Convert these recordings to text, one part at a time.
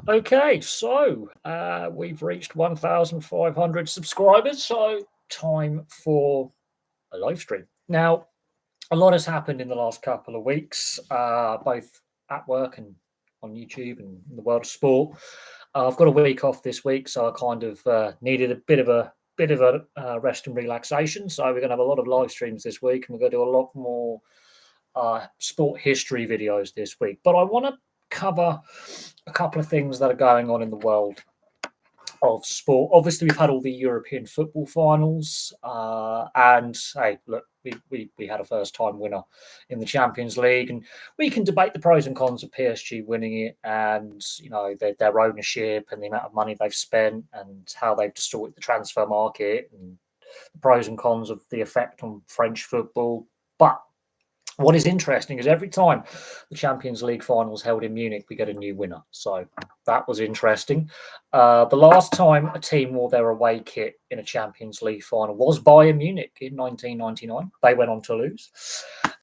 Okay, so we've reached 1,500 subscribers, so time for a live stream. Now, a lot has happened in the last couple of weeks, both at work and on YouTube and in the world of sport. I've got a week off this week, so I kind of needed a bit of a rest and relaxation. So we're going to have a lot of live streams this week, and we're going to do a lot more sport history videos this week. But I want to cover a couple of things that are going on in the world of sport. Obviously, we've had all the European football finals, and hey, look, we had a first-time winner in the Champions League, and we can debate the pros and cons of PSG winning it, and their ownership and the amount of money they've spent, and how they've distorted the transfer market, and the pros and cons of the effect on French football. But what is interesting is every time the Champions League finals held in Munich, we get a new winner. So that was interesting. The last time a team wore their away kit in a Champions League final was Bayern Munich in 1999. They went on to lose.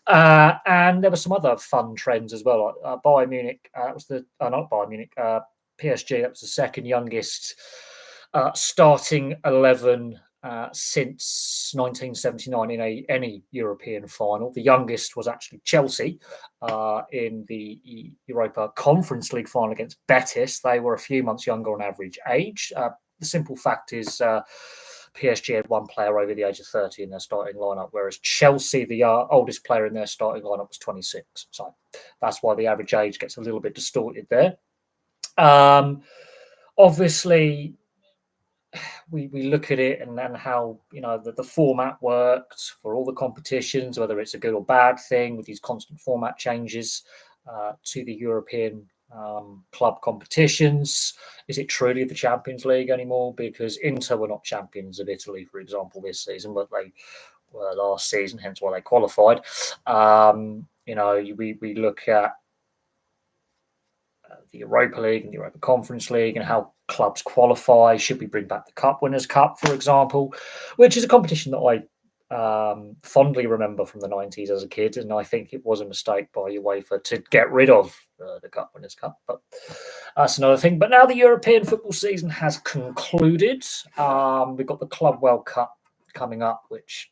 And there were some other fun trends as well. Bayern Munich, not Bayern Munich, PSG, that was the second youngest starting 11 since 1979 in any European final. The youngest was actually Chelsea in the Europa Conference League final against Betis. They were a few months younger on average age. The simple fact is PSG had one player over the age of 30 in their starting lineup, whereas Chelsea, the oldest player in their starting lineup, was 26. So that's why the average age gets a little bit distorted there. Obviously, we look at it and how the format worked for all the competitions, whether it's a good or bad thing with these constant format changes to the European club competitions. Is it truly the Champions League anymore? Because Inter were not champions of Italy, for example, this season, but they were last season, hence why they qualified. We look at the Europa League and the Europa Conference League and how clubs qualify. Should we bring back the Cup Winners' Cup, for example, which is a competition that I fondly remember from the 90s as a kid, and I think it was a mistake by UEFA to get rid of the Cup Winners' Cup, but that's another thing. But now the European football season has concluded. We've got the Club World Cup coming up, which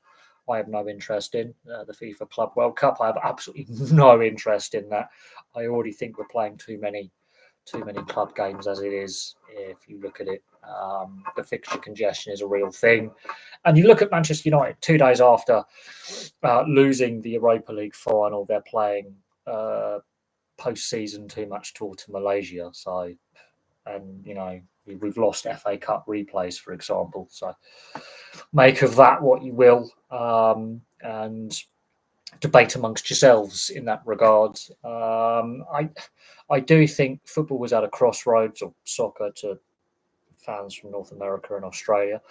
I have no interest in. The FIFA Club World Cup, I have absolutely no interest in that. I already think we're playing too many club games as it is. If you look at it, the fixture congestion is a real thing. And you look at Manchester United 2 days after losing the Europa League final, they're playing post-season two-match tour to Malaysia. So, and we've lost FA Cup replays, for example. So make of that what you will, and debate amongst yourselves in that regard. I do think football was at a crossroads, or soccer to fans from North America and Australia.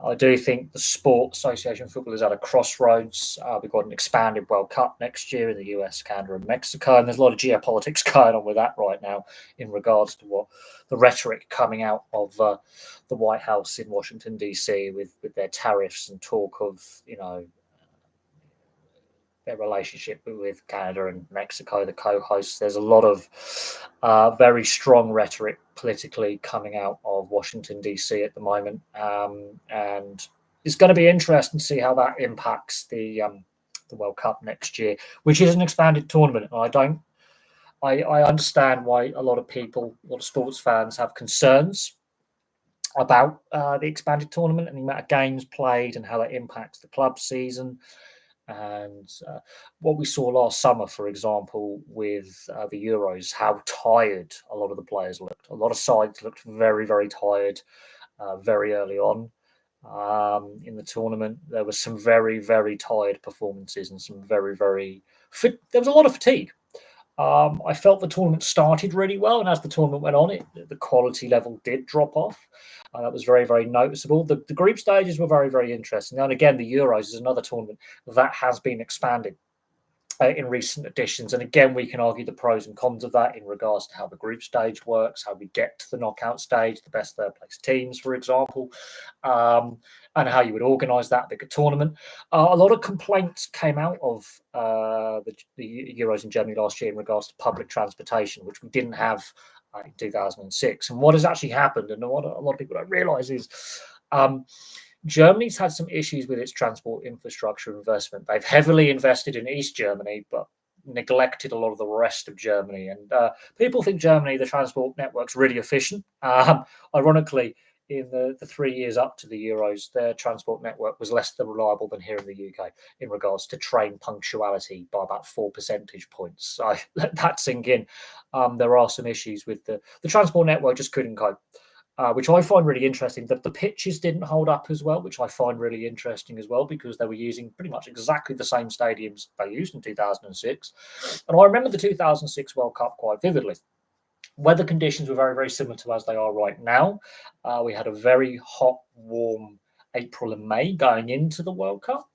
I do think the Sport Association of Football is at a crossroads. We've got an expanded World Cup next year in the US, Canada, and Mexico, and there's a lot of geopolitics going on with that right now in regards to what the rhetoric coming out of the White House in Washington, D.C. with their tariffs and talk of, their relationship with Canada and Mexico, the co-hosts. There's a lot of very strong rhetoric politically coming out of Washington, D.C. at the moment. And it's going to be interesting to see how that impacts the World Cup next year, which is an expanded tournament. And I understand why a lot of sports fans have concerns about the expanded tournament and the amount of games played and how that impacts the club season. And what we saw last summer, for example, with the Euros, how tired a lot of the players looked. A lot of sides looked very, very tired very early on in the tournament. There were some very, very tired performances and some very, very there was a lot of fatigue. I felt the tournament started really well, and as the tournament went on, the quality level did drop off. That was very, very noticeable. The group stages were very, very interesting. And again, the Euros is another tournament that has been expanded in recent editions. And again, we can argue the pros and cons of that in regards to how the group stage works, how we get to the knockout stage, the best third place teams, for example, and how you would organise that bigger tournament. A lot of complaints came out of the Euros in Germany last year in regards to public transportation, which we didn't have in 2006. And what has actually happened, and what a lot of people don't realise is Germany's had some issues with its transport infrastructure investment. They've heavily invested in East Germany, but neglected a lot of the rest of Germany. And people think Germany, the transport network's really efficient. Ironically, in the 3 years up to the Euros, their transport network was less than reliable than here in the UK in regards to train punctuality by about 4 percentage points. So let that sink in. There are some issues with the transport network, just couldn't cope. Which I find really interesting. That the pitches didn't hold up as well, which I find really interesting as well, because they were using pretty much exactly the same stadiums they used in 2006. And I remember the 2006 World Cup quite vividly. Weather conditions were very, very similar to as they are right now. We had a very hot, warm April and May going into the World Cup,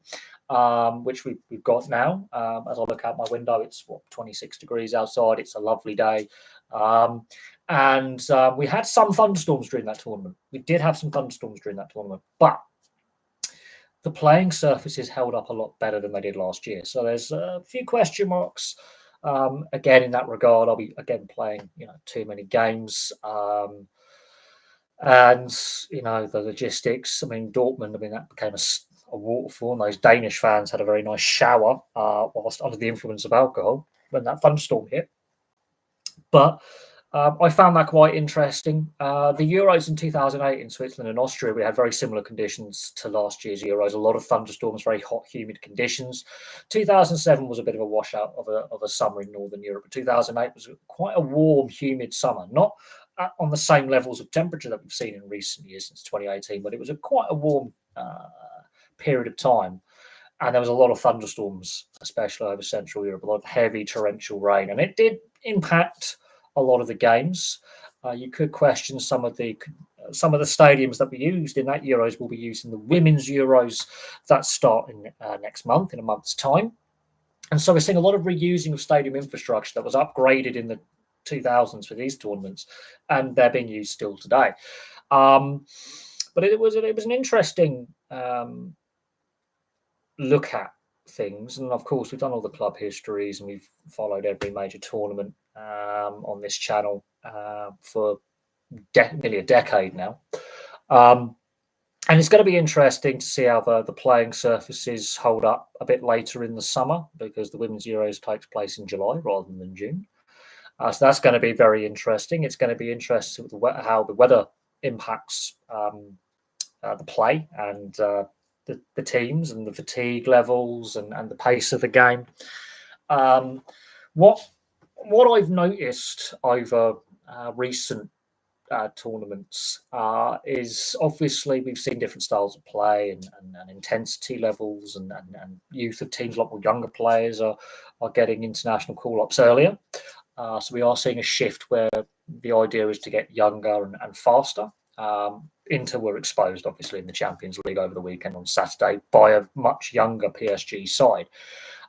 which we've got now. As I look out my window, it's 26 degrees outside. It's a lovely day. And we had some thunderstorms during that tournament. We did have some thunderstorms during that tournament, but the playing surfaces held up a lot better than they did last year. So there's a few question marks. Again, in that regard, I'll be again playing, too many games. And the logistics. I mean, Dortmund. I mean, that became a waterfall, and those Danish fans had a very nice shower whilst under the influence of alcohol when that thunderstorm hit. But I found that quite interesting. The Euros in 2008 in Switzerland and Austria, we had very similar conditions to last year's Euros. A lot of thunderstorms, very hot, humid conditions. 2007 was a bit of a washout of a summer in Northern Europe. But 2008 was quite a warm, humid summer. Not on the same levels of temperature that we've seen in recent years since 2018, but it was quite a warm period of time. And there was a lot of thunderstorms, especially over Central Europe, a lot of heavy torrential rain. And it did impact a lot of the games. You could question some of the stadiums that we used in that Euros will be used in the women's Euros that start in next month, in a month's time. And so we're seeing a lot of reusing of stadium infrastructure that was upgraded in the 2000s for these tournaments, and they're being used still today. But it was an interesting look at things, and of course we've done all the club histories and we've followed every major tournament on this channel for nearly a decade now, and it's going to be interesting to see how the playing surfaces hold up a bit later in the summer, because the Women's Euros takes place in July rather than June. So that's going to be very interesting. It's going to be interesting how the weather impacts the play and the teams and the fatigue levels and the pace of the game. What I've noticed over recent tournaments is obviously we've seen different styles of play and intensity levels, and youth of teams. A lot more younger players are getting international call-ups earlier. So we are seeing a shift where the idea is to get younger and faster. Inter were exposed, obviously, in the Champions League over the weekend on Saturday by a much younger PSG side.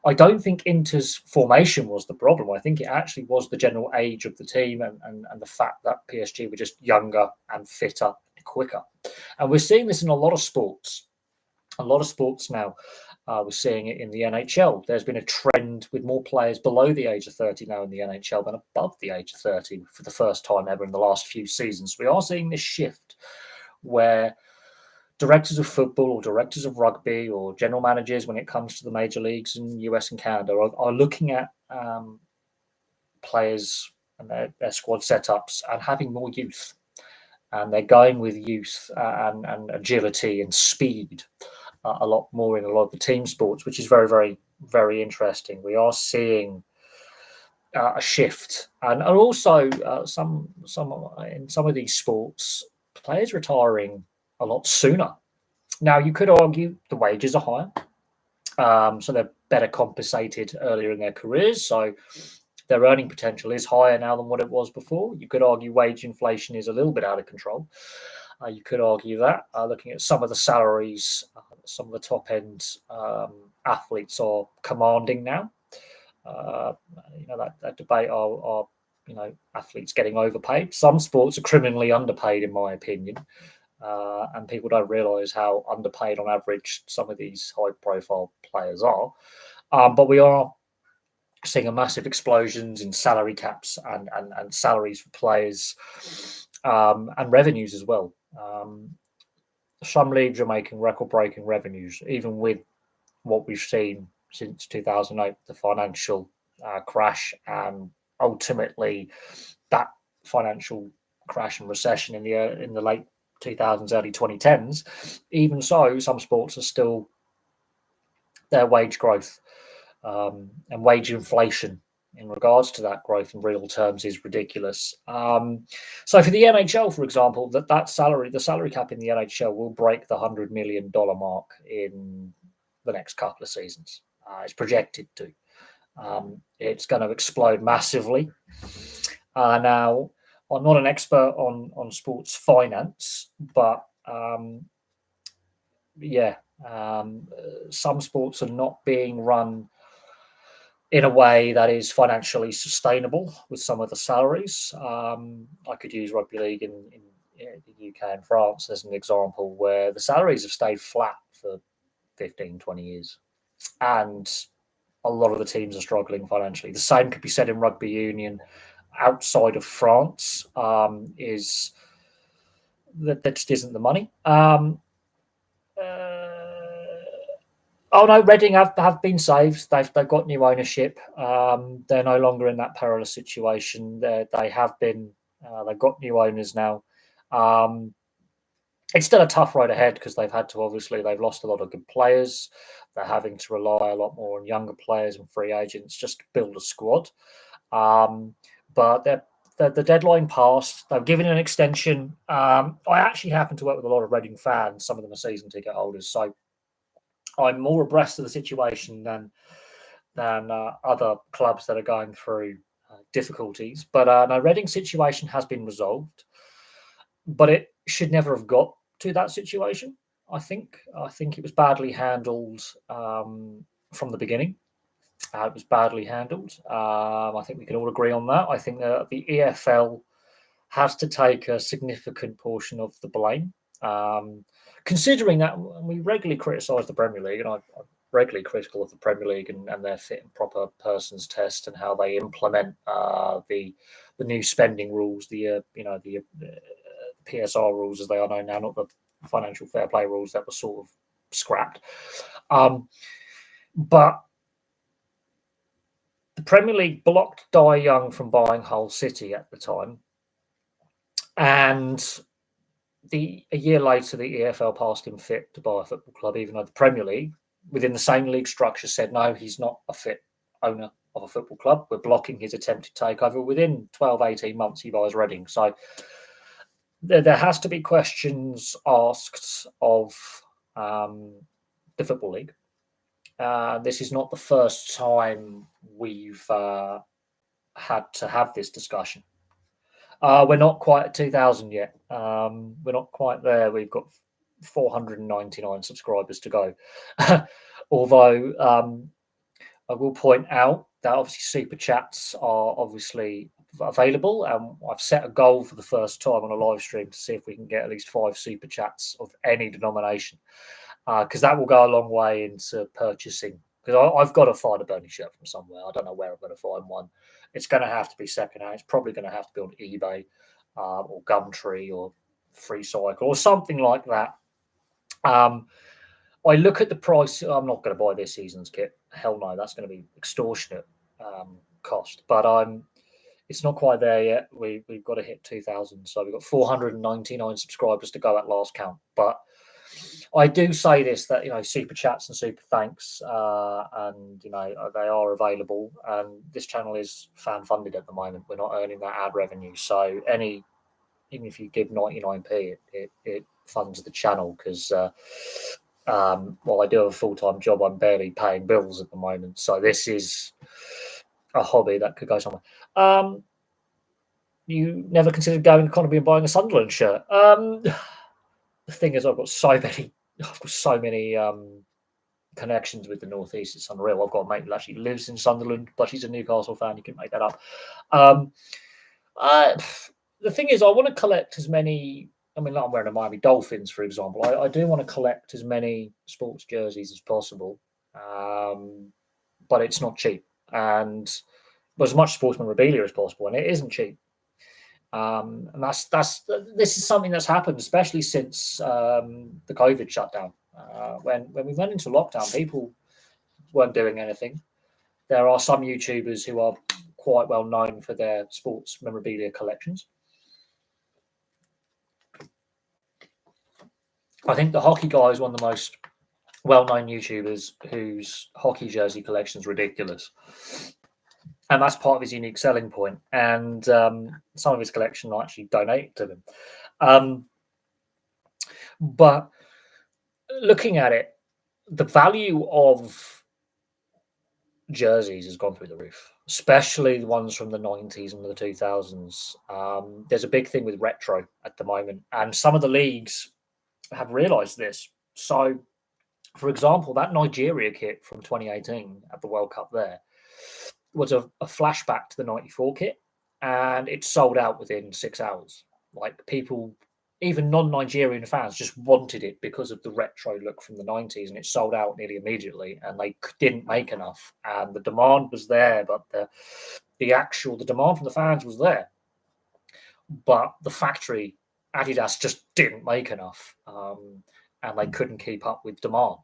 I don't think Inter's formation was the problem. I think it actually was the general age of the team and the fact that PSG were just younger and fitter and quicker. And we're seeing this in a lot of sports. A lot of sports now. We're seeing it in the NHL. There's been a trend with more players below the age of 30 now in the NHL than above the age of 30 for the first time ever in the last few seasons. We are seeing this shift where directors of football or directors of rugby or general managers, when it comes to the major leagues in the US and Canada, are looking at players and their squad setups and having more youth. And they're going with youth and agility and speed a lot more in a lot of the team sports, which is very, very, very interesting. We are seeing a shift, and also some in some of these sports, players retiring a lot sooner. Now, you could argue the wages are higher, so they're better compensated earlier in their careers. So their earning potential is higher now than what it was before. You could argue wage inflation is a little bit out of control. You could argue that looking at some of the salaries, some of the top end athletes are commanding now. That debate are athletes getting overpaid. Some sports are criminally underpaid, in my opinion, and people don't realise how underpaid on average some of these high-profile players are. But we are seeing a massive explosions in salary caps and salaries for players, and revenues as well. Some leagues are making record-breaking revenues, even with what we've seen since 2008, the financial crash, and ultimately that financial crash and recession in the late 2000s, early 2010s. Even so, some sports are still their wage growth and wage inflation in regards to that growth in real terms is ridiculous. So for the NHL, for example, the salary cap in the NHL will break the $100 million mark in the next couple of seasons. It's projected to. It's going to explode massively. Now, I'm not an expert on sports finance, but some sports are not being run in a way that is financially sustainable with some of the salaries. I could use rugby league in the UK and France as an example, where the salaries have stayed flat for 15, 20 years. And a lot of the teams are struggling financially. The same could be said in rugby union outside of France, is that just isn't the money. Oh no, Reading have been saved. They've got new ownership. They're no longer in that perilous situation. They've got new owners now. It's still a tough road ahead because they've lost a lot of good players. They're having to rely a lot more on younger players and free agents just to build a squad. But the deadline passed. They've given an extension. I actually happen to work with a lot of Reading fans. Some of them are season ticket holders, so I'm more abreast of the situation than other clubs that are going through difficulties. But no, Reading's situation has been resolved, but it should never have got to that situation. I think it was badly handled from the beginning. It was badly handled. I think we can all agree on that. I think that the EFL has to take a significant portion of the blame. Considering that we regularly criticise the Premier League, and I'm regularly critical of the Premier League and their fit and proper persons test and how they implement the new spending rules, the PSR rules as they are known now, not the financial fair play rules that were sort of scrapped. But the Premier League blocked Dai Young from buying Hull City at the time, and a year later, the EFL passed him fit to buy a football club, even though the Premier League, within the same league structure, said, no, he's not a fit owner of a football club. We're blocking his attempted takeover. Within 12, 18 months, he buys Reading. So there has to be questions asked of the Football League. This is not the first time we've had to have this discussion. We're not quite at 2,000 yet. We're not quite there. We've got 499 subscribers to go. Although I will point out that obviously super chats are obviously available, and I've set a goal for the first time on a live stream to see if we can get at least 5 super chats of any denomination, because that will go a long way into purchasing. Because I've got to find a Burnley shirt from somewhere. I don't know where I'm going to find one. It's going to have to be secondhand. It's probably going to have to be on eBay or Gumtree or Free Cycle or something like that. I look at the price. I'm not going to buy this season's kit. Hell no, that's going to be extortionate cost. But it's not quite there yet. We've got to hit 2,000. So we've got 499 subscribers to go at last count. But I do say this, that, super chats and super thanks, and, they are available. And this channel is fan funded at the moment. We're not earning that ad revenue. So even if you give 99p, it funds the channel because, while I do have a full-time job, I'm barely paying bills at the moment. So this is a hobby that could go somewhere. You never considered going to Economy and buying a Sunderland shirt? The thing is, I've got so many connections with the Northeast. It's unreal. I've got a mate who actually lives in Sunderland, but she's a Newcastle fan. You can make that up. Um, the thing is, I want to collect as many. I mean, like I'm wearing a Miami Dolphins, for example. I do want to collect as many sports jerseys as possible, but it's not cheap. And as much sports memorabilia as possible, and it isn't cheap. And that's this is something that's happened, especially since the COVID shutdown. When we went into lockdown, people weren't doing anything. There are some YouTubers who are quite well known for their sports memorabilia collections. I think the hockey guy is one of the most well-known YouTubers whose hockey jersey collection is ridiculous. And that's part of his unique selling point. And some of his collection I actually donate to them. But looking at it, the value of jerseys has gone through the roof, especially the ones from the 90s and the 2000s. There's a big thing with retro at the moment, and some of the leagues have realised this. So, for example, that Nigeria kit from 2018 at the World Cup there was a flashback to the 94 kit, and it sold out within 6 hours. Like, people, even non-Nigerian fans, just wanted it because of the retro look from the 90s, and it sold out nearly immediately, and they didn't make enough. And the demand was there, but the demand from the fans was there. But the factory, Adidas, just didn't make enough, and they couldn't keep up with demand.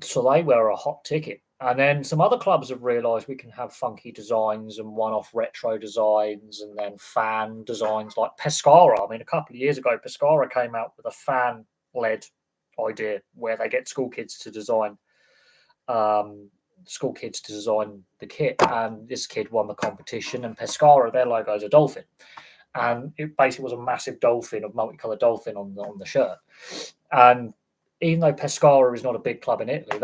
So they were a hot ticket. And then some other clubs have realised we can have funky designs and one-off retro designs, and then fan designs like Pescara. I mean, a couple of years ago, Pescara came out with a fan-led idea where they get school kids to design the kit. And this kid won the competition. And Pescara, their logo is a dolphin, and it basically was a massive dolphin, a multicolored dolphin on the shirt. And even though Pescara is not a big club in Italy,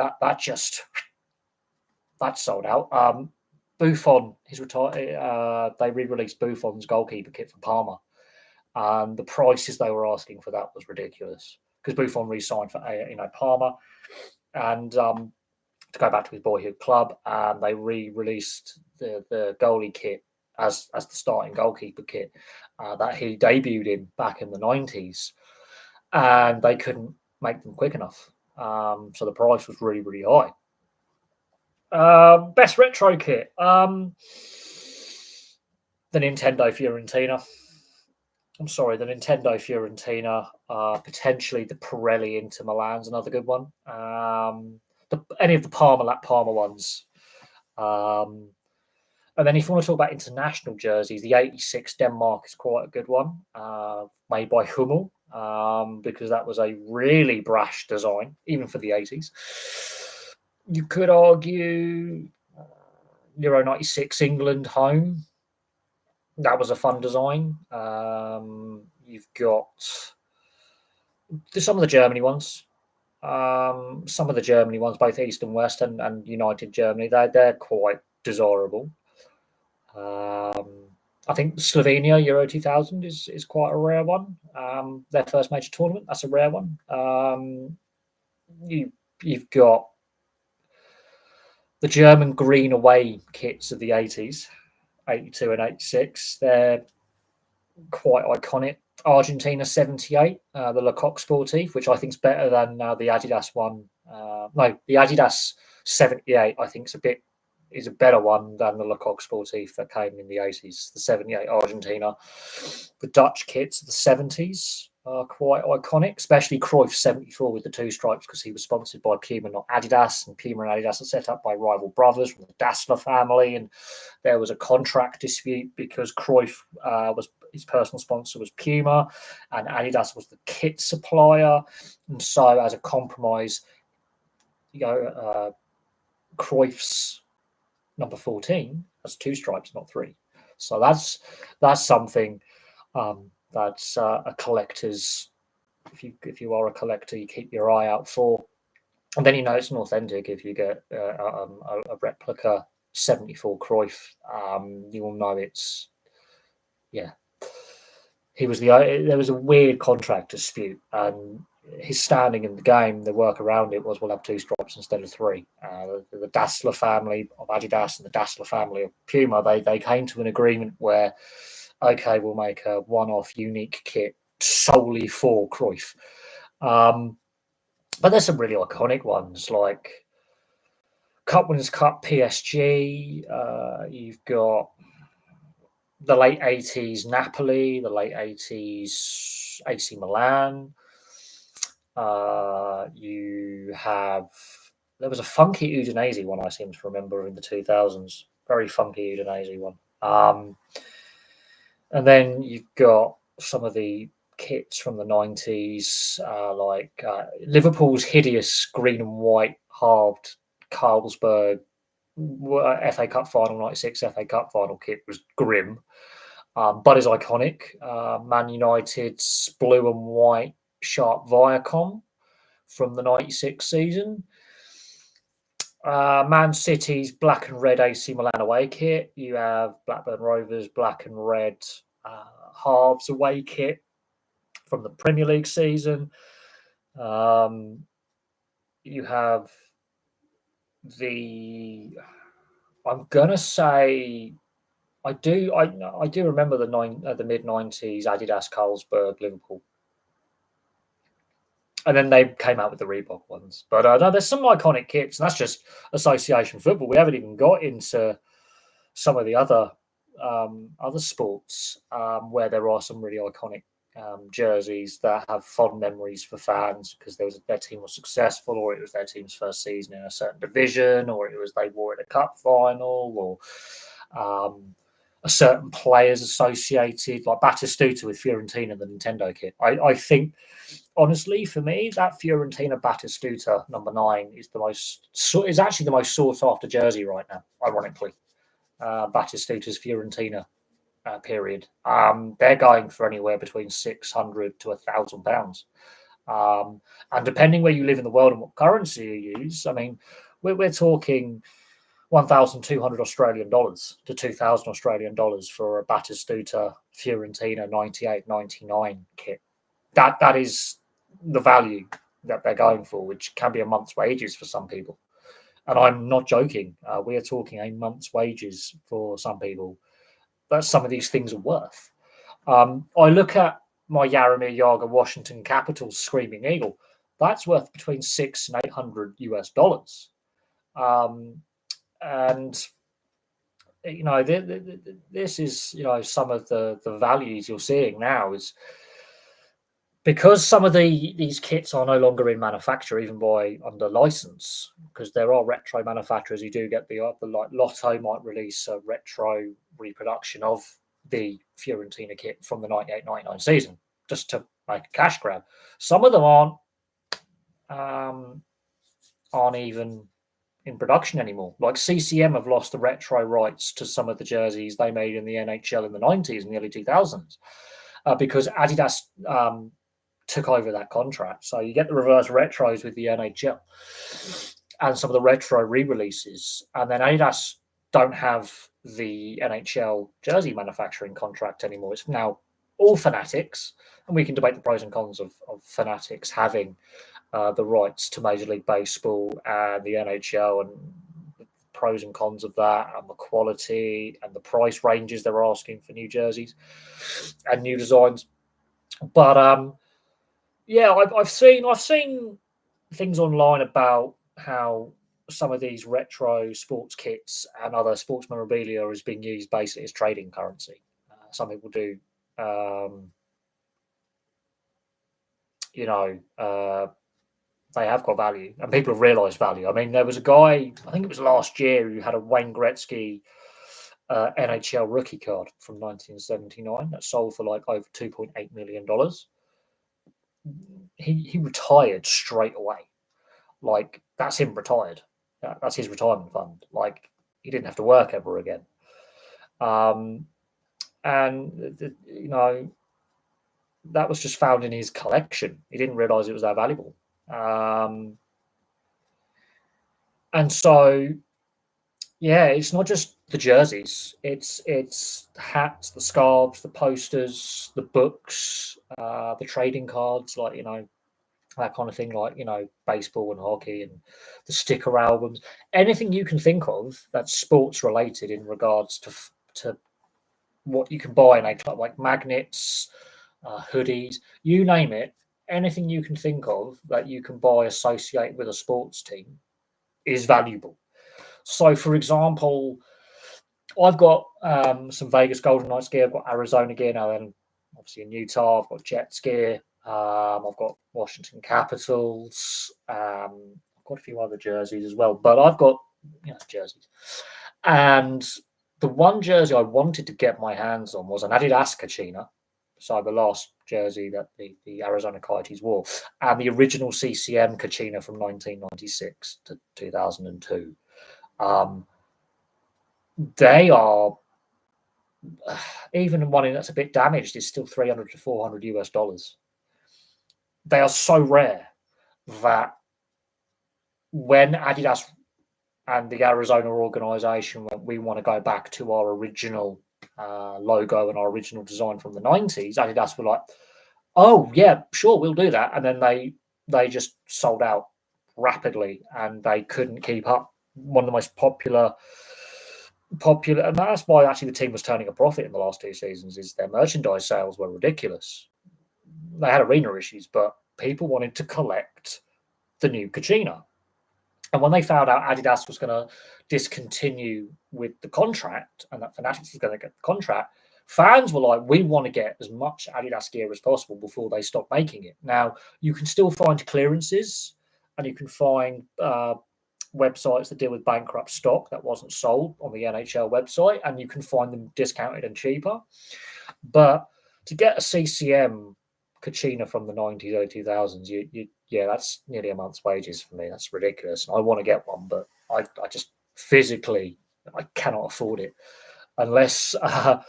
that sold out. Buffon, he's retired. They re-released Buffon's goalkeeper kit for Parma, and the prices they were asking for that was ridiculous because Buffon re-signed for Parma, and to go back to his boyhood club, and they re-released the goalie kit as the starting goalkeeper kit that he debuted in back in the 90s, and they couldn't make them quick enough, so the price was really, really high. Best retro kit. The Nintendo Fiorentina. I'm sorry, the Nintendo Fiorentina. Potentially the Pirelli Inter Milan's another good one. Any of the Parma ones. And then if you want to talk about international jerseys, the 86 Denmark is quite a good one, made by Hummel, because that was a really brash design, even for the 80s. You could argue Euro 96 England home. That was a fun design. You've got some of the Germany ones. Both East and West and United Germany, they're quite desirable. I think Slovenia Euro 2000 is quite a rare one. Their first major tournament, that's a rare one. You've got the German green away kits of the 80s, 82 and 86. They're quite iconic. Argentina 78, the Lecoq Sportif, which I think is better than the Adidas one. The Adidas 78, I think is a better one than the Lecoq Sportif that came in the 80s. The 78 Argentina. The Dutch kits of the 70s are quite iconic, especially Cruyff 74 with the two stripes, because he was sponsored by Puma, not Adidas, and Puma and Adidas are set up by rival brothers from the Dassler family, and there was a contract dispute because Cruyff his personal sponsor was Puma, and Adidas was the kit supplier, and so as a compromise, Cruyff's number 14 has two stripes, not three. So that's something that's a collector's. If you are a collector, you keep your eye out for, and then it's an authentic. If you get a replica 74 Cruyff, you will know it's He was there was a weird contract dispute, and his standing in the game, the work around it was we'll have 2 stripes instead of 3. The Dassler family of Adidas and the Dassler family of Puma, they came to an agreement where, okay, we'll make a one-off unique kit solely for Cruyff. But there's some really iconic ones like Cup Winners' Cup PSG. You've got the late 80s Napoli, the late 80s AC Milan. There was a funky Udinese one I seem to remember in the 2000s. Very funky Udinese one. And then you've got some of the kits from the 90s, like Liverpool's hideous green and white halved Carlsberg FA Cup final, 96 FA Cup final kit was grim, but is iconic. Man United's blue and white Sharp Viacom from the 96 season. Man City's black and red AC Milan away kit. You have Blackburn Rovers black and red halves away kit from the Premier League season. You have I'm gonna say I do remember the mid-90s Adidas Carlsberg Liverpool. And then they came out with the Reebok ones. But no, there's some iconic kits, and that's just association football. We haven't even got into some of the other sports where there are some really iconic jerseys that have fond memories for fans because their team was successful, or it was their team's first season in a certain division, or it was they wore it at a cup final, or a certain players associated, like Batistuta with Fiorentina, the Nintendo kit. I think, honestly, for me, that Fiorentina Batistuta number 9 is actually the most sought after jersey right now. Ironically, Batistuta's Fiorentina period. They're going for anywhere between £600 to £1,000. And depending where you live in the world and what currency you use, I mean, we're talking $1,200 Australian dollars to $2,000 Australian dollars for a Batistuta Fiorentina 98-99 kit. That is the value that they're going for, which can be a month's wages for some people. And I'm not joking. We are talking a month's wages for some people that some of these things are worth. I look at my Jaromir Jagr Washington Capitals Screaming Eagle. That's worth between $600 and $800 US. And this is some of the values you're seeing now is because some of these kits are no longer in manufacture, even by under license, because there are retro manufacturers who do get the like Lotto might release a retro reproduction of the Fiorentina kit from the 98-99 season just to make a cash grab. Some of them aren't even in production anymore. Like CCM have lost the retro rights to some of the jerseys they made in the NHL in the 90s and the early 2000s because Adidas took over that contract. So you get the reverse retros with the NHL and some of the retro re-releases. And then Adidas don't have the NHL jersey manufacturing contract anymore. It's now all Fanatics. And we can debate the pros and cons of Fanatics having the rights to Major League Baseball and the NHL and the pros and cons of that and the quality and the price ranges they're asking for new jerseys and new designs. But I've seen things online about how some of these retro sports kits and other sports memorabilia is being used basically as trading currency. Some people do, they have got value and people have realised value. I mean, there was a guy, I think it was last year, who had a Wayne Gretzky NHL rookie card from 1979 that sold for like over $2.8 million. He retired straight away. Like, that's him retired. That's his retirement fund. Like, he didn't have to work ever again. That was just found in his collection. He didn't realise it was that valuable. And so, yeah, it's not just the jerseys. It's the hats, the scarves, the posters, the books, the trading cards. Like, that kind of thing, like, baseball and hockey and the sticker albums, anything you can think of that's sports related in regards to what you can buy in a club, like magnets, hoodies, you name it, anything you can think of that you can buy associated with a sports team is valuable. So, for example, I've got some Vegas Golden Knights gear. I've got Arizona gear now. Then, obviously in Utah, I've got Jets gear. I've got Washington Capitals. I've got a few other jerseys as well, but I've got jerseys. And the one jersey I wanted to get my hands on was an Adidas Kachina, so the last jersey that the Arizona Coyotes wore, and the original CCM Kachina from 1996 to 2002. They are, even one that's a bit damaged is still $300 to $400. They are so rare that when Adidas and the Arizona organization went, we want to go back to our original logo and our original design from the 90s, Adidas were like, oh yeah, sure, we'll do that. And then they just sold out rapidly and they couldn't keep up. One of the most popular, and that's why actually the team was turning a profit in the last 2 seasons, is their merchandise sales were ridiculous. They had arena issues, but people wanted to collect the new Kachina. And when they found out Adidas was going to discontinue with the contract and that Fanatics was going to get the contract, fans were like, we want to get as much Adidas gear as possible before they stop making it. Now, you can still find clearances and you can find websites that deal with bankrupt stock that wasn't sold on the NHL website, and you can find them discounted and cheaper. But to get a CCM Kachina from the 90s, early 2000s, that's nearly a month's wages for me. That's ridiculous. I want to get one, but I just physically, I cannot afford it unless I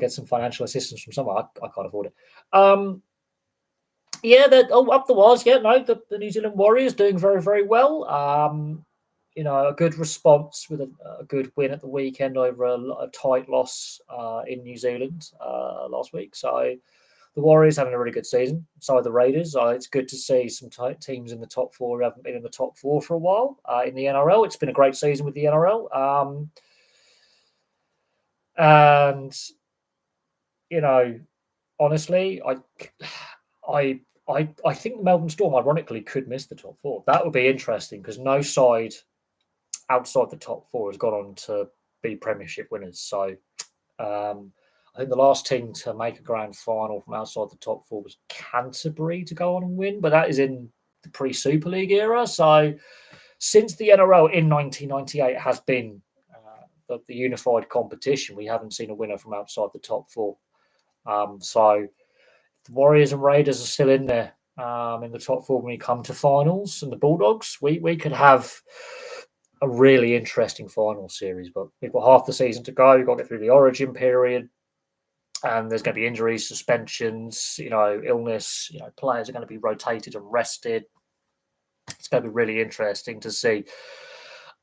get some financial assistance from someone. I can't afford it. Up the wires. Yeah, no, the New Zealand Warriors doing very, very well. A good response with a good win at the weekend over a tight loss in New Zealand last week. So the Warriors having a really good season. So are the Raiders. It's good to see some teams in the top four who haven't been in the top four for a while in the NRL. It's been a great season with the NRL. And honestly, I think the Melbourne Storm, ironically, could miss the top four. That would be interesting because no side outside the top four has gone on to be premiership winners. So I think the last team to make a grand final from outside the top four was Canterbury to go on and win, but that is in the pre-Super League era. So since the NRL in 1998 has been the unified competition, we haven't seen a winner from outside the top four. So the Warriors and Raiders are still in there in the top four when we come to finals, and the Bulldogs, we could have a really interesting final series, but we've got half the season to go. We've got to get through the origin period, and there's going to be injuries, suspensions, illness. Players are going to be rotated and rested. It's going to be really interesting to see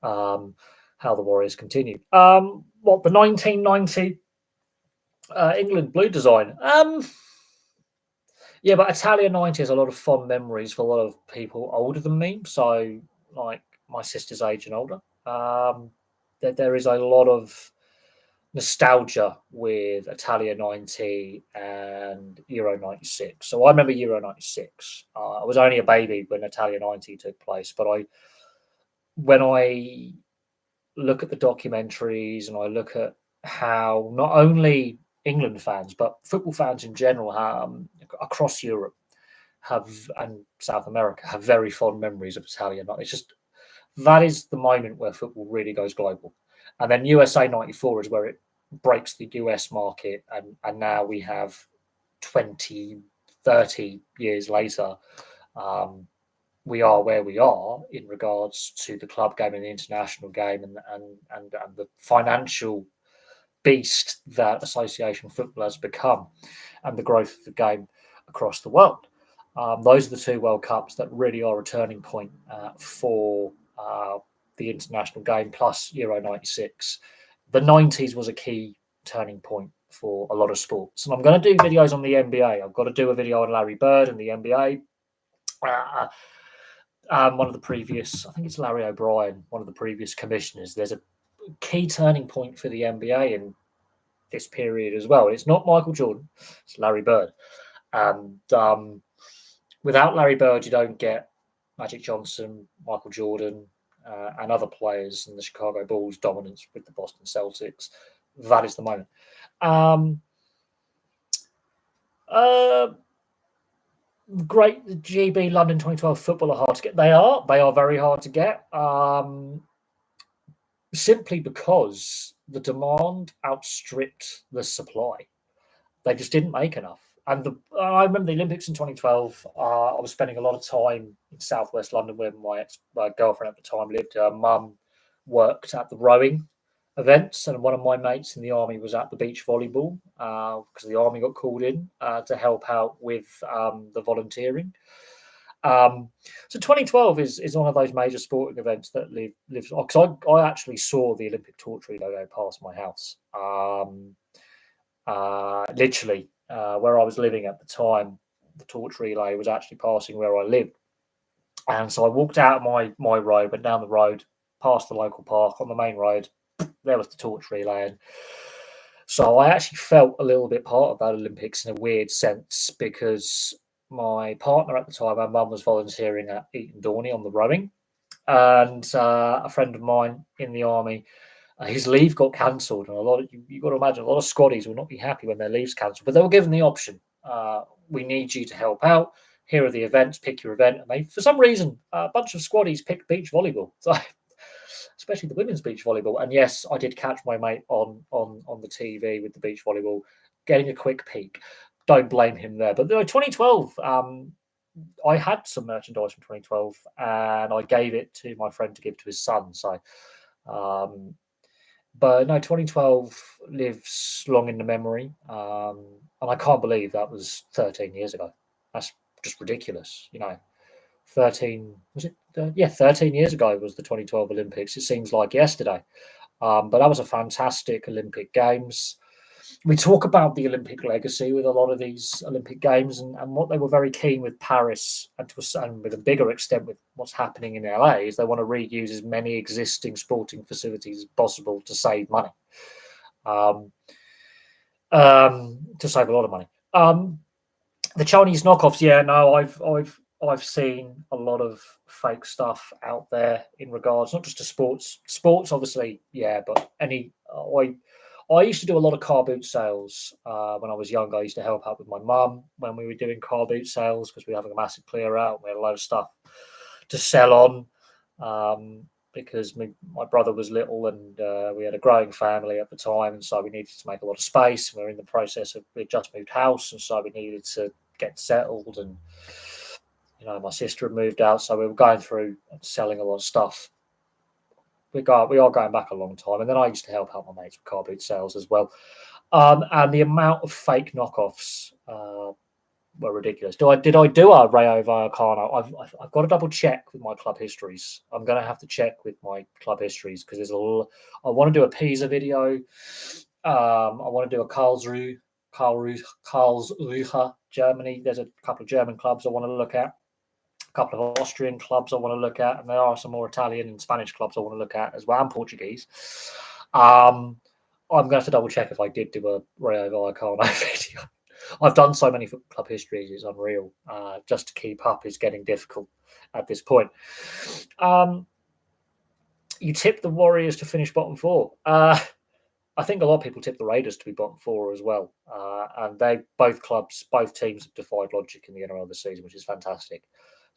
how the Warriors continue. The 1990 England blue design. Yeah, but Italia 90 has a lot of fond memories for a lot of people older than me. So, like my sister's age and older. There is a lot of nostalgia with Italia 90 and Euro 96. So I remember Euro 96. I was only a baby when Italia 90 took place, but when I look at the documentaries and I look at how not only England fans, but football fans in general across Europe and South America have very fond memories of Italia 90. It's just, that is the moment where football really goes global. And then USA 94 is where it breaks the US market. And now we have 20, 30 years later, we are where we are in regards to the club game and the international game and the financial beast that association football has become and the growth of the game across the world. Those are the two World Cups that really are a turning point for the international game, plus Euro 96. The 90s was a key turning point for a lot of sports. And I'm going to do videos on the NBA. I've got to do a video on Larry Bird and the NBA. One of the previous, I think it's Larry O'Brien, one of the previous commissioners. There's a key turning point for the NBA in this period as well. It's not Michael Jordan, it's Larry Bird. And without Larry Bird, you don't get Magic Johnson, Michael Jordan, and other players in the Chicago Bulls' dominance with the Boston Celtics. That is the moment. Great, the GB London 2012 football are hard to get. They are very hard to get. Simply because the demand outstripped the supply. They just didn't make enough. And I remember the Olympics in 2012. I was spending a lot of time in southwest London where my girlfriend at the time lived. Her mum worked at the rowing events, and one of my mates in the army was at the beach volleyball because the army got called in to help out with the volunteering. So 2012 is one of those major sporting events that lives because I actually saw the Olympic torch relay go past my house. Literally, where I was living at the time, the torch relay was actually passing where I lived. And so I walked out of my road, went down the road, past the local park on the main road. There was the torch relay. And so I actually felt a little bit part of that Olympics in a weird sense because my partner at the time, my mum, was volunteering at Eton Dorney on the rowing. And a friend of mine in the army, his leave got cancelled, and you've got to imagine a lot of Scotties will not be happy when their leave's cancelled. But they were given the option: we need you to help out. Here are the events. Pick your event. And they, for some reason, a bunch of Scotties picked beach volleyball, so especially the women's beach volleyball. And yes, I did catch my mate on the TV with the beach volleyball, getting a quick peek. Don't blame him there. But 2012. I had some merchandise from 2012, and I gave it to my friend to give to his son. So. But no, 2012 lives long in the memory. And I can't believe that was 13 years ago. That's just ridiculous. 13, was it? 13 years ago was the 2012 Olympics. It seems like yesterday. But that was a fantastic Olympic Games. We talk about the Olympic legacy with a lot of these Olympic Games and what they were very keen with Paris and with a bigger extent with what's happening in LA is they want to reuse as many existing sporting facilities as possible to save money, to save a lot of money. The Chinese knockoffs, I've seen a lot of fake stuff out there in regards not just to sports. Sports, obviously, yeah, but I used to do a lot of car boot sales when I was younger. I used to help out with my mum when we were doing car boot sales because we were having a massive clear out. We had a lot of stuff to sell on because my brother was little and we had a growing family at the time. And so we needed to make a lot of space. We were in the process of, we just moved house. And so we needed to get settled. And, my sister had moved out. So we were going through and selling a lot of stuff. We are going back a long time. And then I used to help out my mates with car boot sales as well. And the amount of fake knockoffs were ridiculous. Did I do a Rayo Vallecano? I've got to double check with my club histories. I'm going to have to check with my club histories because I want to do a Pisa video. I want to do a Karlsruhe, Germany. There's a couple of German clubs I want to look at. A couple of Austrian clubs I want to look at, and there are some more Italian and Spanish clubs I want to look at as well, and Portuguese. I'm going to have to double check if I did do a Rayo Vallecano video. I've done so many club histories; it's unreal. Just to keep up is getting difficult at this point. You tip the Warriors to finish bottom four. I think a lot of people tip the Raiders to be bottom four as well, and both teams have defied logic in the NRL this season, which is fantastic.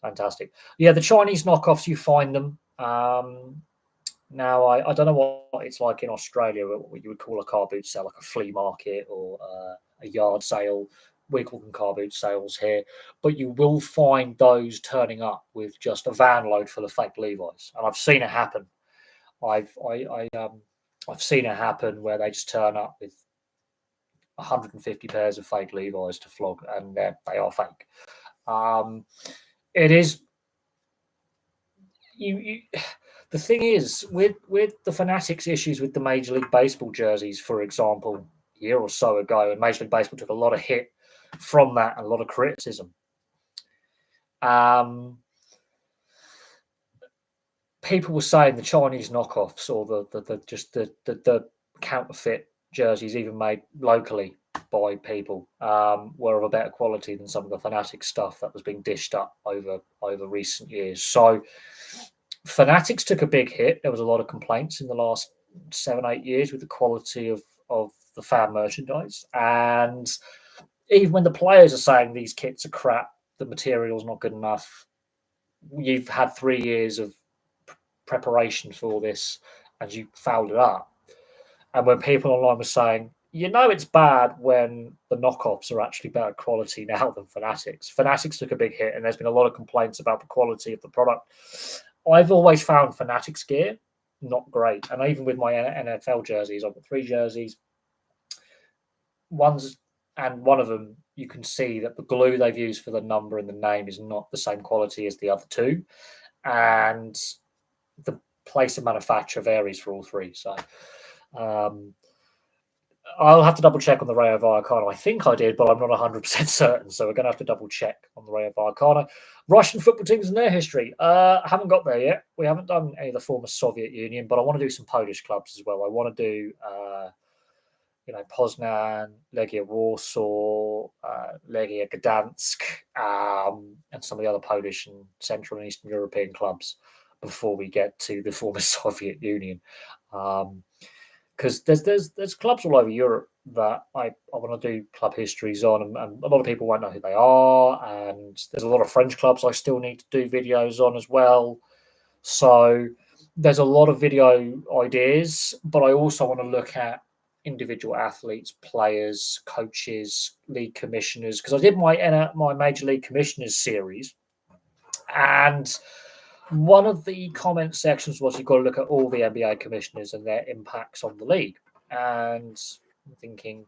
Fantastic. Yeah, the Chinese knockoffs, you find them. Now, I don't know what it's like in Australia, what you would call a car boot sale, like a flea market or a yard sale. We call them car boot sales here. But you will find those turning up with just a van load full of fake Levi's. And I've seen it happen. I've seen it happen where they just turn up with 150 pairs of fake Levi's to flog, and they are fake. It is the thing is with the Fanatics issues with the Major League Baseball jerseys, for example, a year or so ago, and Major League Baseball took a lot of hit from that and a lot of criticism. People were saying the Chinese knockoffs or the counterfeit jerseys, even made locally by people, were of a better quality than some of the Fanatics stuff that was being dished up over recent years. So Fanatics took a big hit. There was a lot of complaints in the last 7-8 years with the quality of the fan merchandise, and even when the players are saying these kits are crap, the material's not good enough, you've had 3 years of preparation for this and you fouled it up. And when people online were saying, it's bad when the knockoffs are actually better quality now than Fanatics. Fanatics took a big hit, and there's been a lot of complaints about the quality of the product. I've always found Fanatics gear not great. And even with my NFL jerseys, I've got 3 jerseys. One of them, you can see that the glue they've used for the number and the name is not the same quality as the other 2. And the place of manufacture varies for all 3. So I'll have to double check on the Rayo Vallecano. I think I did, but I'm not 100% certain. So we're going to have to double check on the Rayo Vallecano. Russian football teams and their history. Haven't got there yet. We haven't done any of the former Soviet Union, but I want to do some Polish clubs as well. I want to do, Poznan, Legia Warsaw, Legia Gdansk, and some of the other Polish and Central and Eastern European clubs before we get to the former Soviet Union. Because there's clubs all over Europe that I want to do club histories on, and a lot of people won't know who they are. And there's a lot of French clubs I still need to do videos on as well. So there's a lot of video ideas, but I also want to look at individual athletes, players, coaches, league commissioners, because I did my Major League Commissioners series, and one of the comment sections was you've got to look at all the NBA commissioners and their impacts on the league. And I'm thinking,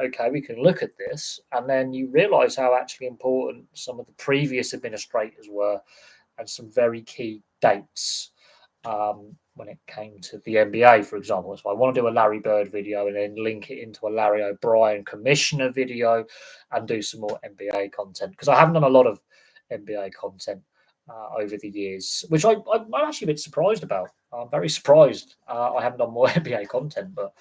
okay, we can look at this. And then you realize how actually important some of the previous administrators were and some very key dates when it came to the NBA, for example. So I want to do a Larry Bird video and then link it into a Larry O'Brien commissioner video and do some more NBA content, because I haven't done a lot of NBA content over the years, which I'm actually a bit surprised about. I'm very surprised I haven't done more NBA content, but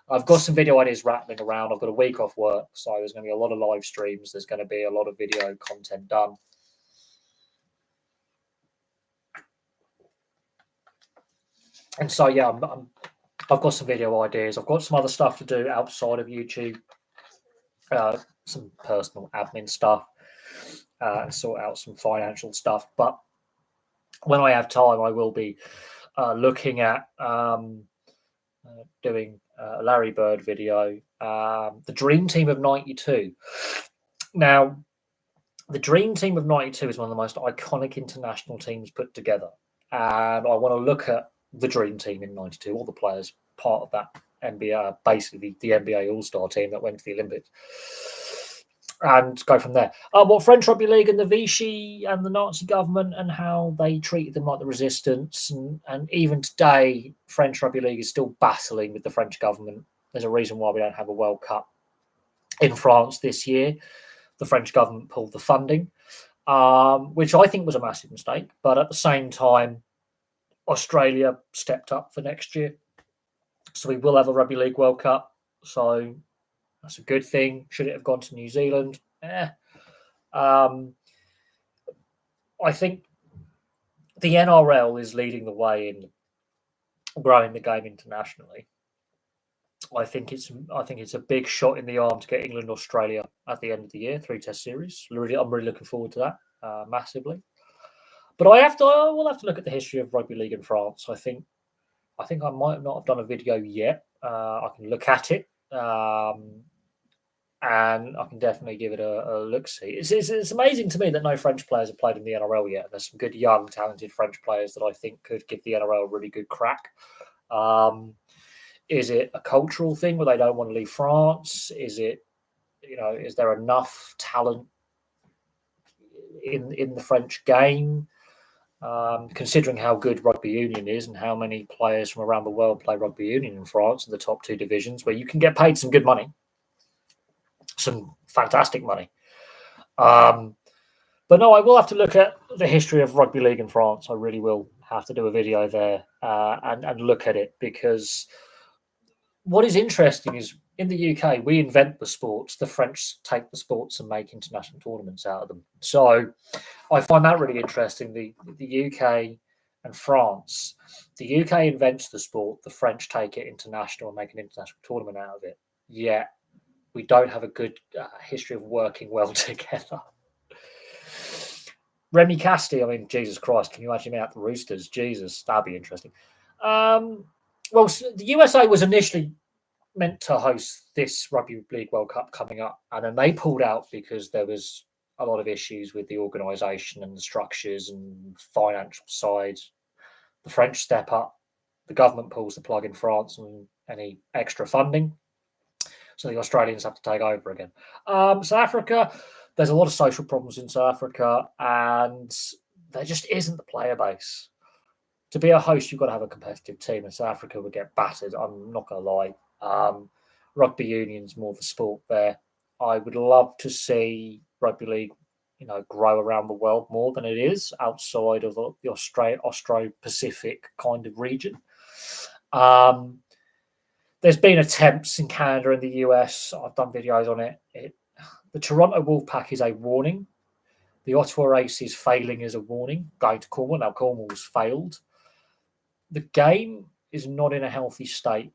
I've got some video ideas rattling around. I've got a week off work, so there's going to be a lot of live streams. There's going to be a lot of video content done. And so, yeah, I've got some video ideas. I've got some other stuff to do outside of YouTube, some personal admin stuff, and sort out some financial stuff. But when I have time, I will be looking at doing a Larry Bird video, the Dream Team of 92. Now, the Dream Team of 92 is one of the most iconic international teams put together. And I want to look at the Dream Team in 92, all the players part of that NBA, basically the NBA All-Star team that went to the Olympics, and go from there. What French Rugby League and the Vichy and the Nazi government and how they treated them like the resistance. And even today, French Rugby League is still battling with the French government. There's a reason why we don't have a World Cup in France this year. The French government pulled the funding, which I think was a massive mistake. But at the same time, Australia stepped up for next year. So we will have a Rugby League World Cup. So that's a good thing. Should it have gone to New Zealand? I think the NRL is leading the way in growing the game internationally. I think it's a big shot in the arm to get England Australia at the end of the year, 3-test series. I'm really looking forward to that massively. But I will have to look at the history of rugby league in France. I think I might not have done a video yet. I can look at it, and I can definitely give it a look-see. It's amazing to me that no French players have played in the NRL yet. There's some good, young, talented French players that I think could give the NRL a really good crack. Is it a cultural thing where they don't want to leave France? Is it, is there enough talent in the French game? Considering how good rugby union is and how many players from around the world play rugby union in France in the top 2 divisions, where you can get paid some good money, some fantastic money. But no, I will have to look at the history of rugby league in France. I really will have to do a video there and look at it, because what is interesting is in the UK, we invent the sports. The French take the sports and make international tournaments out of them. So I find that really interesting. The UK and France. The UK invents the sport. The French take it international and make an international tournament out of it. Yet we don't have a good history of working well together. Remy Casti, I mean, Jesus Christ, can you imagine me at the Roosters? Jesus, that'd be interesting. Well, the USA was initially meant to host this Rugby League World Cup coming up, and then they pulled out because there was a lot of issues with the organisation and the structures and financial side. The French step up, the government pulls the plug in France and any extra funding, so the Australians have to take over again. South Africa, there's a lot of social problems in South Africa, and there just isn't the player base. To be a host, you've got to have a competitive team, and South Africa would get battered. I'm not going to lie. Rugby union's more the sport there. I would love to see rugby league, grow around the world more than it is outside of the Austro-Pacific kind of region. There's been attempts in Canada and the US. I've done videos on it. The Toronto Wolfpack is a warning. The Ottawa Aces failing is a warning. Going to Cornwall. Now, Cornwall's failed. The game is not in a healthy state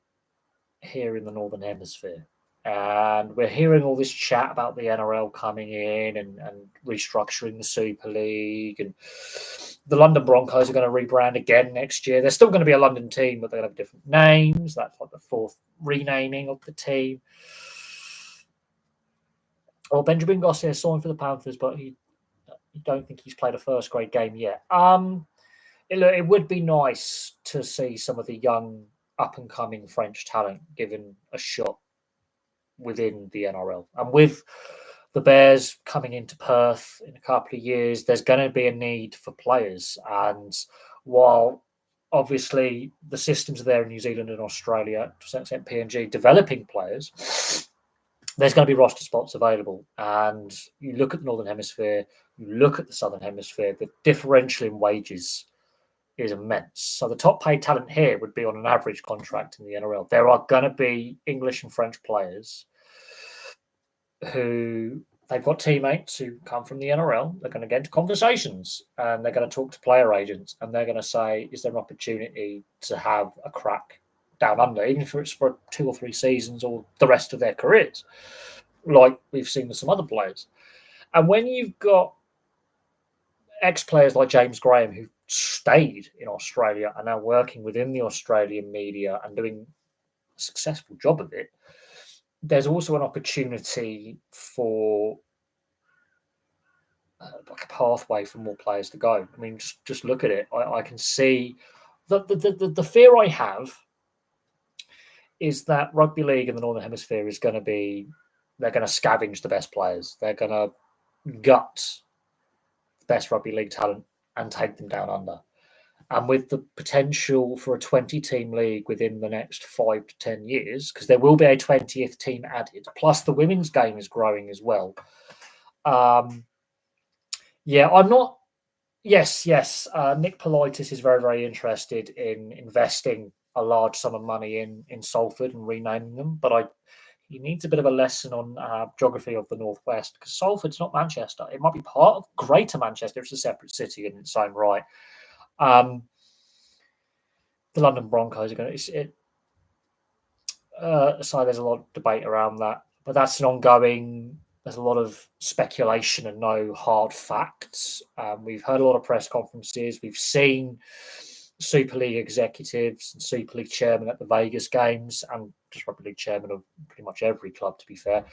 here in the Northern Hemisphere. And we're hearing all this chat about the NRL coming in and restructuring the Super League. And the London Broncos are going to rebrand again next year. They're still going to be a London team, but they're going to have different names. That's like the fourth renaming of the team. Well, Benjamin Gossier signed for the Panthers, but you don't think he's played a first-grade game yet. It would be nice to see some of the young, up-and-coming French talent given a shot within the NRL. And with the Bears coming into Perth in a couple of years, there's going to be a need for players. And while obviously the systems are there in New Zealand and Australia, to some extent PNG, developing players, there's going to be roster spots available. And you look at the Northern Hemisphere, you look at the Southern Hemisphere, the differential in wages is immense. So the top paid talent here would be on an average contract in the NRL. There are going to be English and French players who they've got teammates who come from the NRL. They're going to get into conversations and they're going to talk to player agents and they're going to say, is there an opportunity to have a crack down under, even if it's for 2 or 3 seasons or the rest of their careers, like we've seen with some other players. And when you've got ex-players like James Graham who stayed in Australia and now working within the Australian media and doing a successful job of it, there's also an opportunity for like a pathway for more players to go. I mean, just look at it. I can see the fear I have is that rugby league in the Northern Hemisphere is going to be, they're going to scavenge the best players. They're going to gut the best rugby league talent and take them down under. And with the potential for a 20-team league within the next 5 to 10 years, because there will be a 20th team added, plus the women's game is growing as well. I'm not... Yes. Nick Politis is very, very interested in investing a large sum of money in Salford and renaming them, but he needs a bit of a lesson on geography of the Northwest, because Salford's not Manchester. It might be part of Greater Manchester. It's a separate city in its own right. The London Broncos are going to... so there's a lot of debate around that, but that's an ongoing... There's a lot of speculation and no hard facts. We've heard a lot of press conferences. We've seen Super League executives and Super League chairman at the Vegas games, and just Rugby League chairman of pretty much every club, to be fair.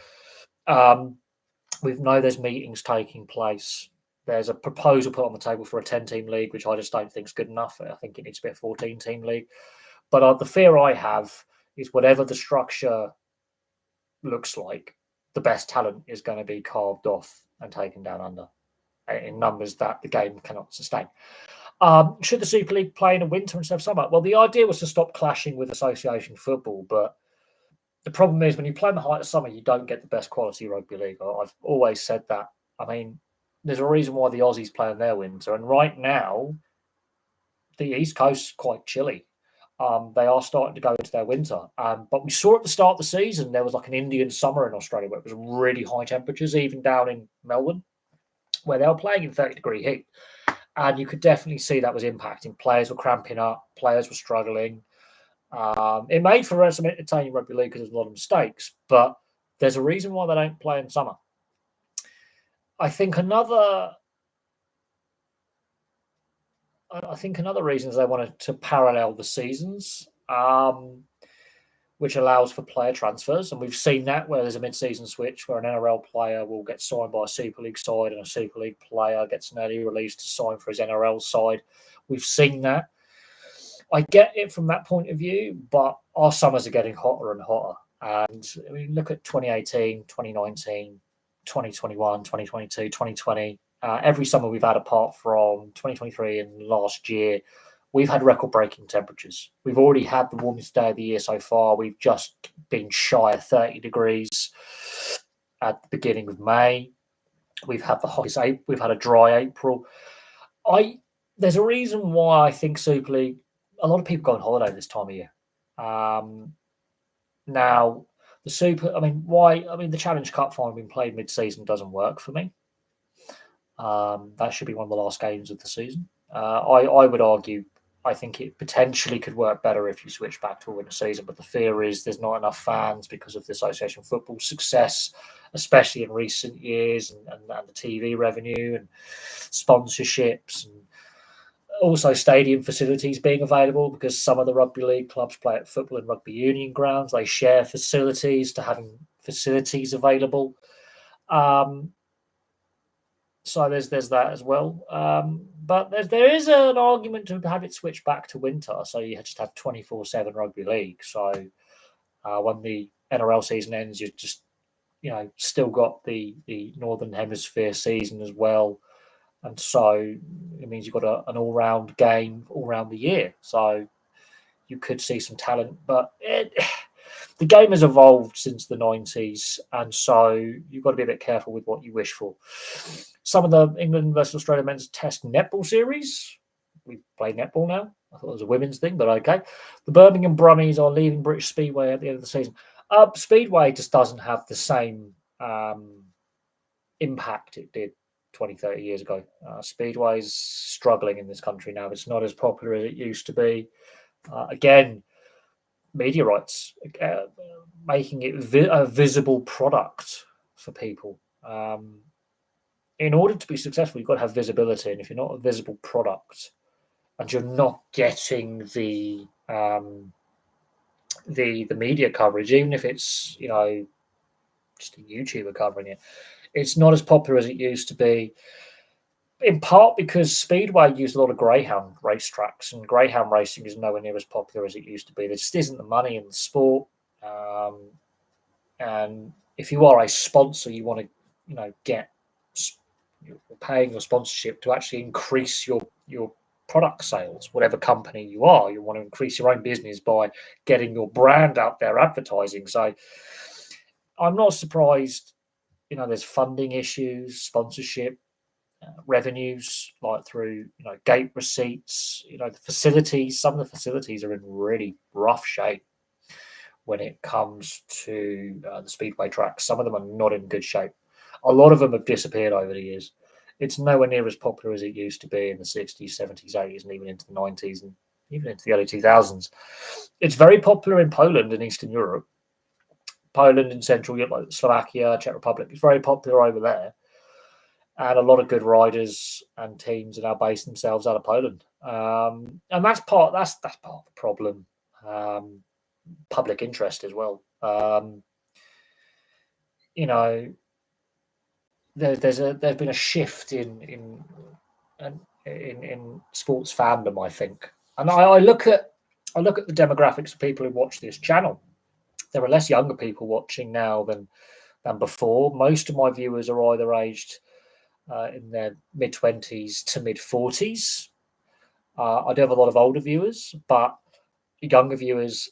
We know there's meetings taking place. There's a proposal put on the table for a 10-team league, which I just don't think is good enough. I think it needs to be a 14-team league. But the fear I have is whatever the structure looks like, the best talent is going to be carved off and taken down under in numbers that the game cannot sustain. Should the Super League play in the winter instead of summer? Well, the idea was to stop clashing with association football, but the problem is when you play in the height of summer, you don't get the best quality rugby league. I've always said that. I mean, there's a reason why the Aussies play in their winter, and right now the East Coast is quite chilly. They are starting to go into their winter, but we saw at the start of the season there was like an Indian summer in Australia where it was really high temperatures, even down in Melbourne, where they were playing in 30-degree heat, and you could definitely see that was impacting. Players were cramping up, players were struggling. It made for some entertaining rugby league because there's a lot of mistakes, but there's a reason why they don't play in summer. I think another reason is they wanted to parallel the seasons, which allows for player transfers. And we've seen that where there's a mid-season switch where an NRL player will get signed by a Super League side and a Super League player gets an early release to sign for his NRL side. We've seen that. I get it from that point of view, but our summers are getting hotter and hotter. And I mean, look at 2018, 2019, 2021, 2022, 2020. Every summer we've had, apart from 2023 and last year, we've had record-breaking temperatures. We've already had the warmest day of the year so far. We've just been shy of 30 degrees at the beginning of May. We've had the hottest April. We've had a dry April. There's a reason why I think Super League, a lot of people go on holiday this time of year. Now, the Challenge Cup final being played mid-season doesn't work for me. That should be one of the last games of the season. I would argue, I think it potentially could work better if you switch back to a winter season, but the fear is there's not enough fans because of the Association Football success, especially in recent years, and the TV revenue and sponsorships, and also stadium facilities being available, because some of the rugby league clubs play at football and rugby union grounds. They share facilities to having facilities available. So there's that as well. But there is an argument to have it switch back to winter, so you just have 24/7 rugby league. So when the NRL season ends, you just still got the Northern Hemisphere season as well, and so it means you've got an all-round game all round the year. So you could see some talent, but the game has evolved since the 90s, and so you've got to be a bit careful with what you wish for. Some of the England versus Australia men's test netball series, we play netball now. I thought it was a women's thing, but okay. The Birmingham Brummies are leaving British Speedway at the end of the season. Speedway just doesn't have the same impact it did 20, 30 years ago. Speedway's struggling in this country now. It's not as popular as it used to be. Again, media rights, making it a visible product for people. In order to be successful, you've got to have visibility, and if you're not a visible product and you're not getting the media coverage, even if it's just a YouTuber covering it, it's not as popular as it used to be. In part because Speedway used a lot of greyhound racetracks, and greyhound racing is nowhere near as popular as it used to be. There just isn't the money in the sport. And if you are a sponsor, you want to, you're paying your sponsorship to actually increase your product sales, whatever company you are. You want to increase your own business by getting your brand out there advertising. So I'm not surprised, there's funding issues, sponsorship, revenues, like through gate receipts, the facilities. Some of the facilities are in really rough shape when it comes to the speedway tracks. Some of them are not in good shape. A lot of them have disappeared over the years. It's nowhere near as popular as it used to be in the 60s, 70s, 80s, and even into the 90s, and even into the early 2000s. It's very popular in Poland and Eastern Europe. Poland and Central Europe, like Slovakia, Czech Republic, it's very popular over there. And a lot of good riders and teams are now based themselves out of Poland. And that's part of the problem. Public interest as well. There's been a shift in sports fandom, I think. And I look at the demographics of people who watch this channel. There are less younger people watching now than before. Most of my viewers are either aged in their mid-20s to mid-40s. I do have a lot of older viewers, but younger viewers,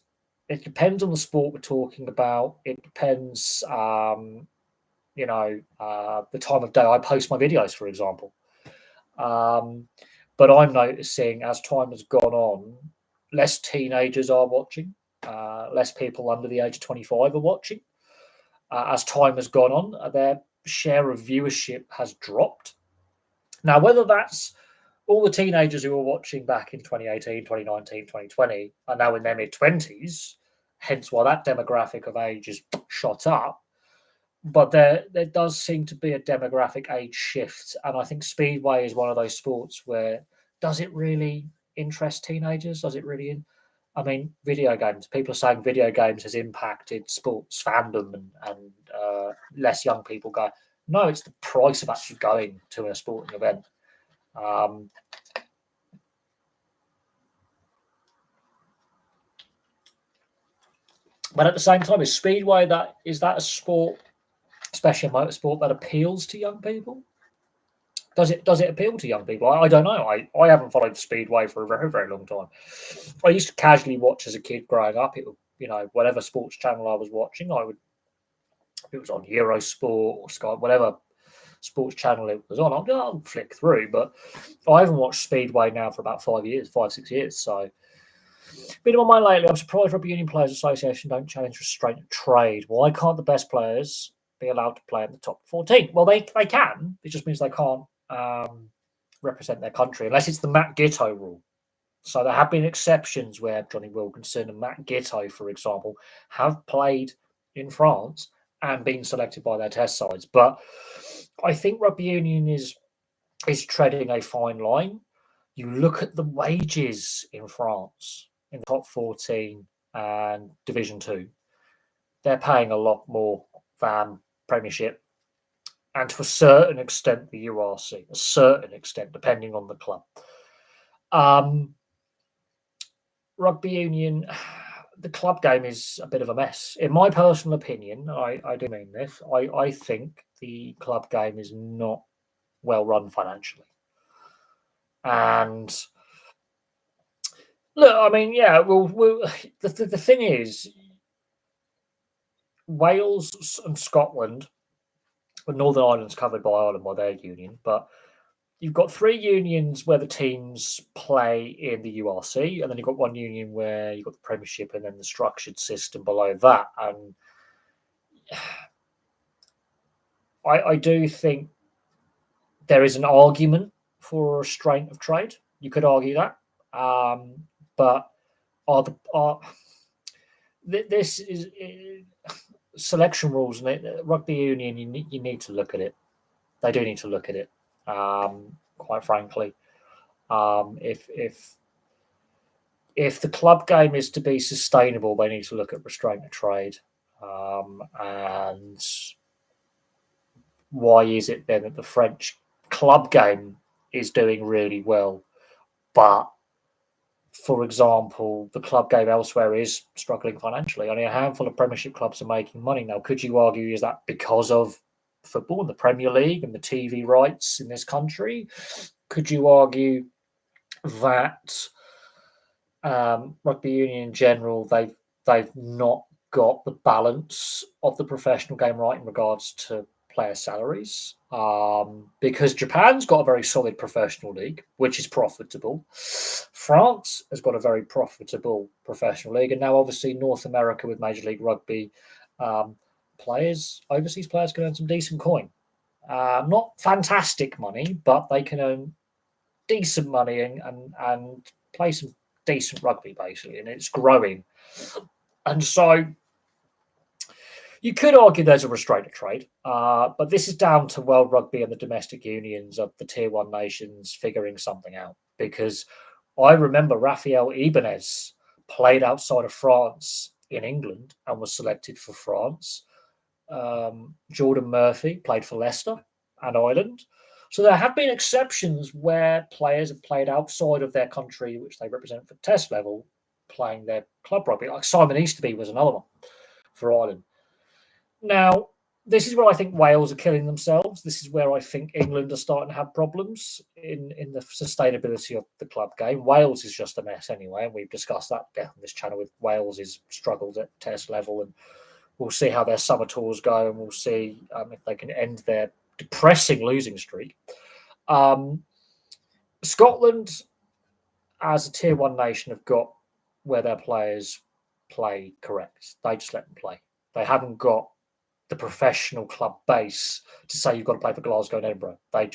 it depends on the sport we're talking about. It depends the time of day I post my videos, for example. But I'm noticing as time has gone on, less teenagers are watching, less people under the age of 25 are watching. As time has gone on, their share of viewership has dropped. Now, whether that's all the teenagers who were watching back in 2018, 2019, 2020 are now in their mid-20s, hence why that demographic of age is shot up. But there does seem to be a demographic age shift. And I think Speedway is one of those sports where does it really interest teenagers? Does it really? I mean, video games. People are saying video games has impacted sports fandom and less young people go. No, it's the price of actually going to a sporting event. But at the same time, is Speedway is that a sport, especially a motorsport, that appeals to young people? Does it appeal to young people? I don't know. I haven't followed Speedway for a very, very long time. I used to casually watch as a kid growing up. It whatever sports channel I was watching, if it was on Eurosport or Sky, whatever sports channel it was on, I'll flick through. But I haven't watched Speedway now for about 5 years, 5-6 years. So been on my mind lately. I'm surprised Rugby Union Players Association don't challenge restraint of trade. Why can't the best players be allowed to play in the top 14? Well, they can. It just means they can't represent their country unless it's the Matt Giteau rule. So there have been exceptions where Jonny Wilkinson and Matt Giteau, for example, have played in France and been selected by their test sides. But I think Rugby Union is treading a fine line. You look at the wages in France in the top 14 and Division 2. They're paying a lot more than Premiership and to a certain extent the URC, a certain extent, depending on the club. Rugby Union, the club game is a bit of a mess. In my personal opinion, I do mean this, I think the club game is not well run financially. And look, I mean, yeah, the thing is, Wales and Scotland, but Northern Ireland's covered by Ireland by their union, but you've got 3 unions where the teams play in the URC, and then you've got 1 union where you've got the Premiership and then the structured system below that. And I do think there is an argument for restraint of trade. You could argue that. But this is selection rules, and Rugby Union, you need to look at it. They do need to look at it, quite frankly. If the club game is to be sustainable, they need to look at restraint of trade. And why is it then that the French club game is doing really well, but, for example, the club game elsewhere is struggling financially? Only a handful of Premiership clubs are making money now. Could you argue, is that because of football and the Premier League and the TV rights in this country? Could you argue that Rugby Union in general, they've not got the balance of the professional game right in regards to player salaries? Because Japan's got a very solid professional league, which is profitable. France has got a very profitable professional league, and now obviously North America with Major League Rugby, overseas players can earn some decent coin. Not fantastic money, but they can earn decent money and play some decent rugby, basically, and it's growing. And so you could argue there's a restraint of trade, but this is down to World Rugby and the domestic unions of the Tier 1 nations figuring something out. Because I remember Raphael Ibanez played outside of France in England and was selected for France. Jordan Murphy played for Leicester and Ireland. So there have been exceptions where players have played outside of their country, which they represent for test level, playing their club rugby. Like Simon Easterby was another one for Ireland. Now, this is where I think Wales are killing themselves. This is where I think England are starting to have problems in the sustainability of the club game. Wales is just a mess anyway, and we've discussed that on this channel with Wales' struggles at test level, and We'll see how their summer tours go, and we'll see if they can end their depressing losing streak. Scotland, as a tier one nation, have got where their players play correct. They just let them play. They haven't got the professional club base to say you've got to play for Glasgow and Edinburgh. They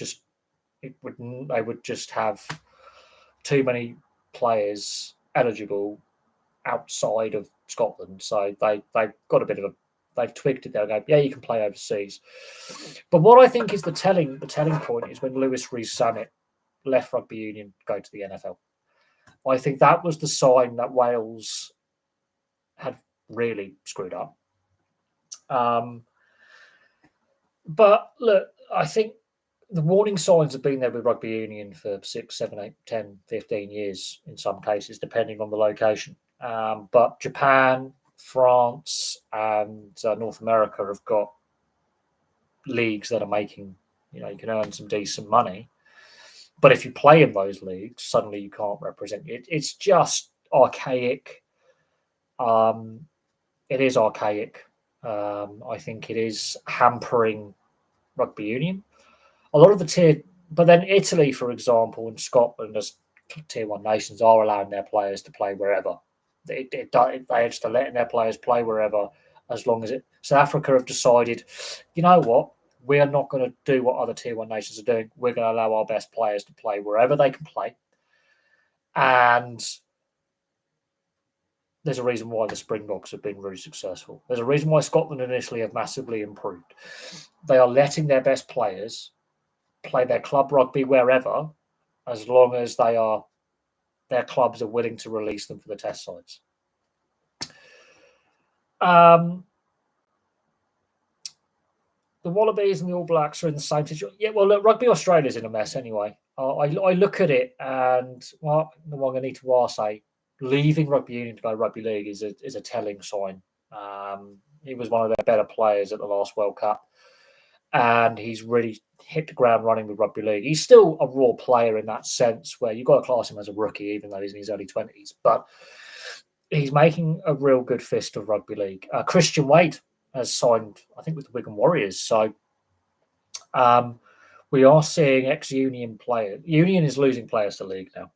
would just have too many players eligible outside of Scotland. So they've got a bit of they've tweaked it. They'll go, yeah, you can play overseas. But what I think is the telling point is when Lewis Rees-Zammit left rugby union to go to the NFL. I think that was the sign that Wales had really screwed up. But look, I think the warning signs have been there with rugby union for 6, 7, 8, 10, 15 years in some cases, depending on the location. But Japan, France, and North America have got leagues that are making, you can earn some decent money. But if you play in those leagues, suddenly you can't represent it. It's just archaic. It is archaic. I think it is hampering rugby union. A lot of the tier, but then Italy, for example, and Scotland, as tier one nations, are allowing their players to play wherever. They just are letting their players play wherever, as long as it. South Africa have decided, you know what, we are not going to do what other tier one nations are doing. We're going to allow our best players to play wherever they can play, and there's a reason why the Springboks have been really successful. There's a reason why Scotland and Italy have massively improved. They are letting their best players play their club rugby wherever, as long as their clubs are willing to release them for the test sides. The Wallabies and the All Blacks are in the same situation. Yeah, well, look, Rugby Australia's in a mess anyway. I look at it and Mark Nwanga'Nituwase leaving rugby union to go rugby league is a telling sign. He was one of their better players at the last World Cup, and he's really hit the ground running with rugby league. He's still a raw player in that sense, where you've got to class him as a rookie, even though he's in his early 20s. But he's making a real good fist of rugby league. Christian Wade has signed, I think, with the Wigan Warriors. So we are seeing ex-Union players. Union is losing players to league now,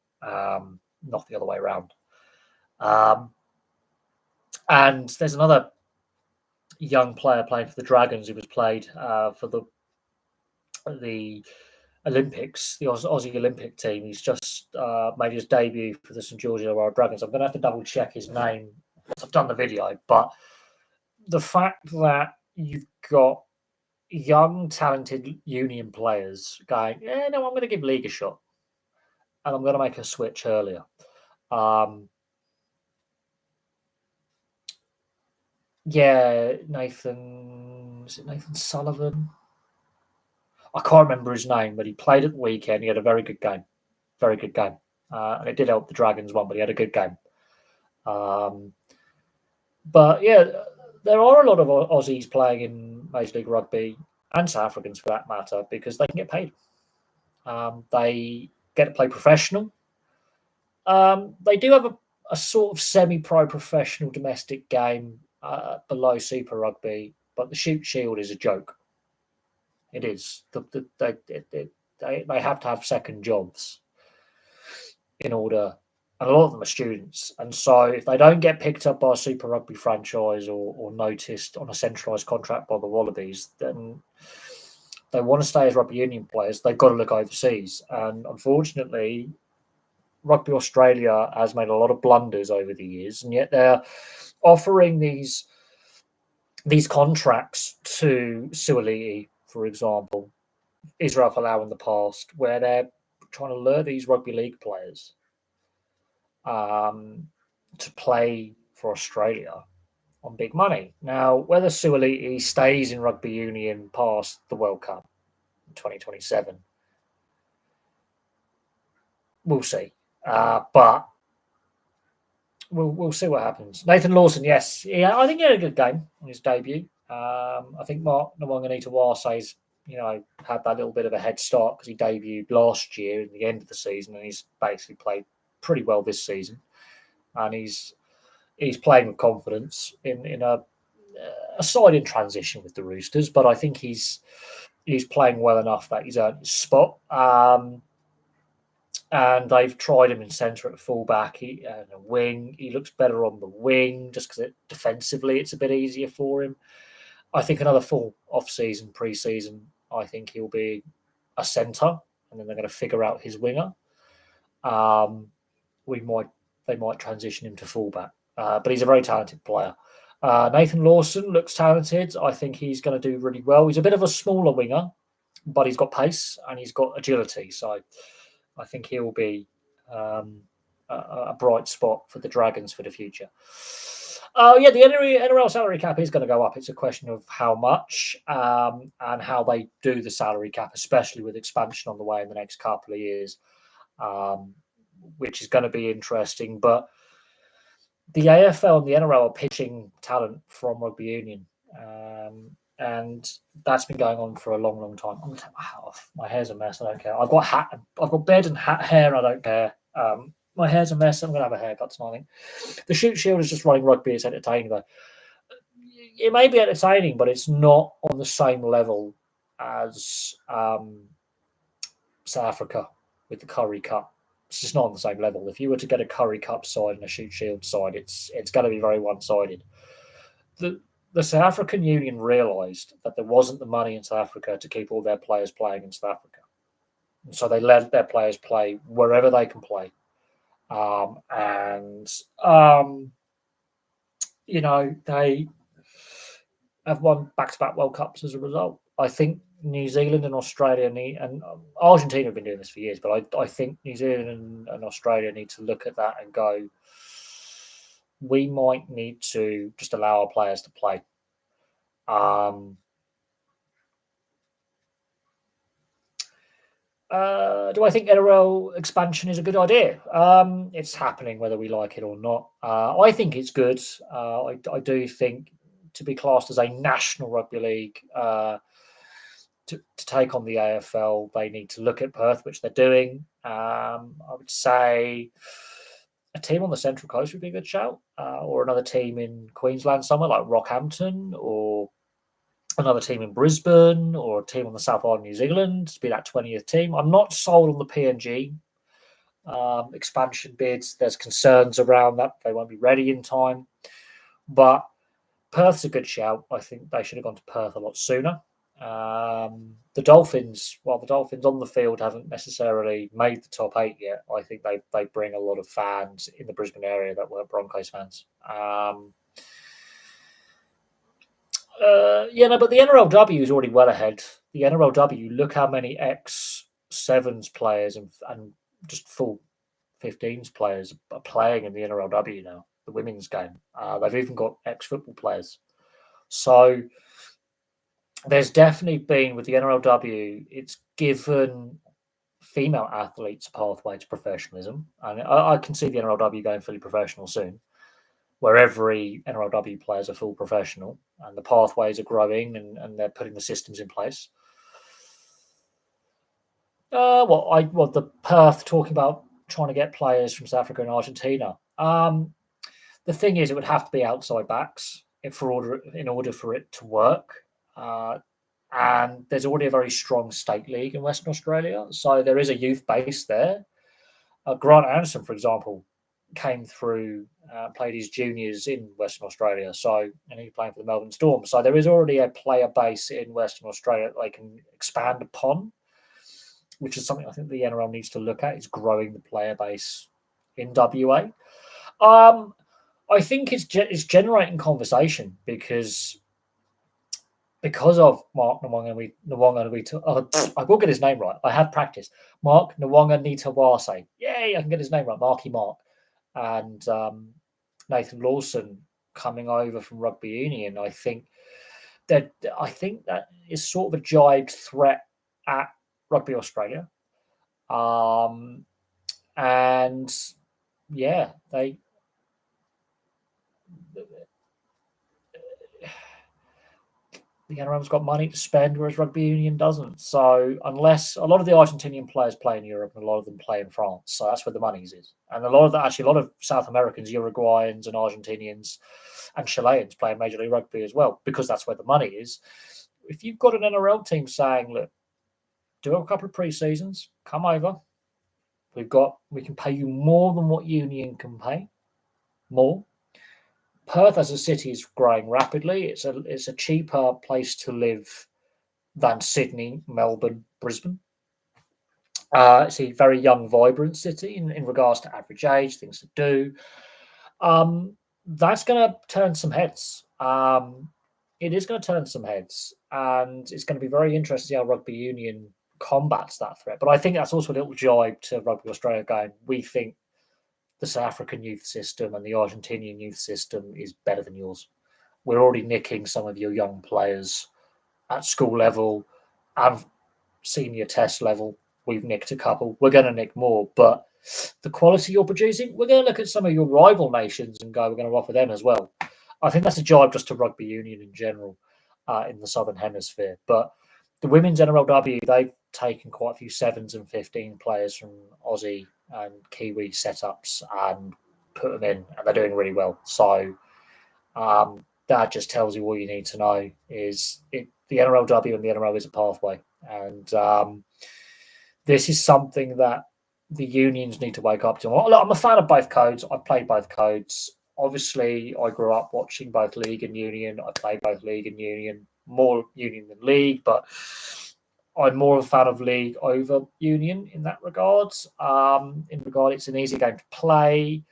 not the other way around. And there's another young player playing for the Dragons who was played for the Olympics, the Aussie Olympic team. He's just made his debut for the St George Illawarra Dragons. I'm going to have to double check his name once I've done the video, but the fact that you've got young, talented Union players going, no, I'm going to give league a shot, and I'm going to make a switch earlier. Nathan Sullivan? I can't remember his name, but he played at the weekend. He had a very good game. Very good game. And it did help the Dragons won, but he had a good game. But yeah, there are a lot of Aussies playing in Major League Rugby, and South Africans for that matter, because they can get paid. They get to play professional. They do have a sort of semi-pro professional domestic game below Super Rugby, but the Shoot Shield is a joke. It is. They have to have second jobs in order, and a lot of them are students. And so if they don't get picked up by a Super Rugby franchise or noticed on a centralised contract by the Wallabies, then they want to stay as rugby union players. They've got to look overseas. And unfortunately, Rugby Australia has made a lot of blunders over the years, and yet they're offering these contracts to Suaalii, for example, Israel Folau in the past, where they're trying to lure these rugby league players to play for Australia on big money. Now, whether Suaalii stays in rugby union past the World Cup in 2027, we'll see. But we'll see what happens. Nathan Lawson, yes. Yeah, I think he had a good game on his debut. I think Mark Nwanga'Nituwase's, had that little bit of a head start because he debuted last year at the end of the season, and he's basically played pretty well this season. And he's playing with confidence in a a side in transition with the Roosters, but I think he's playing well enough that he's earned his spot. And they've tried him in centre at fullback and a wing. He looks better on the wing just because defensively it's a bit easier for him. I think another full off-season, pre-season, I think he'll be a centre, and then they're going to figure out his winger. They might transition him to fullback, but he's a very talented player. Nathan Lawson looks talented. I think he's going to do really well. He's a bit of a smaller winger, but he's got pace and he's got agility. So I think he'll be a bright spot for the Dragons for the future. The NRL salary cap is going to go up. It's a question of how much and how they do the salary cap, especially with expansion on the way in the next couple of years, which is going to be interesting. But the AFL and the NRL are pitching talent from rugby union, and that's been going on for a long, long time. I'm going to take my hat off. My hair's a mess. I don't care. I've got bed and hat hair. And I don't care. My hair's a mess. I'm going to have a haircut tonight. I think the Shoot Shield is just running rugby. It's entertaining though. It may be entertaining, but it's not on the same level as South Africa with the Curry Cup. It's just not on the same level. If you were to get a Curry Cup side and a Shoot Shield side, it's going to be very one-sided. The South African Union realised that there wasn't the money in South Africa to keep all their players playing in South Africa. And so they let their players play wherever they can play. They have won back-to-back World Cups as a result. I think New Zealand and Australia and Argentina have been doing this for years, but I think New Zealand and Australia need to look at that and go, we might need to just allow our players to play. Do I think NRL expansion is a good idea? It's happening whether we like it or not. I think it's good. I do think to be classed as a national rugby league, to take on the AFL, they need to look at Perth, which they're doing. I would say a team on the Central Coast would be a good shout, or another team in Queensland somewhere like Rockhampton, or another team in Brisbane, or a team on the South Island of New Zealand to be that 20th team. I'm not sold on the PNG expansion bids. There's concerns around that. They won't be ready in time. But Perth's a good shout. I think they should have gone to Perth a lot sooner. The Dolphins on the field haven't necessarily made the top 8 yet. I think they bring a lot of fans in the Brisbane area that weren't Broncos fans. But the NRLW is already well ahead. The NRLW, look how many ex-Sevens players and just full 15s players are playing in the NRLW now, the women's game. They've even got ex-football players. So there's definitely been, with the NRLW, it's given female athletes a pathway to professionalism. And I can see the NRLW going fully professional soon, where every NRLW player is a full professional and the pathways are growing and they're putting the systems in place. The Perth talking about trying to get players from South Africa and Argentina. The thing is, it would have to be outside backs in order for it to work. And there's already a very strong state league in Western Australia. So there is a youth base there. Grant Anderson, for example, came through, played his juniors in Western Australia. And he's playing for the Melbourne Storm. So there is already a player base in Western Australia that they can expand upon, which is something I think the NRL needs to look at, is growing the player base in WA. I think it's generating conversation because of Mark Nawaqanitawase. I will get his name right. I have practiced. Mark Nawaqanitawase. Yay, I can get his name right. Marky Mark. And Nathan Lawson coming over from Rugby Union. I think that is sort of a jibed threat at Rugby Australia. the NRL's got money to spend, whereas rugby union doesn't. So unless a lot of the Argentinian players play in Europe and a lot of them play in France, so that's where the money is. And a lot of South Americans, Uruguayans and Argentinians and Chileans play in Major League Rugby as well, because that's where the money is. If you've got an NRL team saying, look, do a couple of pre-seasons, come over, we can pay you more than what union can pay, more. Perth as a city is growing rapidly. It's a cheaper place to live than Sydney, Melbourne, Brisbane. It's a very young, vibrant city in regards to average age, things to do. That's going to turn some heads. It is going to turn some heads, and it's going to be very interesting to see how rugby union combats that threat. But I think that's also a little jibe to Rugby Australia going, we think the South African youth system and the Argentinian youth system is better than yours. We're already nicking some of your young players at school level and senior test level. We've nicked a couple. We're going to nick more. But the quality you're producing, we're going to look at some of your rival nations and go, we're going to offer them as well. I think that's a jibe just to rugby union in general in the Southern Hemisphere. But the women's NRLW, they've taken quite a few 7s and 15 players from Aussie and Kiwi setups and put them in, and they're doing really well. So that just tells you all you need to know is the NRLW and the NRL is a pathway. And this is something that the unions need to wake up to. I'm a fan of both codes. I've played both codes. Obviously, I grew up watching both league and union. I played both league and union, more union than league, but I'm more of a fan of league over union in that regards. It's an easier game to play.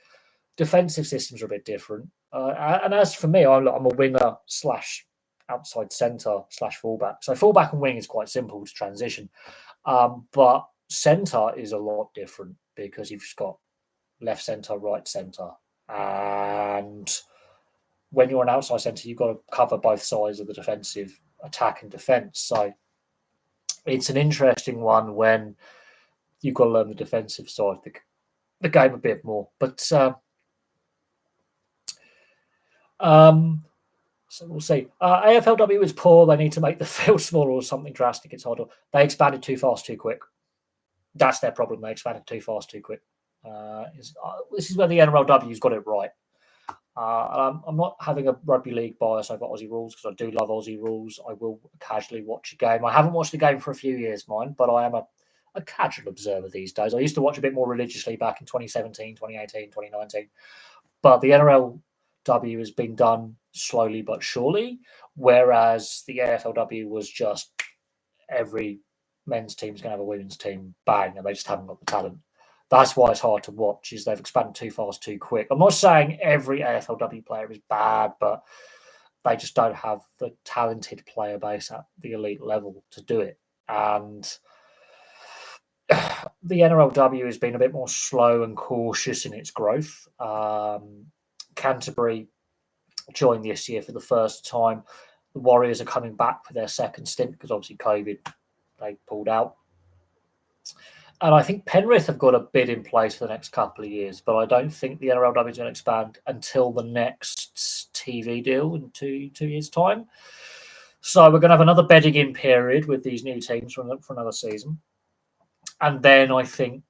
Defensive systems are a bit different. And as for me, I'm a winger / outside centre / fullback. So fullback and wing is quite simple to transition. But centre is a lot different because you've just got left centre, right centre. And when you're an outside centre, you've got to cover both sides of the defensive attack and defence. So it's an interesting one when you've got to learn the defensive side of the game a bit more. But so we'll see. AFLW is poor. They need to make the field smaller or something drastic. It's harder. They expanded too fast, too quick. That's their problem. They expanded too fast, too quick. This is where the NRLW's got it right. I'm not having a rugby league bias over Aussie rules because I do love Aussie rules. I will casually watch a game. I haven't watched a game for a few years, mine, but I am a casual observer these days. I used to watch a bit more religiously back in 2017, 2018, 2019. But the NRLW has been done slowly but surely, whereas the AFLW was just every men's team's going to have a women's team, bang, and they just haven't got the talent. That's why it's hard to watch, is they've expanded too fast, too quick. I'm not saying every AFLW player is bad, but they just don't have the talented player base at the elite level to do it. And the NRLW has been a bit more slow and cautious in its growth. Canterbury joined this year for the first time. The Warriors are coming back for their second stint because obviously COVID, they pulled out. And I think Penrith have got a bid in place for the next couple of years, but I don't think the NRLW is going to expand until the next TV deal in two years' time. So we're going to have another bedding in period with these new teams for another season. And then I think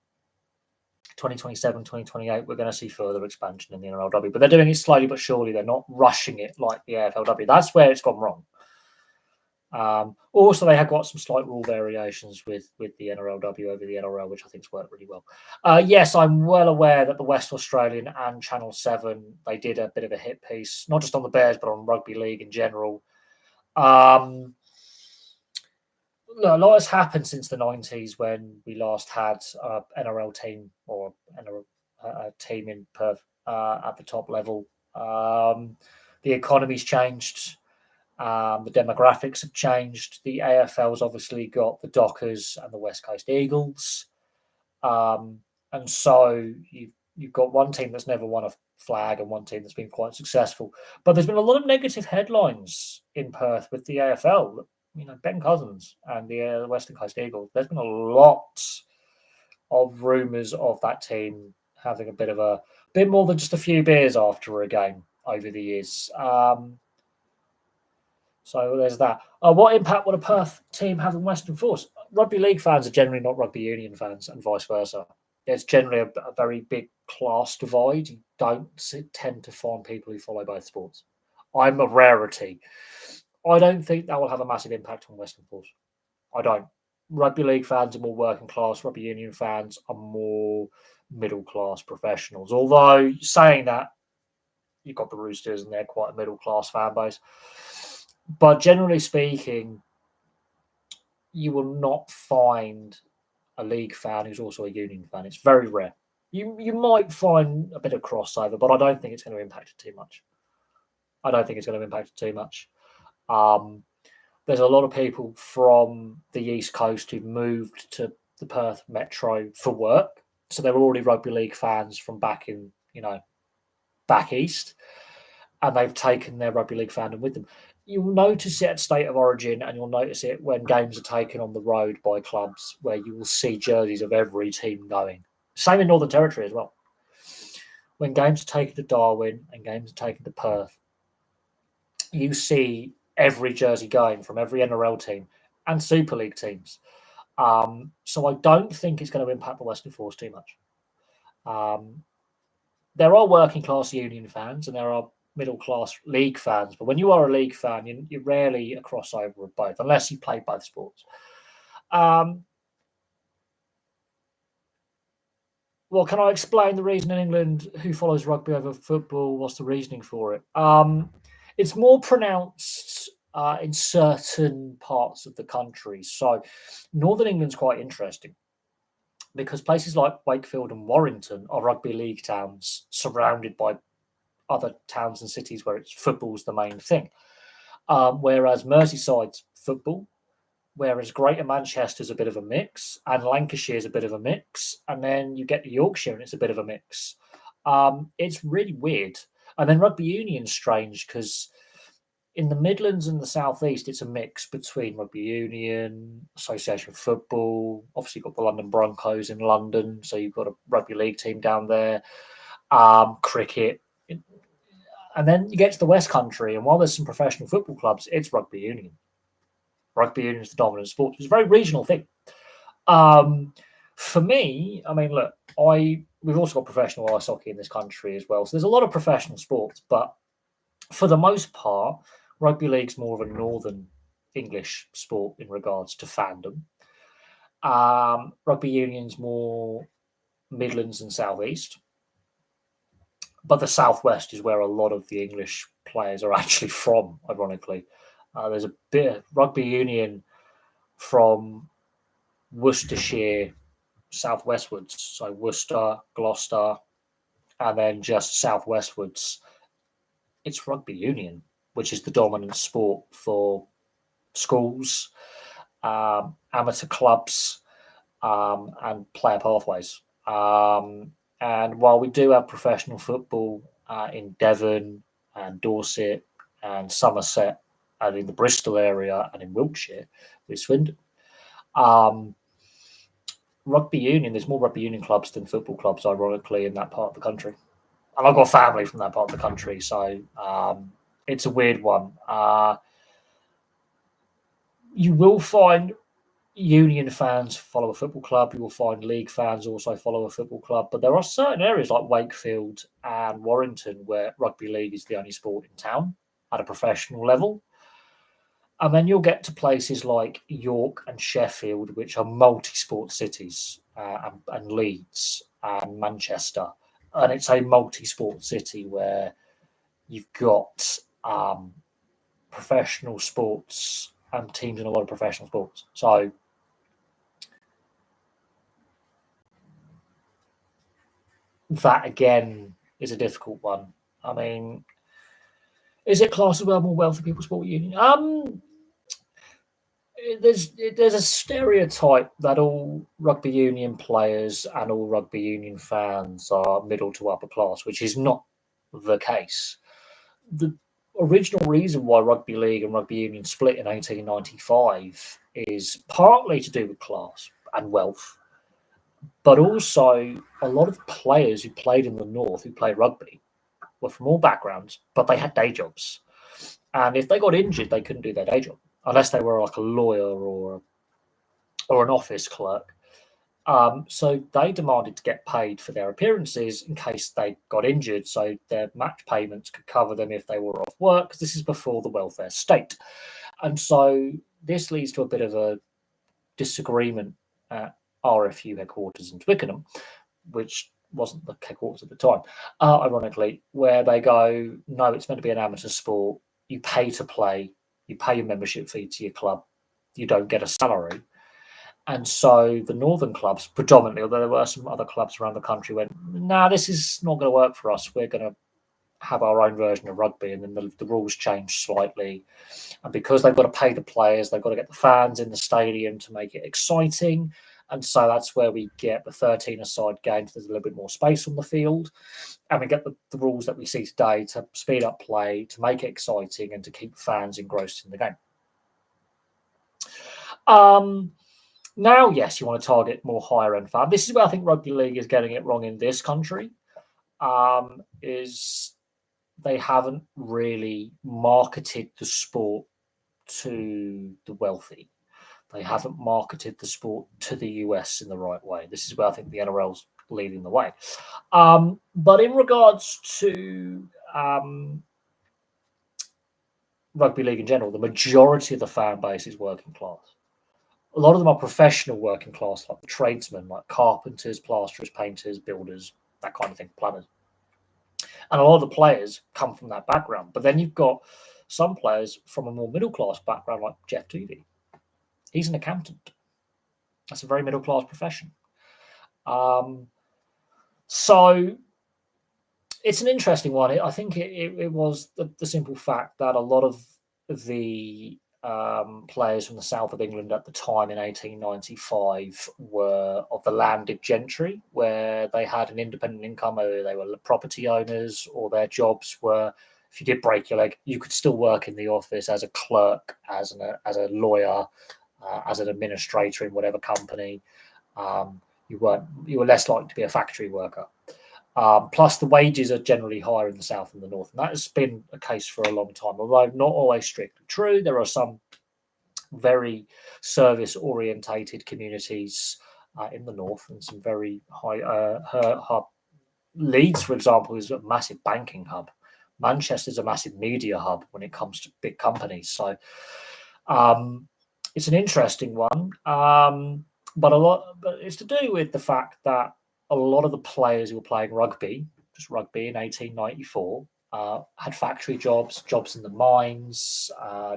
2027, 2028, we're going to see further expansion in the NRLW. But they're doing it slowly but surely. They're not rushing it like the AFLW. That's where it's gone wrong. Also, they have got some slight rule variations with the NRLW over the NRL, which I think has worked really well. Yes, I'm well aware that the West Australian and Channel 7, they did a bit of a hit piece, not just on the Bears, but on rugby league in general. A lot has happened since the 90s when we last had an NRL team or a team in Perth at the top level. The economy's changed. The demographics have changed. The AFL's obviously got the Dockers and the West Coast Eagles. And so you've got one team that's never won a flag and one team that's been quite successful. But there's been a lot of negative headlines in Perth with the AFL. You know, Ben Cousins and the Western Coast Eagles. There's been a lot of rumours of that team having a bit more than just a few beers after a game over the years. So there's that. What impact would a Perth team have on Western Force? Rugby league fans are generally not rugby union fans, and vice versa. There's generally a very big class divide. You don't tend to find people who follow both sports. I'm a rarity. I don't think that will have a massive impact on Western Force. I don't. Rugby league fans are more working class. Rugby union fans are more middle class professionals. Although saying that, you've got the Roosters and they're quite a middle class fan base. But generally speaking, you will not find a league fan who's also a union fan. It's very rare. You might find a bit of crossover, but I don't think it's going to impact it too much. There's a lot of people from the East Coast who moved to the Perth Metro for work. So they were already rugby league fans from back in, back east. And they've taken their rugby league fandom with them. You'll notice it at State of Origin, and you'll notice it when games are taken on the road by clubs, where you will see jerseys of every team going. Same in Northern Territory as well. When games are taken to Darwin and games are taken to Perth, you see every jersey going from every NRL team and Super League teams. So I don't think it's going to impact the Western Force too much. There are working class union fans and there are middle class league fans, but when you are a league fan, you're rarely a crossover of both, unless you play both sports. Well, can I explain the reason in England who follows rugby over football? What's the reasoning for it? It's more pronounced in certain parts of the country. So Northern England's quite interesting because places like Wakefield and Warrington are rugby league towns surrounded by other towns and cities where football's the main thing. Whereas Merseyside's football, whereas Greater Manchester's a bit of a mix, and Lancashire's a bit of a mix, and then you get Yorkshire and it's a bit of a mix. It's really weird. And then rugby union's strange because in the Midlands and the South East, it's a mix between rugby union, association football. Obviously, you've got the London Broncos in London, so you've got a rugby league team down there, cricket. And then you get to the West Country, and while there's some professional football clubs, it's rugby union. Rugby union is the dominant sport. It's a very regional thing. For me, I mean, look, we've also got professional ice hockey in this country as well. So there's a lot of professional sports, but for the most part, rugby league's more of a northern English sport in regards to fandom. Rugby union's more Midlands and Southeast. But the Southwest is where a lot of the English players are actually from, ironically. There's a bit of rugby union from Worcestershire southwestwards, so Worcester, Gloucester, and then just southwestwards. It's rugby union, which is the dominant sport for schools, amateur clubs, and player pathways. And while we do have professional football in Devon and Dorset and Somerset and in the Bristol area and in Wiltshire with Swindon, rugby union, there's more rugby union clubs than football clubs, ironically, in that part of the country. And I've got family from that part of the country, so it's a weird one. You will find union fans follow a football club. You will find league fans also follow a football club. But there are certain areas like Wakefield and Warrington where rugby league is the only sport in town at a professional level. And then you'll get to places like York and Sheffield, which are multi-sport cities, and Leeds and Manchester. And it's a multi-sport city where you've got professional sports and teams in a lot of professional sports. So that, again, is a difficult one. I mean, is it classed as well more wealthy people sport union? There's a stereotype that all rugby union players and all rugby union fans are middle to upper class, which is not the case. The original reason why rugby league and rugby union split in 1895 is partly to do with class and wealth, but also a lot of players who played in the north who played rugby were from all backgrounds, but they had day jobs. And if they got injured, they couldn't do their day job unless they were like a lawyer or an office clerk. So they demanded to get paid for their appearances in case they got injured, so their match payments could cover them if they were off work, because this is before the welfare state. And so this leads to a bit of a disagreement at RFU headquarters in Twickenham, which wasn't the headquarters at the time, ironically, where they go, no, it's meant to be an amateur sport. You pay to play, you pay your membership fee to your club, you don't get a salary. And so the northern clubs, predominantly, although there were some other clubs around the country, went, nah, this is not going to work for us. We're going to have our own version of rugby. And then the rules changed slightly. And because they've got to pay the players, they've got to get the fans in the stadium to make it exciting. And so that's where we get the 13-a-side games. There's a little bit more space on the field. And we get the rules that we see today to speed up play, to make it exciting, and to keep fans engrossed in the game. Now, yes, you want to target more higher-end fans. This is where I think rugby league is getting it wrong in this country, is they haven't really marketed the sport to the wealthy. They haven't marketed the sport to the US in the right way. This is where I think the NRL's leading the way. But in regards to rugby league in general, the majority of the fan base is working class. A lot of them are professional working class, like the tradesmen, like carpenters, plasterers, painters, builders, that kind of thing, plumbers. And a lot of the players come from that background. But then you've got some players from a more middle-class background, like Jeff Tuvey. He's an accountant. That's a very middle-class profession. So it's an interesting one. I think it was the simple fact that a lot of the players from the south of England at the time in 1895 were of the landed gentry, where they had an independent income, whether they were property owners or their jobs were, if you did break your leg, you could still work in the office as a clerk, as a lawyer, as an administrator in whatever company. You were less likely to be a factory worker. Plus, the wages are generally higher in the south than the north, and that has been a case for a long time, although not always strictly true. There are some very service-orientated communities in the north, and some very high hub. Leeds, for example, is a massive banking hub. Manchester is a massive media hub when it comes to big companies. So it's an interesting one, but it's to do with the fact that a lot of the players who were playing rugby, just rugby in 1894, had factory jobs, jobs in the mines,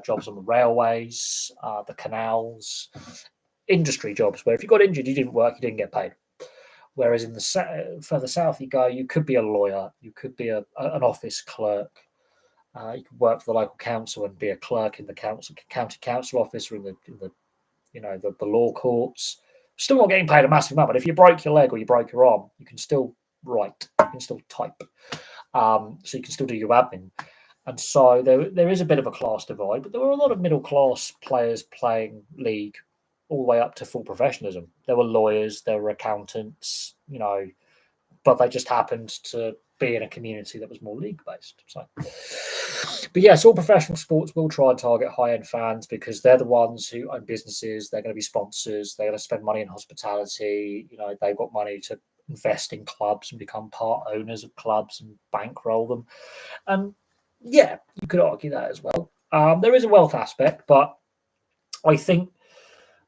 jobs on the railways, the canals, industry jobs, where if you got injured, you didn't work, you didn't get paid. Whereas in the further south you go, you could be a lawyer, you could be an office clerk, you could work for the local council and be a clerk in the county council office or in the law courts. Still not getting paid a massive amount, but if you broke your leg or you broke your arm, you can still write, you can still type, so you can still do your admin. And so there is a bit of a class divide, but there were a lot of middle class players playing league all the way up to full professionalism. There were lawyers, there were accountants, but they just happened to be in a community that was more league based. So, but yes, all professional sports will try and target high end fans because they're the ones who own businesses. They're going to be sponsors. They're going to spend money in hospitality. They've got money to invest in clubs and become part owners of clubs and bankroll them. And yeah, you could argue that as well. There is a wealth aspect, but I think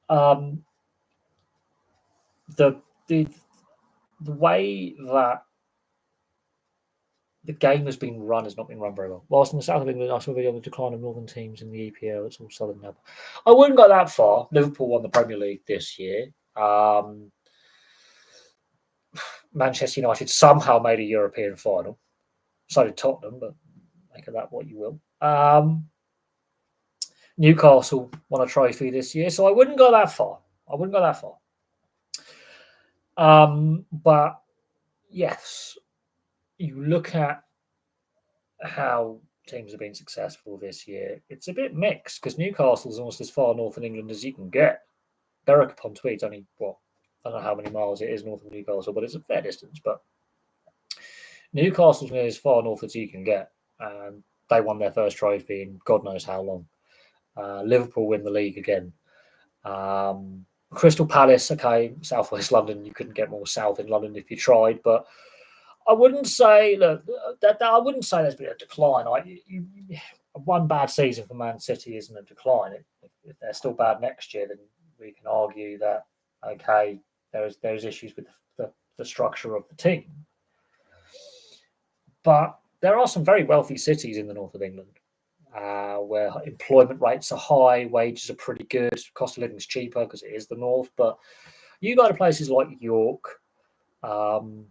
the way that the game has been run has not been run very well. Whilst in the south of England, I saw a video on the decline of northern teams in the EPL. It's all southern now. I wouldn't go that far. Liverpool won the Premier League this year. Manchester United somehow made a European final. So did Tottenham, but make of that what you will. Newcastle won a trophy this year, so I wouldn't go that far. But yes, you look at how teams have been successful this year, it's a bit mixed because Newcastle's almost as far north in England as you can get. Berwick-upon-Tweed's only, I don't know how many miles it is north of Newcastle, but it's a fair distance. But Newcastle's as far north as you can get. they won their first trophy in God knows how long. Liverpool win the league again. Crystal Palace, okay, Southwest London. You couldn't get more south in London if you tried, but I wouldn't say that I wouldn't say there's been a decline. One bad season for Man City isn't a decline. If they're still bad next year, then we can argue that okay, there's issues with the structure of the team. But there are some very wealthy cities in the north of England where employment rates are high, wages are pretty good, cost of living is cheaper because it is the north. But you go to places like York, and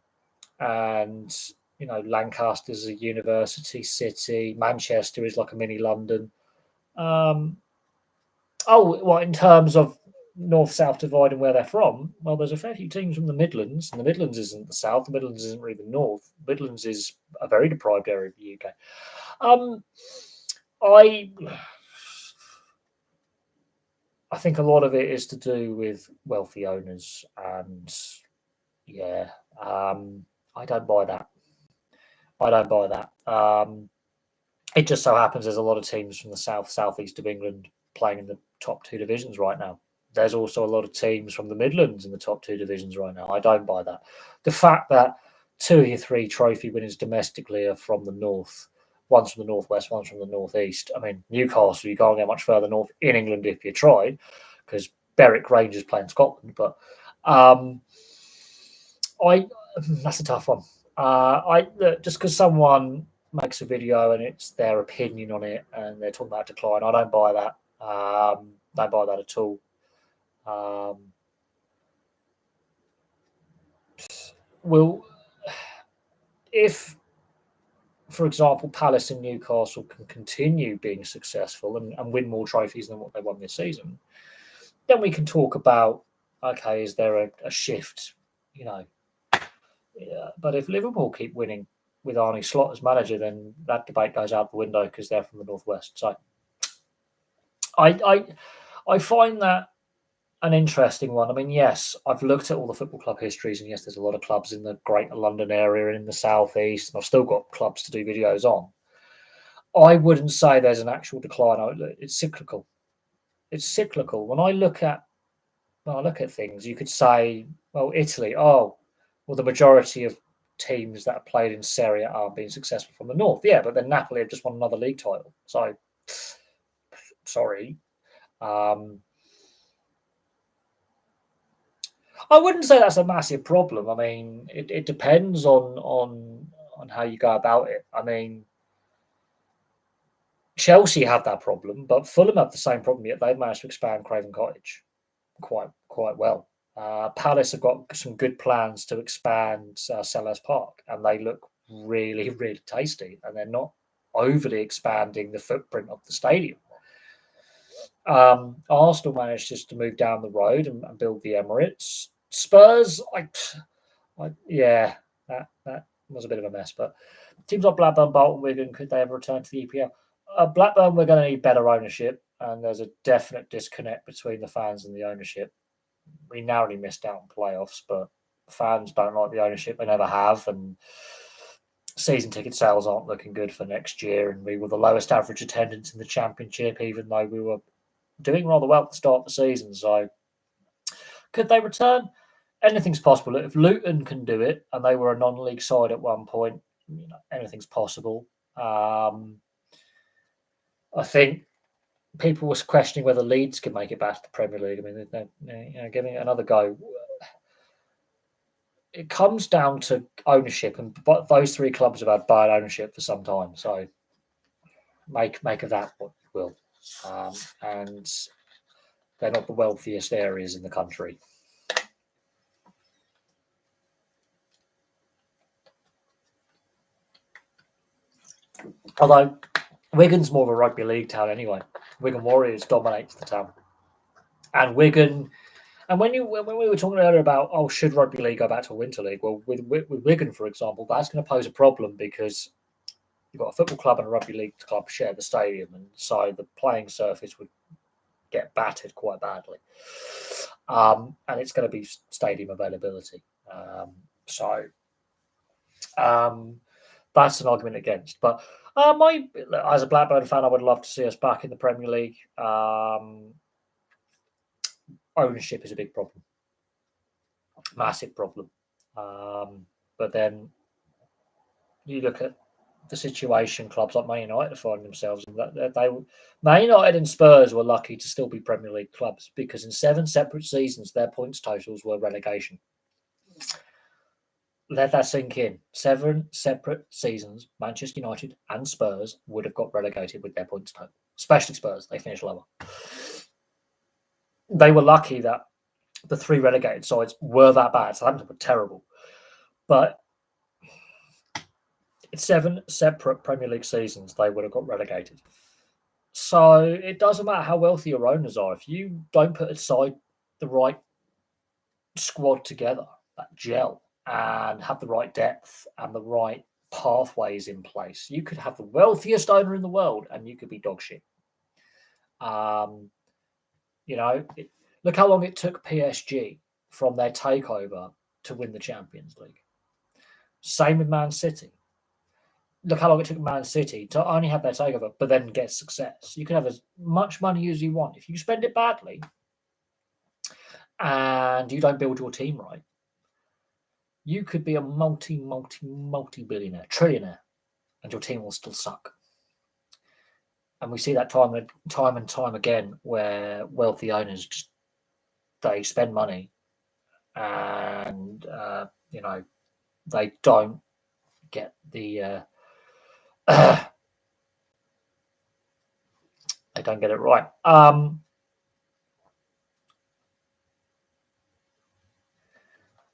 Lancaster's a university city. Manchester is like a mini London. In terms of north-south divide and where they're from, well, there's a fair few teams from the Midlands, and the Midlands isn't the south. The Midlands isn't really the north. The Midlands is a very deprived area of the UK. I think a lot of it is to do with wealthy owners, and I don't buy that. It just so happens there's a lot of teams from the southeast of England playing in the top two divisions right now. There's also a lot of teams from the Midlands in the top two divisions right now. I don't buy that. The fact that 2 of your 3 trophy winners domestically are from the north, one's from the northwest, one's from the northeast. I mean, Newcastle, you can't get much further north in England if you try, because Berwick Rangers play in Scotland. But that's a tough one. Just because someone makes a video and it's their opinion on it and they're talking about decline, I don't buy that. Don't buy that at all. If, for example, Palace and Newcastle can continue being successful and win more trophies than what they won this season, then we can talk about, okay, is there a shift? But if Liverpool keep winning with Arne Slot as manager, then that debate goes out the window because they're from the northwest. So I find that an interesting one. I mean, yes, I've looked at all the football club histories, and yes, there's a lot of clubs in the Greater London area and in the southeast, and I've still got clubs to do videos on. I wouldn't say there's an actual decline. It's cyclical. It's cyclical. When I look at things, you could say, well, Italy. The majority of teams that have played in Serie A are being successful from the north. Yeah, but then Napoli have just won another league title. So, sorry. I wouldn't say that's a massive problem. I mean, it depends on how you go about it. I mean, Chelsea have that problem, but Fulham have the same problem, yet they've managed to expand Craven Cottage quite well. Palace have got some good plans to expand Selhurst Park, and they look really, really tasty, and they're not overly expanding the footprint of the stadium. Arsenal managed just to move down the road and build the Emirates. Spurs, that was a bit of a mess, but teams like Blackburn, Bolton, Wigan, could they ever return to the EPL? Blackburn, we're going to need better ownership, and there's a definite disconnect between the fans and the ownership. We narrowly missed out on playoffs, but fans don't like the ownership. They never have, and season ticket sales aren't looking good for next year, and we were the lowest average attendance in the Championship, even though we were doing rather well at the start of the season. So could they return? Anything's possible. If Luton can do it, and they were a non-league side at one point, anything's possible. I think people were questioning whether Leeds could make it back to the Premier League. I mean, they're giving it another go. It comes down to ownership, and those 3 clubs have had bad ownership for some time. So make of that what you will. And they're not the wealthiest areas in the country. Although Wigan's more of a rugby league town anyway. Wigan Warriors dominates the town. And Wigan, and when we were talking earlier about, should rugby league go back to a winter league? Well, with Wigan, for example, that's going to pose a problem because you've got a football club and a rugby league club share the stadium, and so the playing surface would get battered quite badly. And it's going to be stadium availability. That's an argument against. But As a Blackburn fan, I would love to see us back in the Premier League. Ownership is a big problem, massive problem. But then you look at the situation clubs like Man United find themselves in. Man United and Spurs were lucky to still be Premier League clubs because in 7 separate seasons, their points totals were relegation. Let that sink in. 7 separate seasons, Manchester United and Spurs would have got relegated with their points total, especially Spurs. They finished lower. They were lucky that the 3 relegated sides were that bad. Southampton were terrible. But 7 separate Premier League seasons, they would have got relegated. So it doesn't matter how wealthy your owners are. If you don't put aside the right squad together, that gel, and have the right depth and the right pathways in place, you could have the wealthiest owner in the world and you could be dog shit. Look how long it took PSG from their takeover to win the Champions League. Same with Man City. Look how long it took Man City to only have their takeover, but then get success. You can have as much money as you want. If you spend it badly and you don't build your team right, you could be a multi-billionaire, trillionaire, and your team will still suck. And we see that time and time again where wealthy owners they spend money and they don't get the they don't get it right.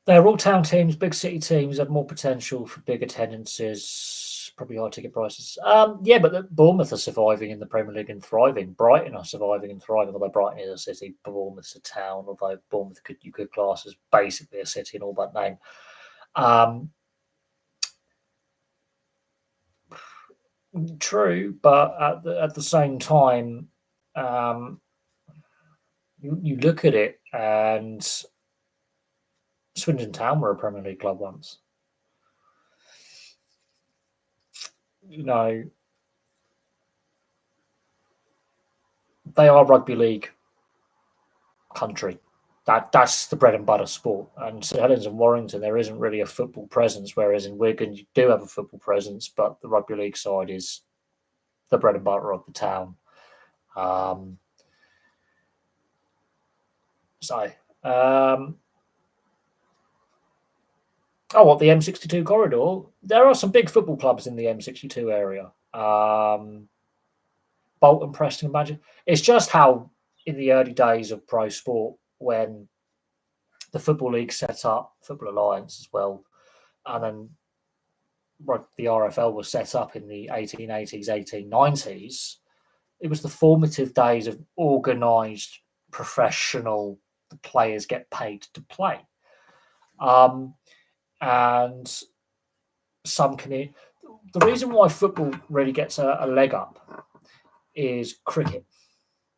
They're all town teams, big city teams have more potential for big attendances, probably high ticket prices. But Bournemouth are surviving in the Premier League and thriving. Brighton are surviving and thriving, although Brighton is a city, Bournemouth's a town, although Bournemouth you could class as basically a city in all but name. True, but at the same time, you look at it and Swindon Town were a Premier League club once. They are rugby league country. That's the bread and butter sport. And St Helens and Warrington, there isn't really a football presence, whereas in Wigan, you do have a football presence, but the rugby league side is the bread and butter of the town. The M62 corridor. There are some big football clubs in the M62 area. Bolton, Preston, and Manchester. It's just how in the early days of pro sport, when the Football League set up, Football Alliance as well, and then the RFL was set up in the 1880s, 1890s, it was the formative days of organised, professional, the players get paid to play. And the reason why football really gets a leg up is cricket.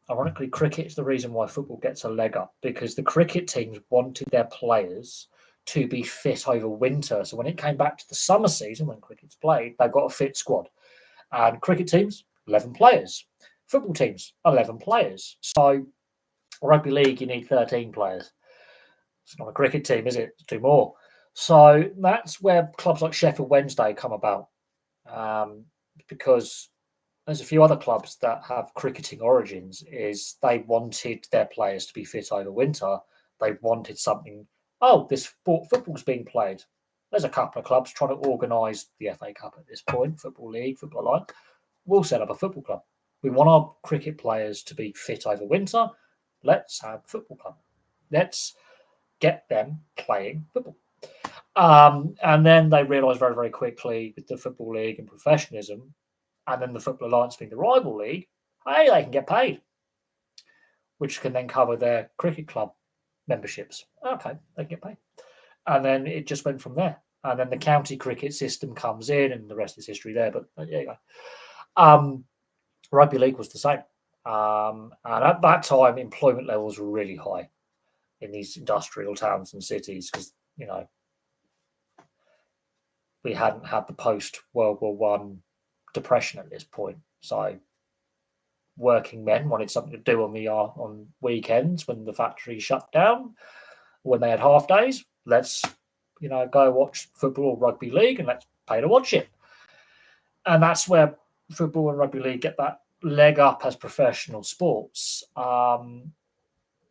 Ironically, cricket is the reason why football gets a leg up, because the cricket teams wanted their players to be fit over winter. So when it came back to the summer season, when cricket's played, they've got a fit squad. And cricket teams, 11 players. Football teams, 11 players. So rugby league, you need 13 players. It's not a cricket team, is it? It's 2 more. So that's where clubs like Sheffield Wednesday come about, because there's a few other clubs that have cricketing origins. Is they wanted their players to be fit over winter. They wanted something. Oh, this football's being played. There's a couple of clubs trying to organise the FA Cup at this point. Football League, Football Alliance. We'll set up a football club. We want our cricket players to be fit over winter. Let's have a football club. Let's get them playing football. And then they realised very, very quickly with the Football League and professionalism, and then the Football Alliance being the rival league, hey, they can get paid, which can then cover their cricket club memberships. Okay, they get paid. And then it just went from there. And then the county cricket system comes in, and the rest is history there. But there you go. Rugby league was the same. And at that time, employment levels were really high in these industrial towns and cities because, we hadn't had the post-World War I depression at this point. So working men wanted something to do on weekends when the factory shut down, when they had half days. Let's go watch football or rugby league, and let's pay to watch it. And that's where football and rugby league get that leg up as professional sports. And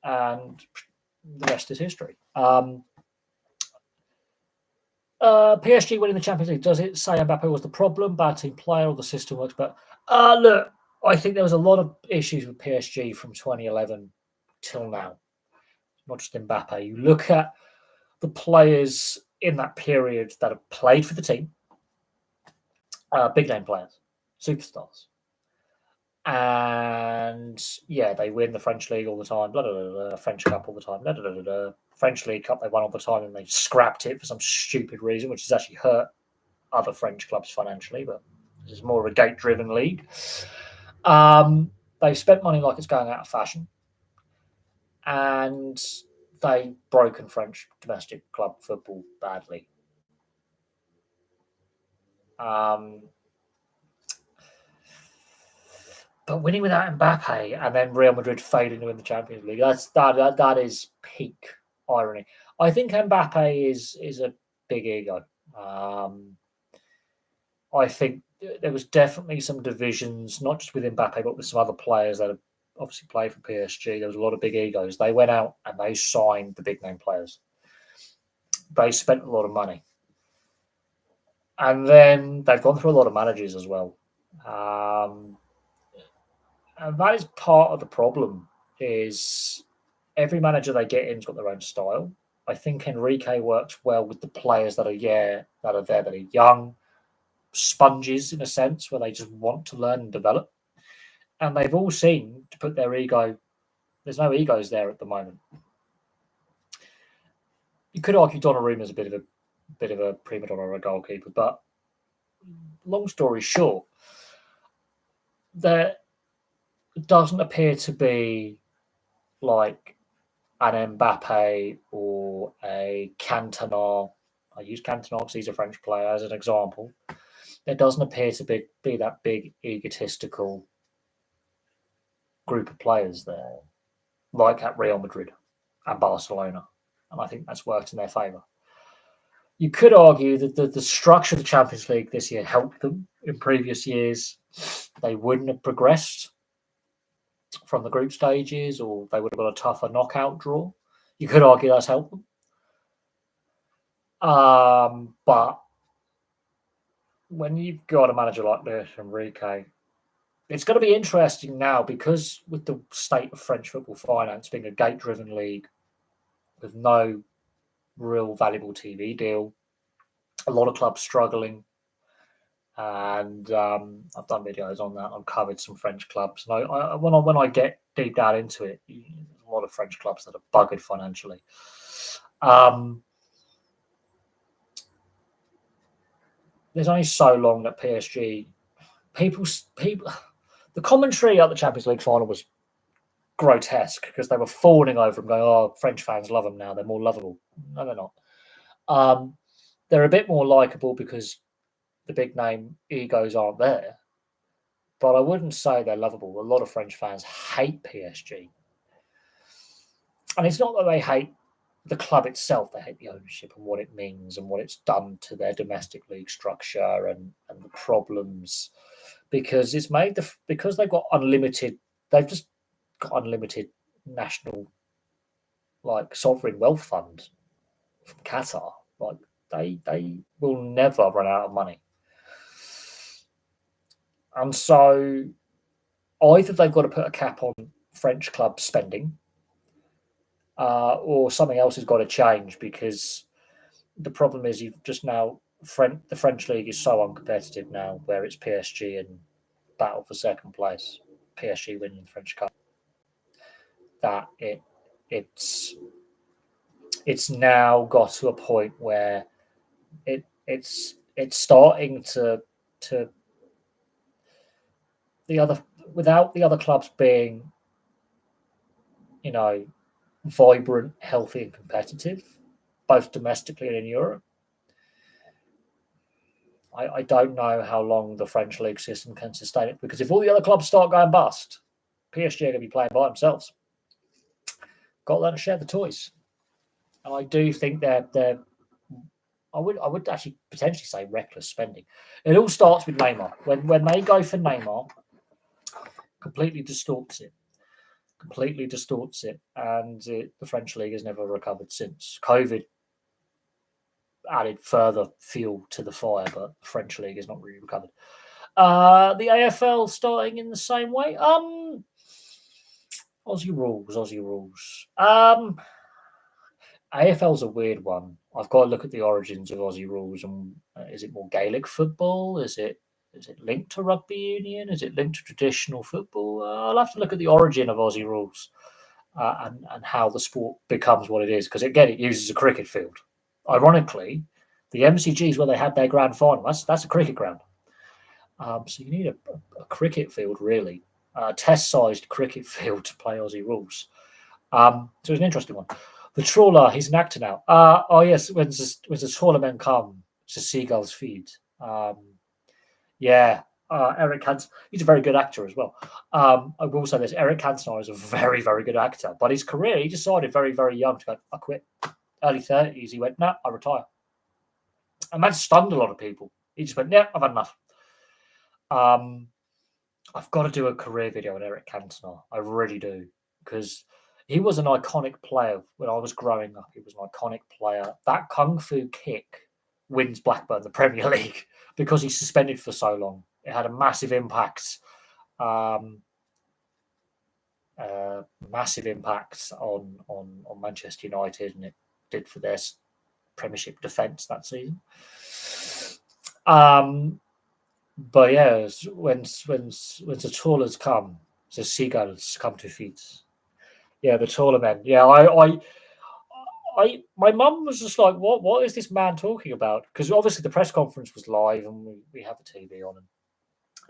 the rest is history. PSG winning the Champions League, does it say Mbappe was the problem, bad team player, or the system works? But look, I think there was a lot of issues with PSG from 2011 till now. Not just Mbappe. You look at the players in that period that have played for the team, big name players, superstars. And yeah, they win the French league all the time, blah, blah, blah, blah, French Cup all the time, blah, blah, blah, blah. French League Cup they won all the time, and they've scrapped it for some stupid reason, which has actually hurt other French clubs financially, but this is more of a gate-driven league. They've spent money like it's going out of fashion, and they've broken French domestic club football badly. But winning without Mbappe and then Real Madrid failing to win the Champions League, that is peak irony. I think Mbappe is a big ego. I think there was definitely some divisions, not just with Mbappe, but with some other players that have obviously played for PSG. There was a lot of big egos. They went out and they signed the big name players. They spent a lot of money. And then they've gone through a lot of managers as well. And that is part of the problem, is every manager they get in's got their own style. I think Enrique works well with the players that are there, that are young, sponges in a sense, where they just want to learn and develop. And they've all seen to put their ego. There's no egos there at the moment. You could argue Donnarumma is a bit of a prima donna or a goalkeeper, but long story short, there doesn't appear to be like an Mbappe or a Cantona. I use Cantona because he's a French player as an example. There doesn't appear to be that big egotistical group of players there, like at Real Madrid and Barcelona. And I think that's worked in their favour. You could argue that the structure of the Champions League this year helped them. In previous years, they wouldn't have progressed from the group stages, or they would have got a tougher knockout draw. You could argue that's helped them. But when you've got a manager like this, Enrique, it's going to be interesting now, because with the state of French football finance being a gate-driven league with no real valuable TV deal, a lot of clubs struggling. And I've done videos on that. I've covered some French clubs, and when I get deep down into it, there's a lot of French clubs that are buggered financially. There's only so long that PSG people. The commentary at the Champions League final was grotesque, because they were fawning over them, going, "Oh, French fans love them now. They're more lovable." No, they're not. They're a bit more likable because the big name egos aren't there. But I wouldn't say they're lovable. A lot of French fans hate PSG. And it's not that they hate the club itself. They hate the ownership and what it means and what it's done to their domestic league structure and the problems. Because it's made because they've got unlimited, they've just got unlimited national, like, sovereign wealth fund from Qatar. Like, they will never run out of money. And so either they've got to put a cap on French club spending, or something else has got to change, because the problem is you've just now the French league is so uncompetitive now, where it's PSG and battle for second place, PSG winning the French Cup, that it's now got to a point where it's starting to without the other clubs being, vibrant, healthy, and competitive, both domestically and in Europe, I don't know how long the French league system can sustain it, because if all the other clubs start going bust, PSG are going to be playing by themselves. Got to learn to share the toys. And I do think they're I would actually potentially say reckless spending. It all starts with Neymar. When they go for Neymar, completely distorts it. And the French league has never recovered since. COVID added further fuel to the fire, but the French league has not really recovered. The AFL starting in the same way. Aussie rules. AFL's a weird one. I've got to look at the origins of Aussie rules. And is it more Gaelic football? Is it linked to rugby union? Is it linked to traditional football? I'll have to look at the origin of Aussie rules and how the sport becomes what it is. Because again, it uses a cricket field. Ironically, the MCGs where they had their grand final, that's a cricket ground. So you need a cricket field, really, a test-sized cricket field to play Aussie rules. So it's an interesting one. The trawler, he's an actor now. Yes, when the trawler men come to seagulls feed. Eric Cantona, he's a very good actor as well. I will say this, Eric Cantona is a very, very good actor, but his career, he decided very, very young to go, I quit. Early 30s, he went, I retire. And that stunned a lot of people. He just went, I've had enough. I've got to do a career video on Eric Cantona. I really do, because he was an iconic player when I was growing up. He was an iconic player. That kung fu kick wins Blackburn the Premier League because he's suspended for so long. It had a massive impact. Massive impact on Manchester United, and it did for their Premiership defence that season. But yeah, when the trawlers come, the seagulls come to feed. Yeah, the trawler men. Yeah, my mum was just like, what is this man talking about? Because obviously the press conference was live and we have the TV on, and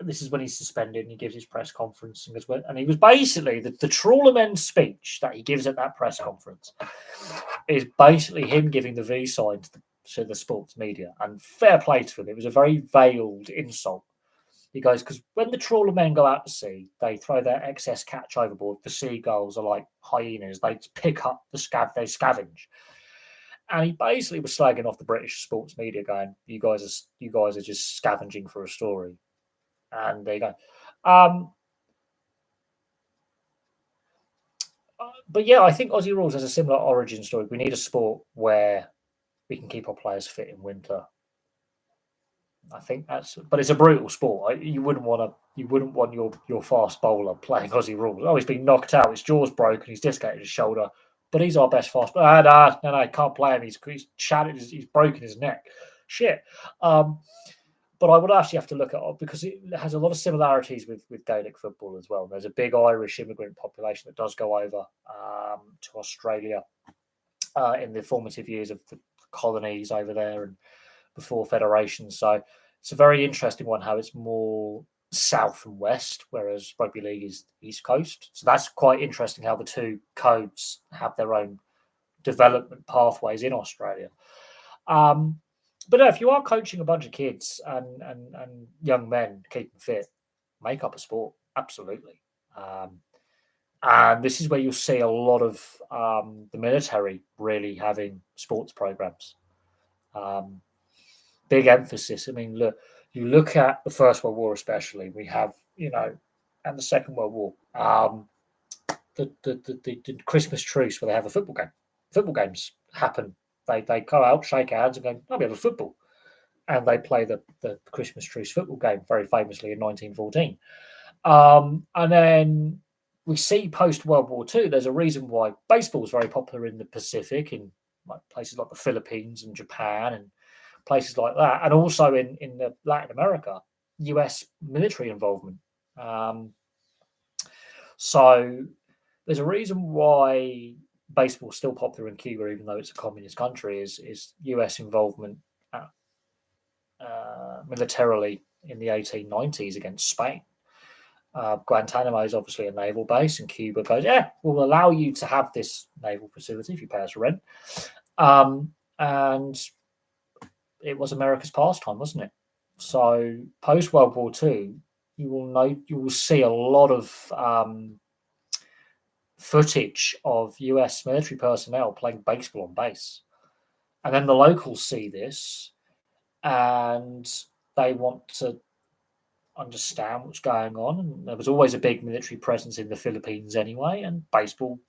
this is when he's suspended and he gives his press conference and he was basically the trawler men's speech that he gives at that press conference is basically him giving the V sign to the sports media, and fair play to him. It was a very veiled insult. He goes, because when the trawler men go out to sea, they throw their excess catch overboard. The seagulls are like hyenas. They pick up they scavenge. And he basically was slagging off the British sports media, going, you guys are just scavenging for a story. And they go. But yeah, I think Aussie Rules has a similar origin story. We need a sport where we can keep our players fit in winter. I think but it's a brutal sport. You wouldn't want your fast bowler playing Aussie rules. Oh, he's been knocked out. His jaw's broken. He's dislocated his shoulder. But he's our best fast bowler. No, can't play him. He's shattered. He's broken his neck. Shit. But I would actually have to look at it because it has a lot of similarities with Gaelic football as well. There's a big Irish immigrant population that does go over to Australia in the formative years of the colonies over there and before federation. So it's a very interesting one, how it's more south and west, whereas rugby league is east coast. So that's quite interesting how the two codes have their own development pathways in Australia. But if you are coaching a bunch of kids and young men, keep them fit, make up a sport. Absolutely. And this is where you'll see a lot of the military really having sports programs. Big emphasis. I mean, you look at the First World War, especially. We have, and the Second World War. The Christmas truce where they have a football game. Football games happen. They go out, shake hands, and go, we have a football. And they play the Christmas truce football game very famously in 1914. And then we see post-World War II, there's a reason why baseball is very popular in the Pacific, in places like the Philippines and Japan and places like that. And also in the Latin America, US military involvement. So there's a reason why baseball is still popular in Cuba, even though it's a communist country, is US involvement militarily in the 1890s against Spain. Guantanamo is obviously a naval base, and Cuba goes, we'll allow you to have this naval facility if you pay us rent. And it was America's pastime, wasn't it? So post World War II, you will see a lot of footage of US military personnel playing baseball on base. And then the locals see this and they want to understand what's going on. And there was always a big military presence in the Philippines anyway, and baseball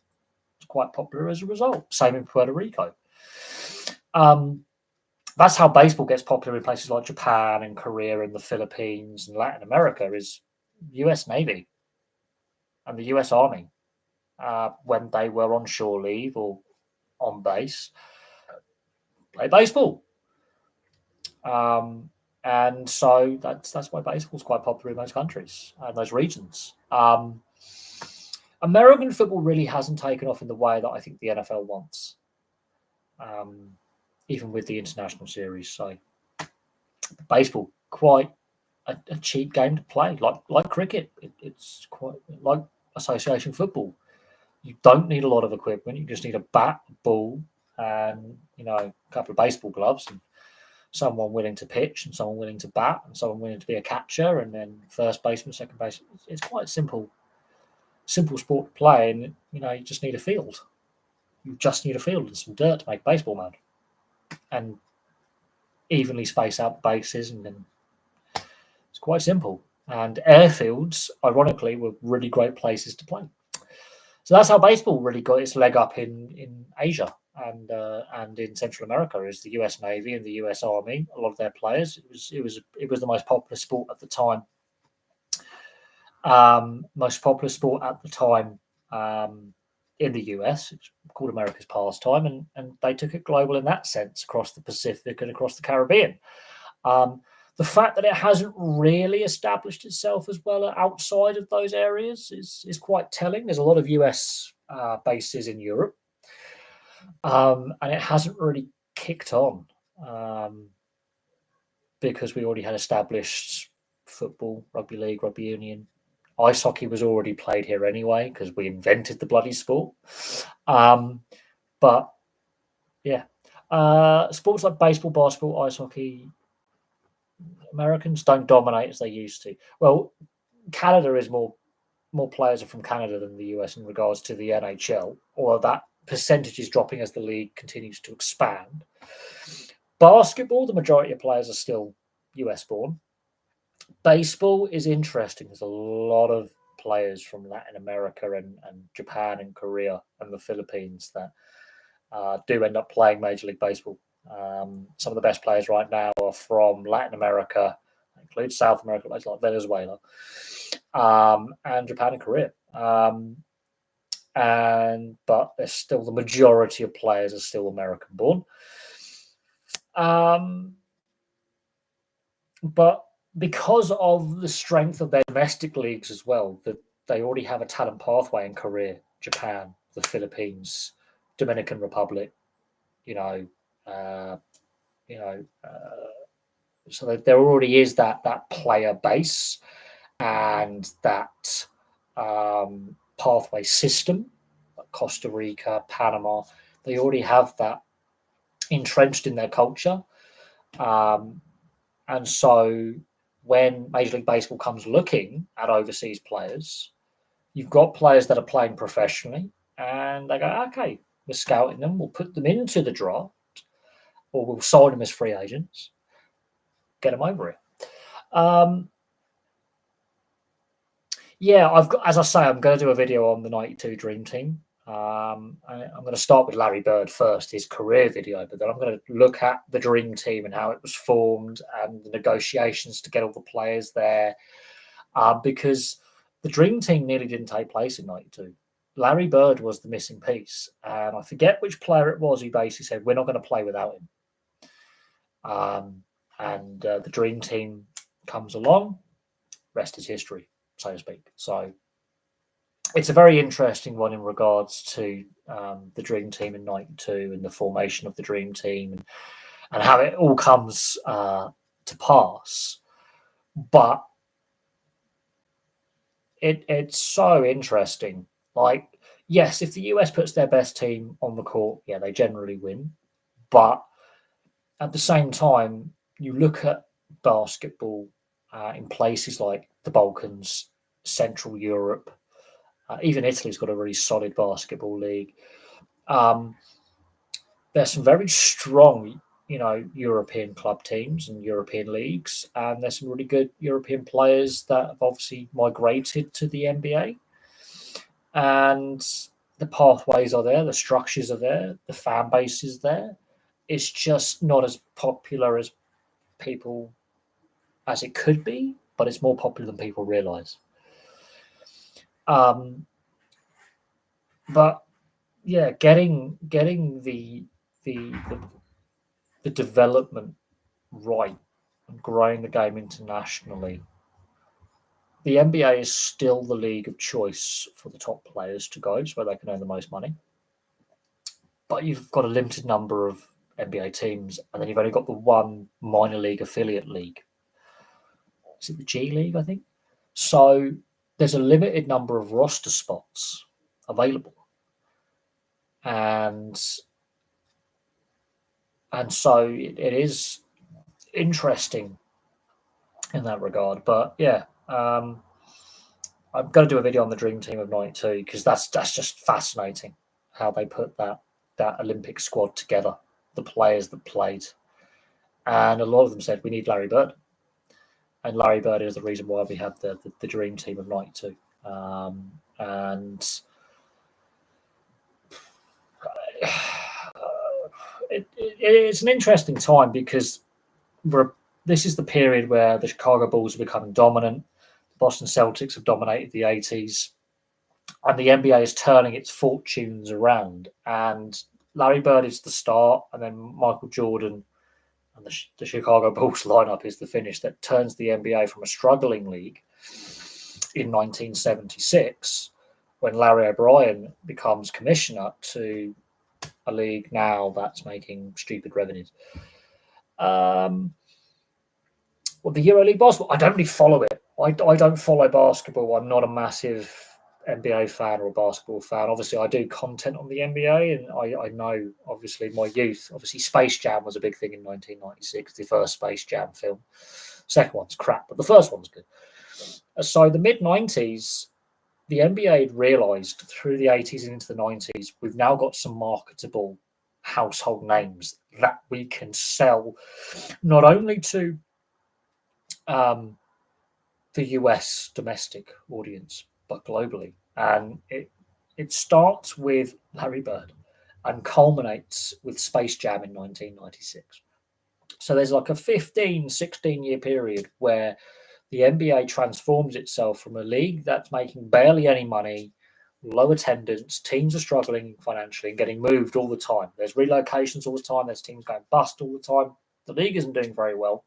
was quite popular as a result. Same in Puerto Rico. That's how baseball gets popular in places like Japan and Korea and the Philippines and Latin America is US Navy and the US Army when they were on shore leave or on base, play baseball. And so that's why baseball is quite popular in those countries and those regions. American football really hasn't taken off in the way that I think the NFL wants, even with the international series. So baseball, quite a cheap game to play, like cricket. It's quite like association football. You don't need a lot of equipment. You just need a bat, a ball, and a couple of baseball gloves, and someone willing to pitch, and someone willing to bat, and someone willing to be a catcher, and then first baseman, second baseman. It's quite simple sport to play, and you just need a field. You just need a field and some dirt to make baseball mad, and evenly space out the bases, and then it's quite simple. And airfields, ironically, were really great places to play. So that's how baseball really got its leg up in Asia and in Central America. Is the U.S. Navy and the U.S. Army. A lot of their players. It was the most popular sport at the time. Most popular sport at the time in the US. It's called America's pastime, and they took it global in that sense across the Pacific and across the Caribbean. The fact that it hasn't really established itself as well outside of those areas is quite telling. There's a lot of US bases in Europe, and it hasn't really kicked on because we already had established football, rugby league, rugby union. Ice hockey was already played here anyway because we invented the bloody sport. But yeah, sports like baseball, basketball, ice hockey, Americans don't dominate as they used to. Well, Canada is more players are from Canada than the US in regards to the NHL, or that percentage is dropping as the league continues to expand. Basketball, the majority of players are still US born. Baseball is interesting. There's a lot of players from Latin America and Japan and Korea and the Philippines that do end up playing Major League Baseball. Some of the best players right now are from Latin America, include South America, places like Venezuela, and Japan and Korea. But there's still the majority of players are still American born. But because of the strength of their domestic leagues as well, that they already have a talent pathway in Korea, Japan, the Philippines, Dominican Republic, so that there already is that player base and that pathway system. Like Costa Rica, Panama, they already have that entrenched in their culture, and so when Major League Baseball comes looking at overseas players, you've got players that are playing professionally, and they go, okay, we're scouting them, we'll put them into the draft, or we'll sign them as free agents, get them over it. As I say, I'm going to do a video on the 92 Dream Team. I'm going to start with Larry Bird first, his career video, but then I'm going to look at the Dream Team and how it was formed and the negotiations to get all the players there, because the Dream Team nearly didn't take place in 92. Larry Bird was the missing piece, and I forget which player it was who basically said, we're not going to play without him. The Dream Team comes along, rest is history, so to speak. So it's a very interesting one in regards to the Dream Team in 92 and the formation of the Dream Team and how it all comes to pass. But it's so interesting. Like, yes, if the US puts their best team on the court, yeah, they generally win. But at the same time, you look at basketball in places like the Balkans, Central Europe. Even Italy's got a really solid basketball league. There's some very strong, European club teams and European leagues, and there's some really good European players that have obviously migrated to the NBA. And the pathways are there, the structures are there, the fan base is there. It's just not as popular as it could be, but it's more popular than people realize. But yeah, getting the development right and growing the game internationally. The NBA is still the league of choice for the top players to go. It's where they can earn the most money. But you've got a limited number of NBA teams, and then you've only got the one minor league affiliate league. Is it the G League, I think? So there's a limited number of roster spots available. And so it is interesting in that regard. But yeah, I'm going to do a video on the Dream Team of 92 because that's just fascinating how they put that Olympic squad together, the players that played. And a lot of them said, we need Larry Bird. And Larry Bird is the reason why we have the Dream Team of 92. And it's an interesting time because this is the period where the Chicago Bulls are becoming dominant. The Boston Celtics have dominated the 80s. And the NBA is turning its fortunes around. And Larry Bird is the start, and then Michael Jordan and the Chicago Bulls lineup is the finish that turns the NBA from a struggling league in 1976, when Larry O'Brien becomes commissioner, to a league now that's making stupid revenues. Well, the EuroLeague basketball, I don't really follow it. I don't follow basketball. I'm not a massive NBA fan or a basketball fan. Obviously, I do content on the NBA, and I know, obviously, my youth. Obviously, Space Jam was a big thing in 1996, the first Space Jam film. Second one's crap, but the first one's good. So the mid-90s, the NBA had realised through the 80s and into the 90s, we've now got some marketable household names that we can sell not only to the US domestic audience, but globally. And it starts with Larry Bird and culminates with Space Jam in 1996. So there's like a 15, 16-year period where the NBA transforms itself from a league that's making barely any money, low attendance, teams are struggling financially and getting moved all the time. There's relocations all the time. There's teams going bust all the time. The league isn't doing very well.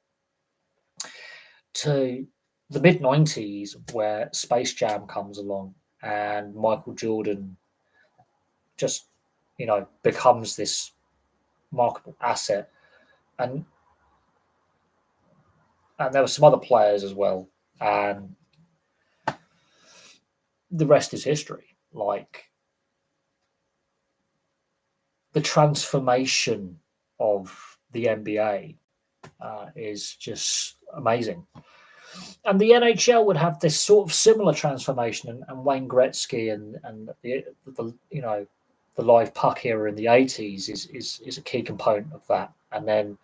To the mid-90s, where Space Jam comes along and Michael Jordan just, becomes this marketable asset. And there were some other players as well. And the rest is history. Like, the transformation of the NBA is just amazing. And the NHL would have this sort of similar transformation, and Wayne Gretzky and the live puck era in the 80s is a key component of that. And then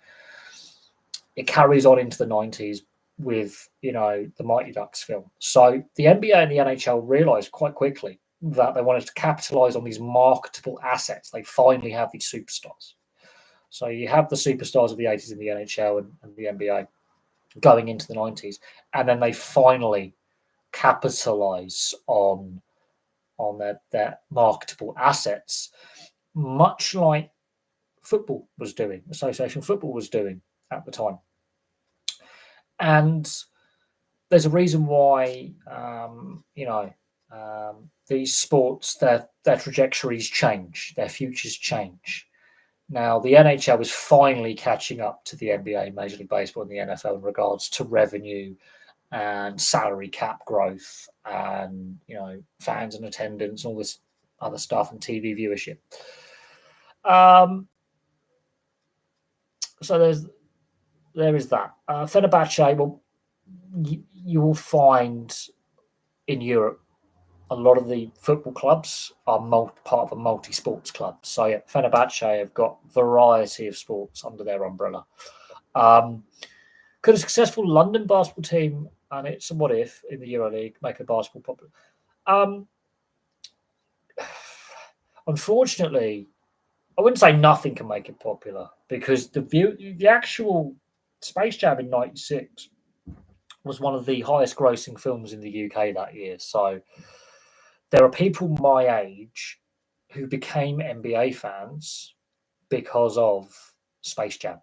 it carries on into the 90s with, the Mighty Ducks film. So the NBA and the NHL realized quite quickly that they wanted to capitalize on these marketable assets. They finally have these superstars. So you have the superstars of the 80s in the NHL and the NBA going into the 90s, and then they finally capitalize on their marketable assets, much like football was doing, association football was doing at the time. And there's a reason why these sports, their trajectories change, their futures change. Now, the NHL is finally catching up to the NBA, Major League Baseball, and the NFL in regards to revenue and salary cap growth and, fans and attendance, all this other stuff, and TV viewership. So there is that. Fenerbahce, well, you will find in Europe a lot of the football clubs are part of a multi-sports club. So yeah, Fenerbahce have got variety of sports under their umbrella. Could a successful London basketball team, and it's a what if in the EuroLeague, make a basketball popular? Unfortunately, I wouldn't say nothing can make it popular, because the actual Space Jam in '96 was one of the highest grossing films in the UK that year. So there are people my age who became NBA fans because of Space Jam,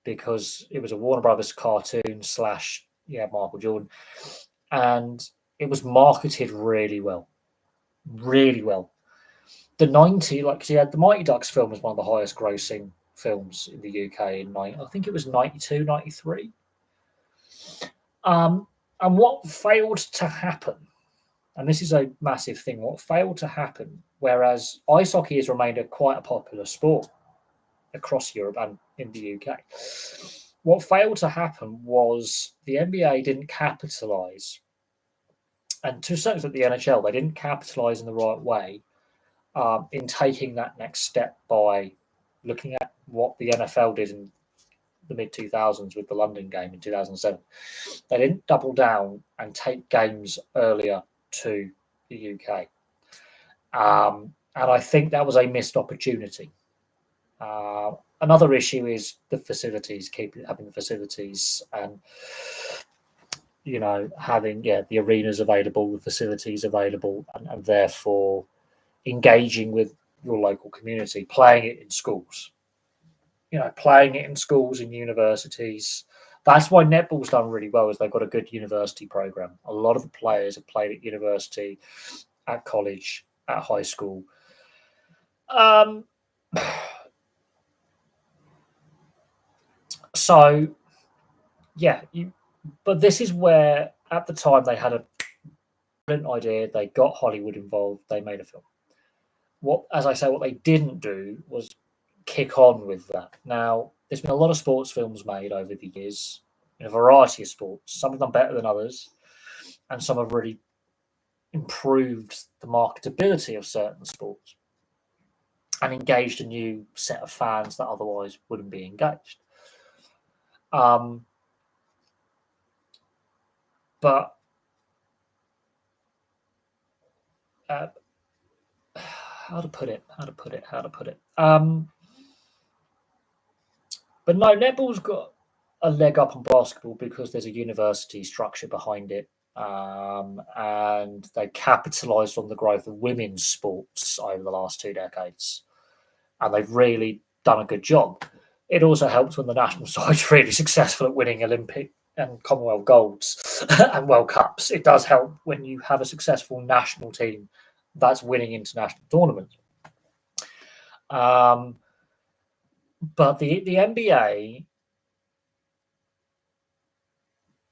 because it was a Warner Brothers cartoon / Michael Jordan, and it was marketed really well, really well. The the Mighty Ducks film was one of the highest grossing films in the UK I think it was 92, 93. And what failed to happen, and this is a massive thing, what failed to happen, whereas ice hockey has remained quite a popular sport across Europe and in the UK, what failed to happen was the NBA didn't capitalise, and to a certain extent the NHL, they didn't capitalise in the right way in taking that next step by looking at what the NFL did in the mid-2000s with the London game in 2007. They didn't double down and take games earlier to the UK. And I think that was a missed opportunity. Another issue is the facilities, having the facilities and, having the arenas available, the facilities available, and therefore engaging with your local community, playing it in schools. Playing it in schools and universities. That's why netball's done really well, is they've got a good university program. A lot of the players have played at university, at college, at high school. So, yeah, but this is where, at the time, they had a brilliant idea. They got Hollywood involved. They made a film. What they didn't do was kick on with that. Now, there's been a lot of sports films made over the years in a variety of sports. Some of them better than others, and some have really improved the marketability of certain sports and engaged a new set of fans that otherwise wouldn't be engaged. But how to put it? But no, netball's got a leg up on basketball because there's a university structure behind it, and they capitalised on the growth of women's sports over the last 2 decades, and they've really done a good job. It also helps when the national side's really successful at winning Olympic and Commonwealth golds and World Cups. It does help when you have a successful national team that's winning international tournaments. But the NBA,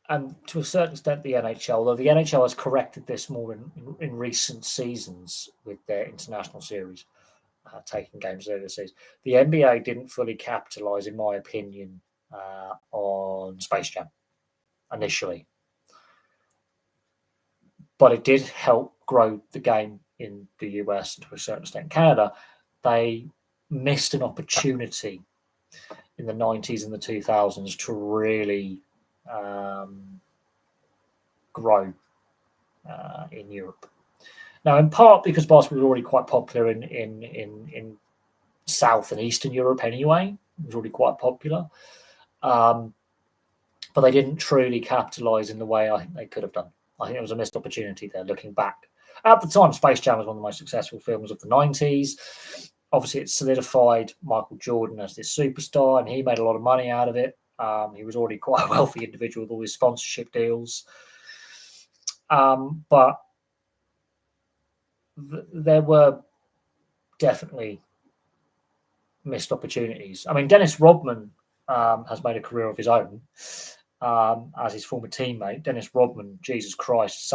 and to a certain extent the NHL, although the NHL has corrected this more in recent seasons with their international series, taking games overseas, the NBA didn't fully capitalise, in my opinion, on Space Jam initially. But it did help grow the game in the US and to a certain extent Canada. They missed an opportunity in the 90s and the 2000s to really grow in Europe. Now, in part because basketball was already quite popular in South and Eastern Europe anyway. It was already quite popular. But they didn't truly capitalise in the way I think they could have done. I think it was a missed opportunity there, looking back. At the time, Space Jam was one of the most successful films of the 90s. Obviously, it solidified Michael Jordan as this superstar, and he made a lot of money out of it. He was already quite a wealthy individual with all his sponsorship deals. But there were definitely missed opportunities. I mean, Dennis Rodman has made a career of his own as his former teammate. Dennis Rodman, Jesus Christ,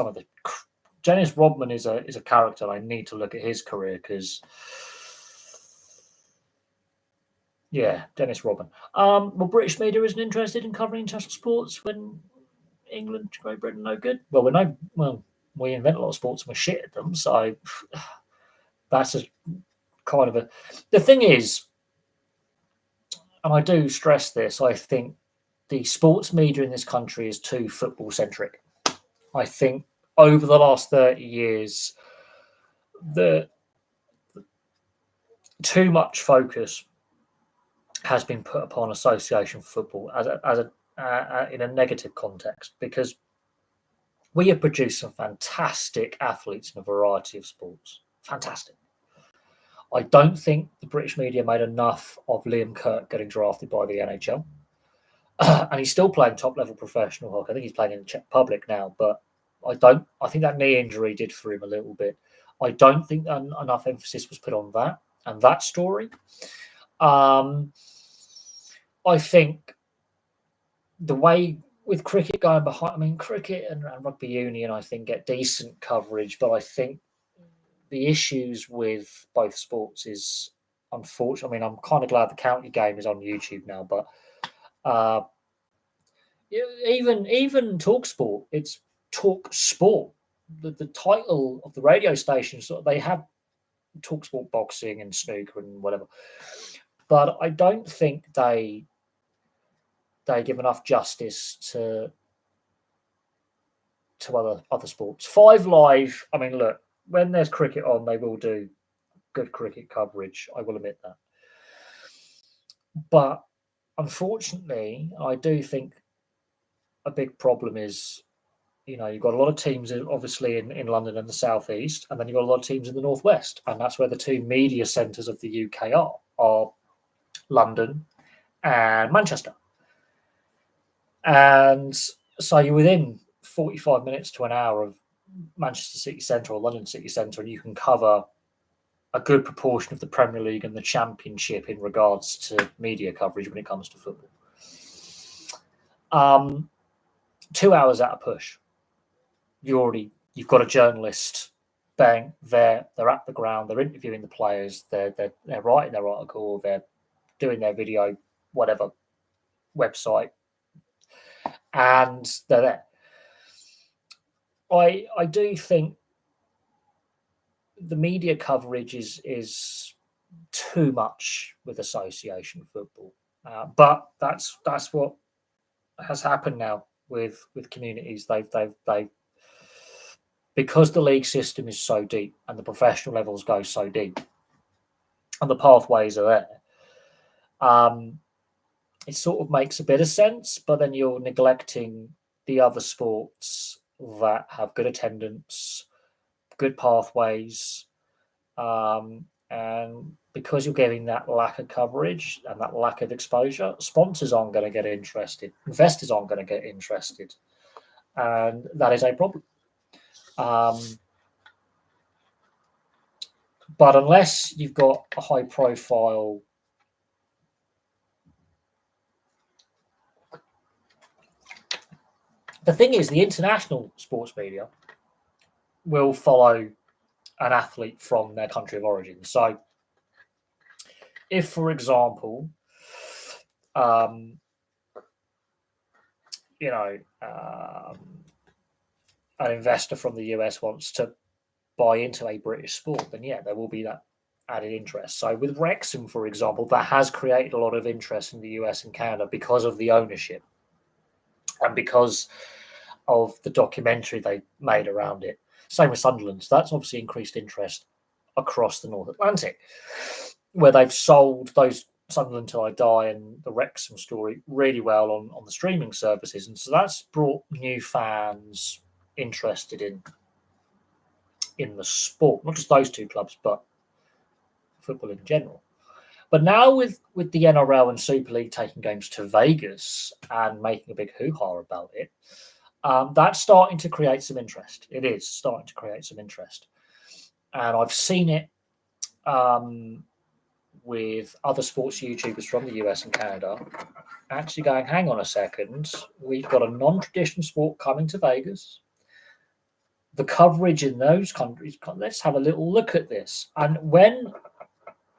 Dennis Rodman is a character. I need to look at his career because Yeah, Dennis Robin. Well, British media isn't interested in covering international sports when England, Great Britain, no good. Well, we invent a lot of sports and we're shit at them. So that's a kind of a. The thing is, and I do stress this, I think the sports media in this country is too football centric. I think over the last 30 years, the too much focus has been put upon association football in a negative context, because we have produced some fantastic athletes in a variety of sports. Fantastic. I don't think the British media made enough of Liam Kirk getting drafted by the NHL. And he's still playing top level professional hockey. I think he's playing in the Czech Republic now, but I think that knee injury did for him a little bit. I don't think enough emphasis was put on that and that story. I think the way with cricket going behind, I mean, cricket and rugby union, I think, get decent coverage, but I think the issues with both sports is unfortunate. I mean, I'm kind of glad the county game is on YouTube now, but even Talk Sport, it's Talk Sport. The title of the radio station, so they have Talk Sport boxing and snooker and whatever, but I don't think they give enough justice to other sports. 5 Live, I mean, look, when there's cricket on, they will do good cricket coverage. I will admit that. But unfortunately, I do think a big problem is, you've got a lot of teams, obviously, in London and the Southeast, and then you've got a lot of teams in the Northwest. And that's where the two media centres of the UK are London and Manchester. And so you're within 45 minutes to an hour of Manchester City Centre or London City Centre, and you can cover a good proportion of the Premier League and the Championship in regards to media coverage when it comes to football. 2 hours at a push. You've got a journalist, bang, they're at the ground, they're interviewing the players, they're writing their article, they're doing their video, whatever, website, and they're there. I do think the media coverage is too much with association football, but that's what has happened now with communities. They've because the league system is so deep and the professional levels go so deep, and the pathways are there. It sort of makes a bit of sense, but then you're neglecting the other sports that have good attendance, good pathways, and because you're getting that lack of coverage and that lack of exposure, sponsors aren't going to get interested, investors aren't going to get interested, and that is a problem. But unless you've got a high profile the thing is, the international sports media will follow an athlete from their country of origin. So if, for example, an investor from the US wants to buy into a British sport, then yeah, there will be that added interest. So with Wrexham, for example, that has created a lot of interest in the US and Canada because of the ownership and because of the documentary they made around it. Same with Sunderland. So that's obviously increased interest across the North Atlantic, where they've sold those Sunderland Till I Die and the Wrexham story really well on the streaming services. And so that's brought new fans interested in the sport, not just those two clubs, but football in general. But now with the NRL and Super League taking games to Vegas and making a big hoo-ha about it, that's starting to create some interest. It is starting to create some interest. And I've seen it with other sports YouTubers from the US and Canada actually going, hang on a second, we've got a non-traditional sport coming to Vegas. The coverage in those countries, let's have a little look at this. And when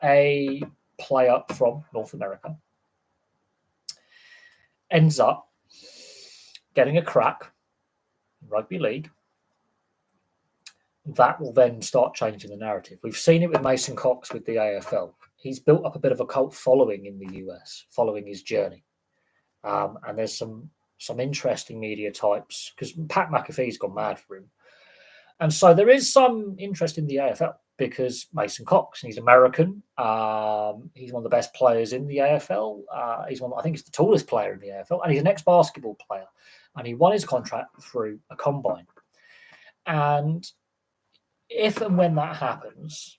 a player from North America ends up getting a crack in rugby league, that will then start changing the narrative. We've seen it with Mason Cox with the AFL. He's built up a bit of a cult following in the US following his journey. And there's some interesting media types, because Pat McAfee's gone mad for him. And so there is some interest in the AFL because Mason Cox, he's American. He's one of the best players in the AFL. I think he's the tallest player in the AFL, and he's an ex-basketball player. And he won his contract through a combine. And if and when that happens,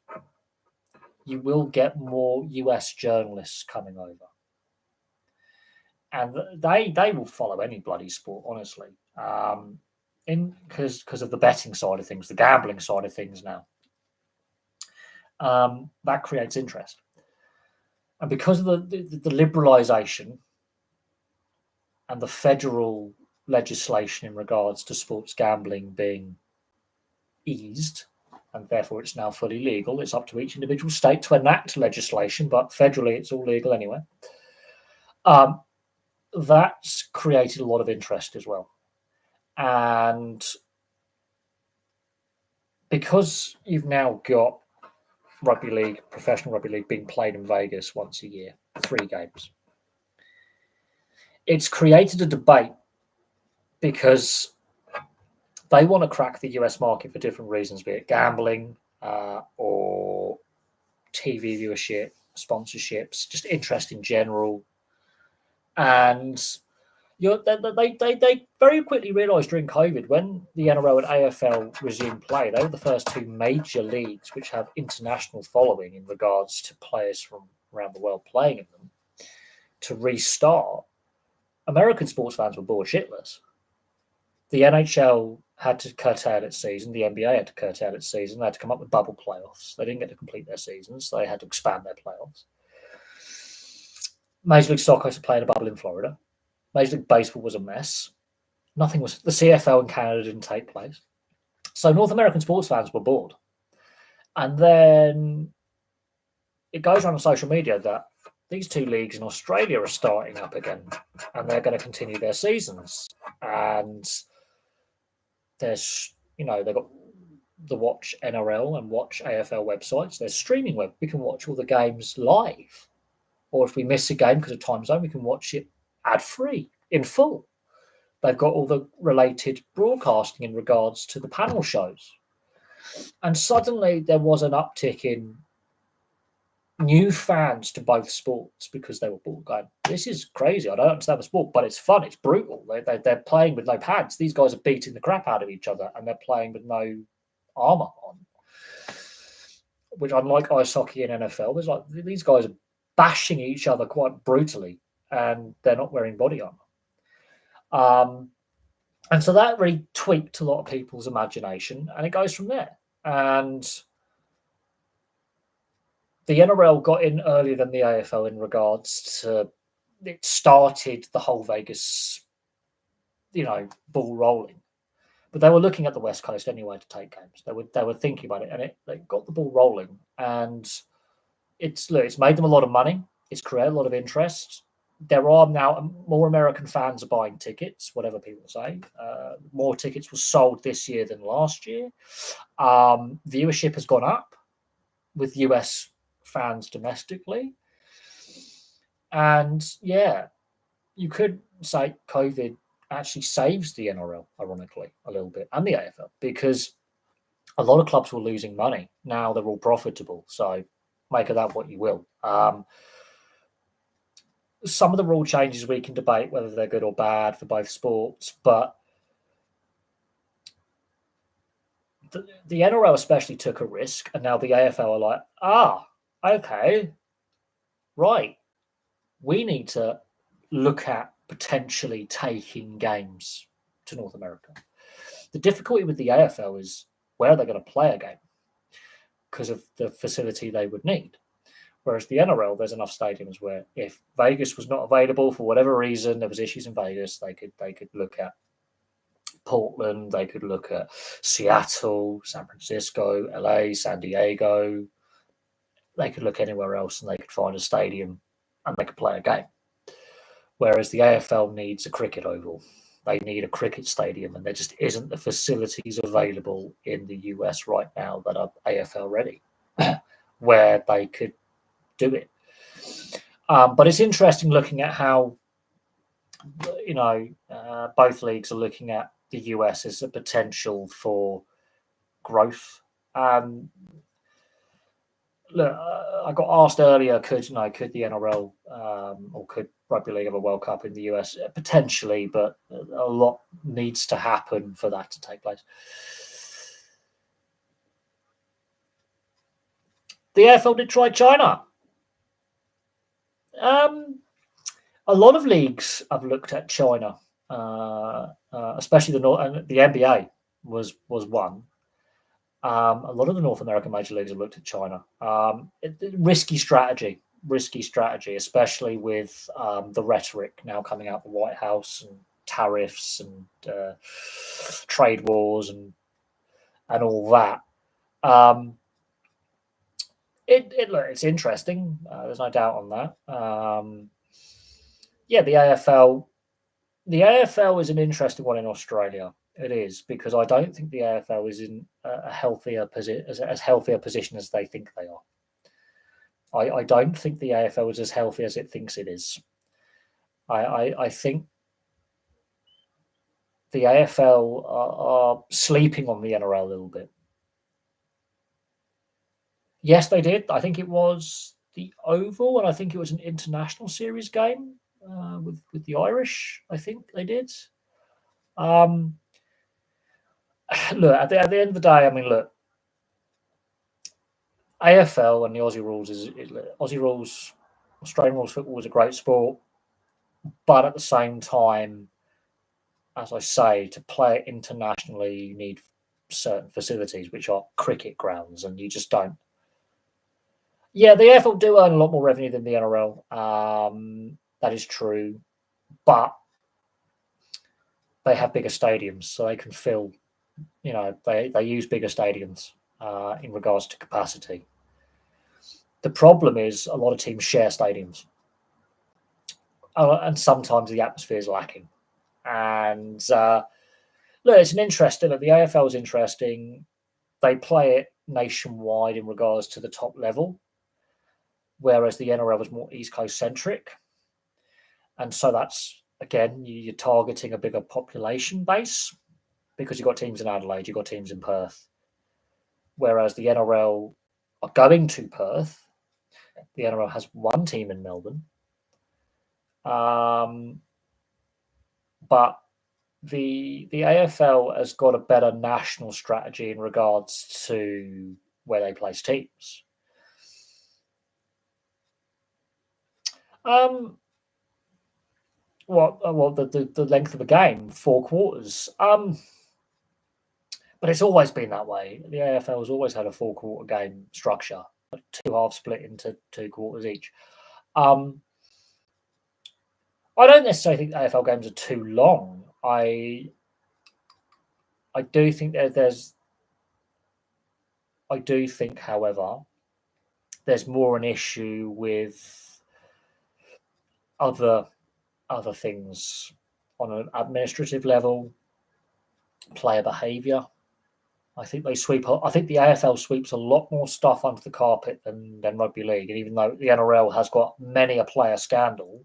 you will get more US journalists coming over. And they will follow any bloody sport, honestly, because of the betting side of things, the gambling side of things now. That creates interest. And because of the liberalisation and the federal legislation in regards to sports gambling being eased, and therefore it's now fully legal, it's up to each individual state to enact legislation, but federally it's all legal anyway. That's created a lot of interest as well. And because you've now got rugby league, professional rugby league being played in Vegas once a year, 3 games, it's created a debate because they want to crack the US market for different reasons, be it gambling or TV viewership, sponsorships, just interest in general. And they very quickly realised during COVID, when the NRL and AFL resumed play, they were the first 2 major leagues which have international following in regards to players from around the world playing in them, to restart. American sports fans were bored shitless. The NHL had to curtail its season. The NBA had to curtail its season. They had to come up with bubble playoffs. They didn't get to complete their seasons. So they had to expand their playoffs. Major League Soccer used to play in a bubble in Florida. Major League Baseball was a mess. The CFL in Canada didn't take place. So North American sports fans were bored. And then it goes around on social media that these 2 leagues in Australia are starting up again, and they're going to continue their seasons. And there's, they've got the Watch NRL and Watch AFL websites. There's streaming web. We can watch all the games live. Or if we miss a game because of time zone, we can watch it ad-free in full. They've got all the related broadcasting in regards to the panel shows. And suddenly there was an uptick in new fans to both sports because they were bored, going, this is crazy. I don't understand the sport, but it's fun. It's brutal. They're playing with no pads. These guys are beating the crap out of each other, and they're playing with no armour on. Which, unlike ice hockey and NFL, there's these guys are bashing each other quite brutally, and they're not wearing body armour. And so that really tweaked a lot of people's imagination, and it goes from there. And the NRL got in earlier than the AFL in regards to, it started the whole Vegas, ball rolling. But they were looking at the West Coast anyway to take games. They were thinking about it, and they got the ball rolling. And it's made them a lot of money. It's created a lot of interest. There are now more American fans are buying tickets, whatever people say. More tickets were sold this year than last year. Viewership has gone up with US fans domestically. And yeah, you could say COVID actually saves the NRL, ironically, a little bit, and the AFL, because a lot of clubs were losing money. Now they're all profitable. So make of that what you will. Some of the rule changes we can debate whether they're good or bad for both sports, but the NRL especially took a risk, and now the AFL are like, okay, right. We need to look at potentially taking games to North America. The difficulty with the AFL is where are they going to play a game because of the facility they would need. Whereas the NRL, there's enough stadiums where if Vegas was not available for whatever reason, there was issues in Vegas, they could look at Portland, they could look at Seattle, San Francisco, LA, San Diego, they could look anywhere else and they could find a stadium and they could play a game. Whereas the AFL needs a cricket oval. They need a cricket stadium, and there just isn't the facilities available in the US right now that are AFL ready, where they could do it. But it's interesting looking at how, both leagues are looking at the US as a potential for growth. Look, I got asked earlier, could the NRL or could Rugby League have a World Cup in the US? Potentially, but a lot needs to happen for that to take place. The AFL did try China. A lot of leagues have looked at China, especially the NBA was one. A lot of the North American major leagues have looked at China. Risky strategy, especially with the rhetoric now coming out of the White House and tariffs and trade wars and all that. It's interesting. There's no doubt on that. The AFL is an interesting one in Australia. It is, because I don't think the AFL is in a healthier position as they think they are. I don't think the AFL is as healthy as it thinks it is. I think the AFL are sleeping on the NRL a little bit. Yes, they did. I think it was the Oval, and I think it was an international series game with the Irish. I think they did. Look, at the end of the day, I mean, look, AFL and the Aussie rules is Aussie rules, Australian rules football is a great sport, but at the same time, as I say, to play it internationally, you need certain facilities, which are cricket grounds, and you just don't. Yeah, the AFL do earn a lot more revenue than the NRL. That is true, but they have bigger stadiums, so they can fill. They use bigger stadiums in regards to capacity. The problem is a lot of teams share stadiums, and sometimes the atmosphere is lacking. And look, it's an interesting. The AFL is interesting. They play it nationwide in regards to the top level, whereas the NRL is more East Coast centric, and so that's again you're targeting a bigger population base because you've got teams in Adelaide, you've got teams in Perth, whereas the NRL are going to Perth. The NRL has one team in Melbourne, but the AFL has got a better national strategy in regards to where they place teams. The length of the game, 4 quarters. But it's always been that way. The AFL has always had a 4-quarter game structure, 2 halves split into 2 quarters each. I don't necessarily think the AFL games are too long. I do think I do think, however, there's more an issue with other things on an administrative level, player behaviour. I think the AFL sweeps a lot more stuff under the carpet than Rugby League. And even though the NRL has got many a player scandal,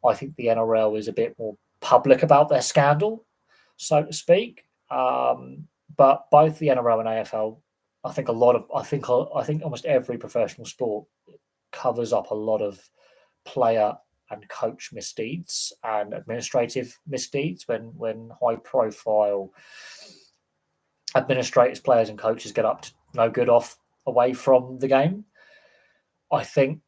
I think the NRL is a bit more public about their scandal, so to speak. But both the NRL and AFL, I think almost every professional sport covers up a lot of player and coach misdeeds and administrative misdeeds when high profile administrators, players, and coaches get up to no good away from the game. I think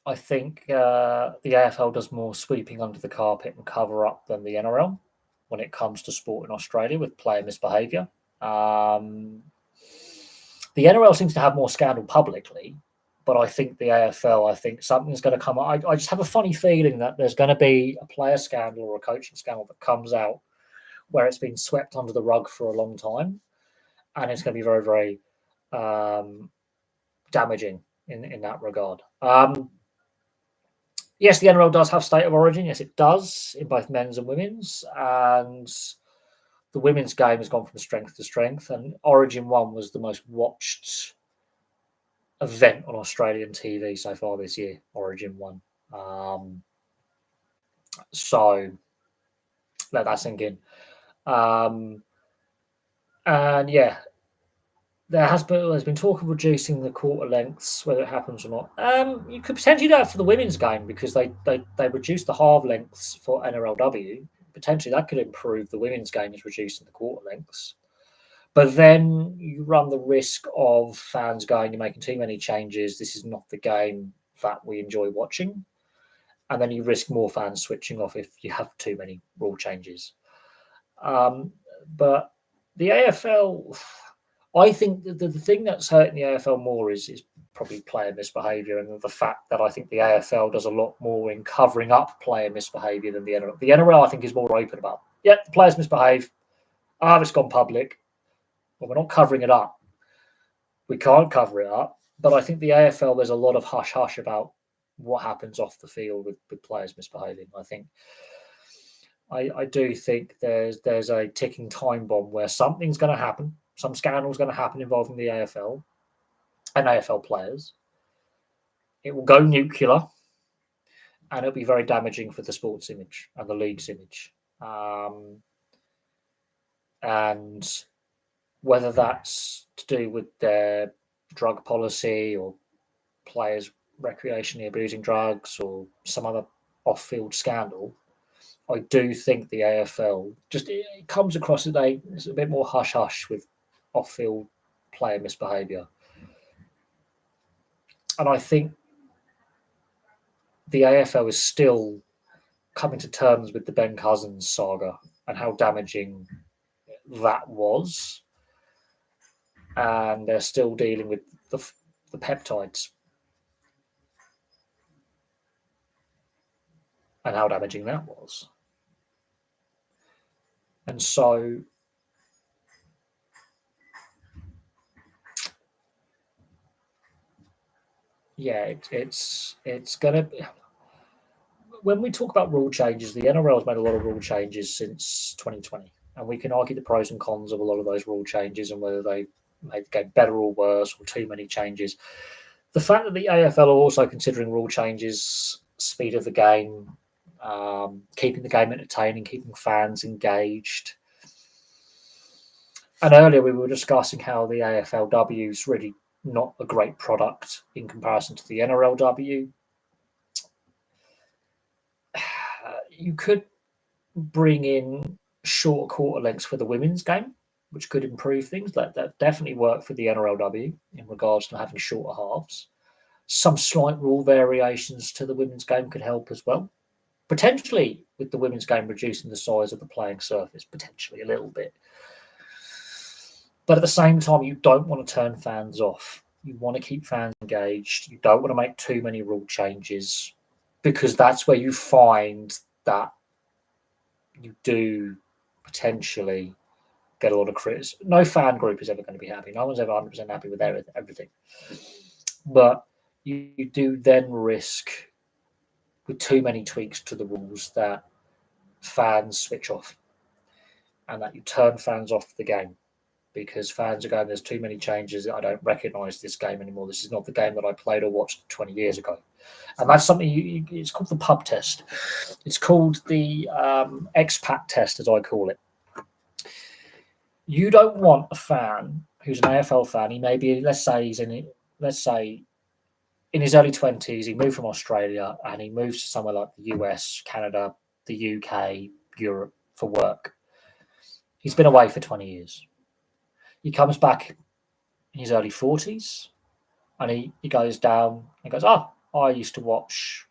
the AFL does more sweeping under the carpet and cover up than the NRL when it comes to sport in Australia with player misbehaviour. The NRL seems to have more scandal publicly, but I think the AFL, I think something's going to come up. I just have a funny feeling that there's going to be a player scandal or a coaching scandal that comes out where it's been swept under the rug for a long time, and it's going to be very, very damaging in that regard. Yes, the NRL does have State of Origin. Yes, it does in both men's and women's. And the women's game has gone from strength to strength. And Origin 1 was the most watched event on Australian TV so far this year, Origin 1. So let that sink in. And yeah, there's been talk of reducing the quarter lengths, whether it happens or not. You could potentially do that for the women's game because they reduced the half lengths for NRLW. Potentially that could improve the women's game is reducing the quarter lengths. But then you run the risk of fans going, you're making too many changes. This is not the game that we enjoy watching. And then you risk more fans switching off if you have too many rule changes. But the AFL, I think the thing that's hurting the AFL more is probably player misbehaviour, and the fact that I think the AFL does a lot more in covering up player misbehaviour than the NRL. The NRL, I think, is more open about, yeah, the players misbehave. It's gone public. Well, we're not covering it up. We can't cover it up. But I think the AFL, there's a lot of hush-hush about what happens off the field with players misbehaving. I do think there's a ticking time bomb where something's going to happen. Some scandal's going to happen involving the AFL and AFL players. It will go nuclear, and it'll be very damaging for the sports image and the league's image. And whether that's to do with their drug policy or players recreationally abusing drugs or some other off-field scandal, I do think the AFL it comes across as it's a bit more hush-hush with off-field player misbehaviour. And I think the AFL is still coming to terms with the Ben Cousins saga and how damaging that was. And they're still dealing with the peptides and how damaging that was. And so yeah, it's going to be... When we talk about rule changes, the NRL has made a lot of rule changes since 2020. And we can argue the pros and cons of a lot of those rule changes and whether they made the game better or worse or too many changes. The fact that the AFL are also considering rule changes, speed of the game, keeping the game entertaining, keeping fans engaged. And earlier we were discussing how the AFLW is really not a great product in comparison to the NRLW. You could bring in short quarter lengths for the women's game, which could improve things. That definitely worked for the NRLW in regards to having shorter halves. Some slight rule variations to the women's game could help as well. Potentially, with the women's game reducing the size of the playing surface, potentially a little bit. But at the same time, you don't want to turn fans off. You want to keep fans engaged. You don't want to make too many rule changes because that's where you find that you do potentially get a lot of criticism. No fan group is ever going to be happy. No one's ever 100% happy with everything. But you do then risk, with too many tweaks to the rules, that fans switch off and that you turn fans off the game because fans are going, there's too many changes. I don't recognise this game anymore. This is not the game that I played or watched 20 years ago. And that's something it's called the pub test. It's called the expat test, as I call it. You don't want a fan who's an AFL fan. He may be, let's say in his early 20s, he moved from Australia and he moves to somewhere like the US, Canada, the UK, Europe for work. He's been away for 20 years. He comes back in his early 40s and he goes down and goes, I used to watch,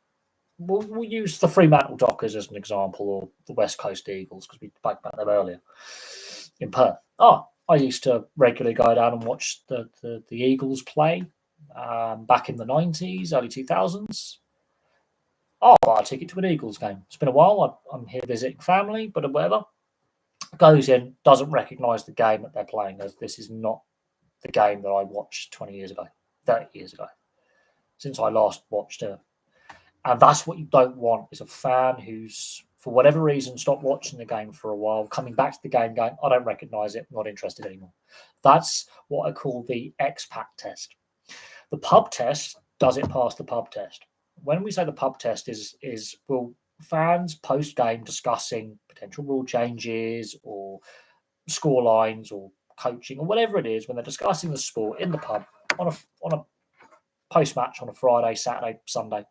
we'll use the Fremantle Dockers as an example, or the West Coast Eagles, because we spoke about them earlier in Perth. I used to regularly go down and watch the Eagles play back in the 90s, early 2000s. I'll buy a ticket to an Eagles game. It's been a while. I'm here visiting family, but whatever. Goes in, doesn't recognise the game that they're playing as this is not the game that I watched 20 years ago. 30 years ago, since I last watched her. And that's what you don't want, is a fan who's, for whatever reason, stopped watching the game for a while, coming back to the game going, I don't recognise it, not interested anymore. That's what I call the expat test. The pub test, does it pass the pub test? When we say the pub test is will fans post-game discussing potential rule changes or score lines or coaching or whatever it is, when they're discussing the sport in the pub on a post-match on a Friday, Saturday, Sunday,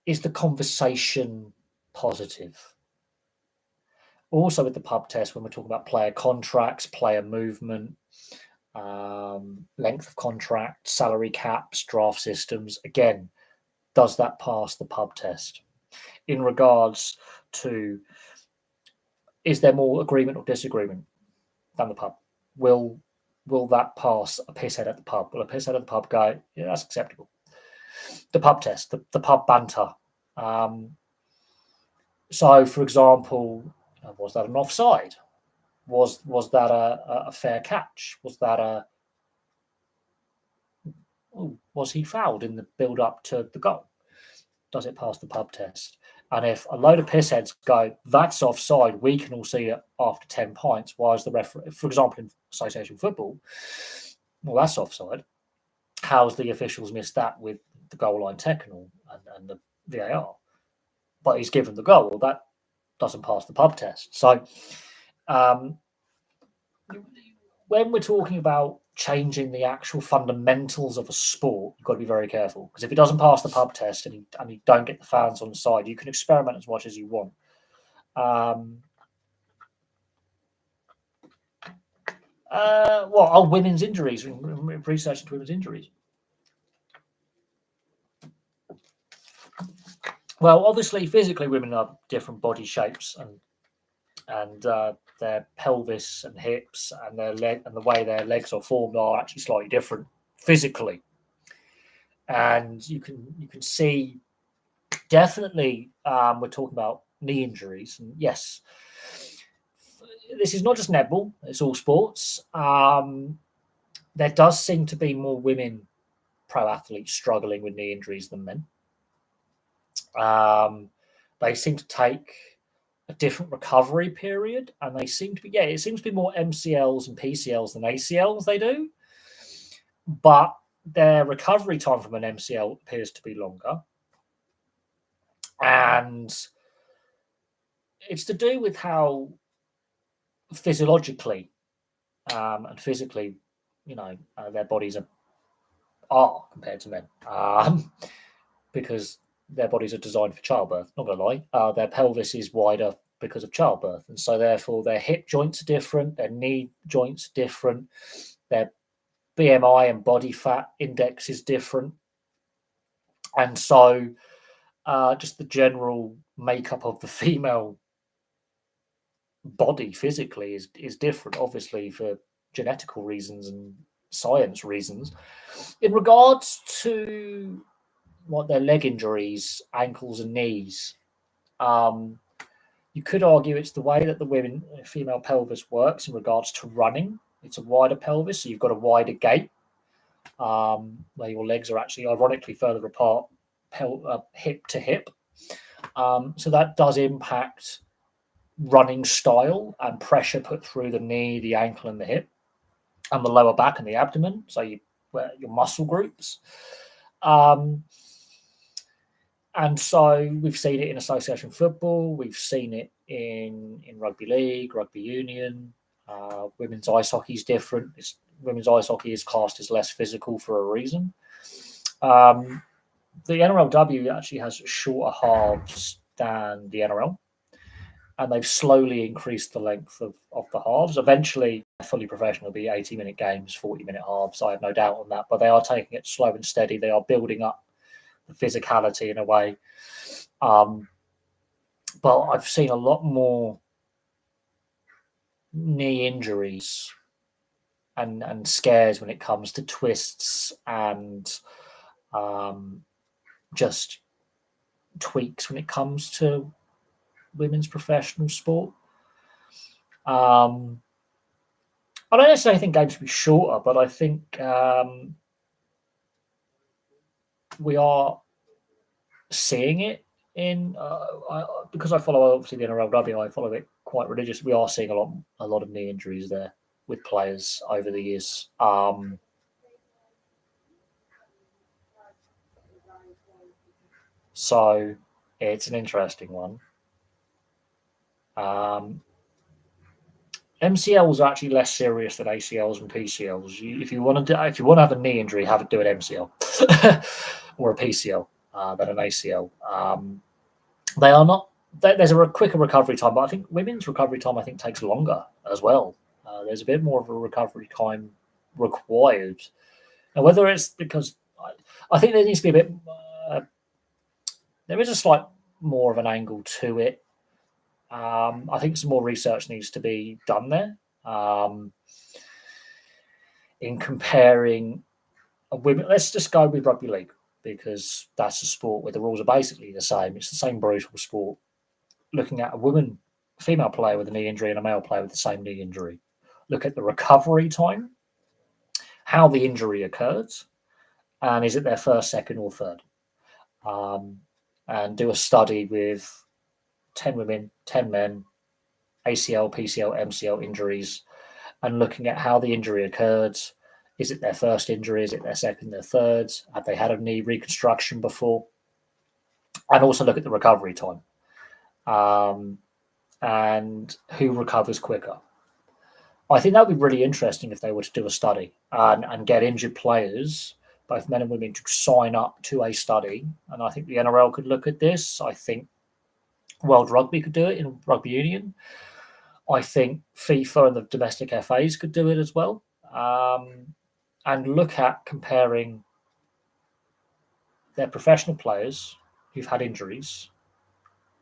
is the conversation positive? Also with the pub test, when we're talking about player contracts, player movement, length of contract, salary caps, draft systems, again, does that pass the pub test? In regards to, is there more agreement or disagreement than the pub? Will that pass a pisshead at the pub? Will a pisshead at the pub go, yeah, that's acceptable? The pub test, the pub banter. So, for example, was that an offside? Was that a fair catch? Was he fouled in the build-up to the goal? Does it pass the pub test? And if a load of pissheads go, that's offside, we can all see it after 10 pints. Why is the referee, for example, in association football, well, that's offside. How's the officials missed that with the goal line technical and the VAR? But he's given the goal. Well, that doesn't pass the pub test. So when we're talking about changing the actual fundamentals of a sport, you've got to be very careful, because if it doesn't pass the pub test and you don't get the fans on the side, you can experiment as much as you want. Women's injuries, research into women's injuries. Well, obviously, physically, women have different body shapes and their pelvis and hips and their leg and the way their legs are formed are actually slightly different physically. And you can see definitely we're talking about knee injuries. And yes, this is not just netball, it's all sports. There does seem to be more women pro athletes struggling with knee injuries than men. They seem to take a different recovery period, and they seem to be, it seems to be more MCLs and PCLs than ACLs they do, but their recovery time from an MCL appears to be longer. And it's to do with how physiologically and physically, their bodies are compared to men, because their bodies are designed for childbirth. Not gonna lie, their pelvis is wider because of childbirth, and so therefore their hip joints are different, their knee joints are different, their BMI and body fat index is different, and so just the general makeup of the female body physically is different, obviously for genetical reasons and science reasons. In regards to what their leg injuries, ankles and knees, you could argue it's the way that the female pelvis works in regards to running. It's a wider pelvis, so you've got a wider gait, where your legs are actually ironically further apart, hip to hip. So that does impact running style and pressure put through the knee, the ankle and the hip, and the lower back and the abdomen, so your muscle groups. And so we've seen it in association football, we've seen it in rugby league, rugby union. Women's ice hockey is different. Women's ice hockey is classed as less physical for a reason. The NRLW actually has shorter halves than the NRL, and they've slowly increased the length of the halves. Eventually, fully professional will be 80-minute games, 40-minute halves. I have no doubt on that, but they are taking it slow and steady. They are building up the physicality in a way. But I've seen a lot more knee injuries and scares when it comes to twists and just tweaks when it comes to women's professional sport. I don't necessarily think games will be shorter, but I think we are seeing it in because I follow obviously the NRLW, I follow it quite religiously. We are seeing a lot of knee injuries there with players over the years. So it's an interesting one. MCLs are actually less serious than ACLs and PCLs. If you want to have a knee injury, do an MCL or a PCL than an ACL. They are not. There's a quicker recovery time, but I think women's recovery time takes longer as well. There's a bit more of a recovery time required, and whether it's because I think there needs to be a bit. There is a slight more of an angle to it. I think some more research needs to be done there in comparing women. Let's just go with rugby league because that's a sport where the rules are basically the same. It's the same brutal sport. Looking at a female player with a knee injury and a male player with the same knee injury. Look at the recovery time, how the injury occurred, and is it their first, second, or third? And do a study with 10 women, 10 men, ACL, PCL, MCL injuries, and looking at how the injury occurred. Is it their first injury? Is it their second, their third? Have they had a knee reconstruction before? And also look at the recovery time and who recovers quicker. I think that would be really interesting if they were to do a study and get injured players, both men and women, to sign up to a study. And I think the NRL could look at this. I think World Rugby could do it in Rugby Union. I think FIFA and the domestic FAs could do it as well. And look at comparing their professional players who've had injuries,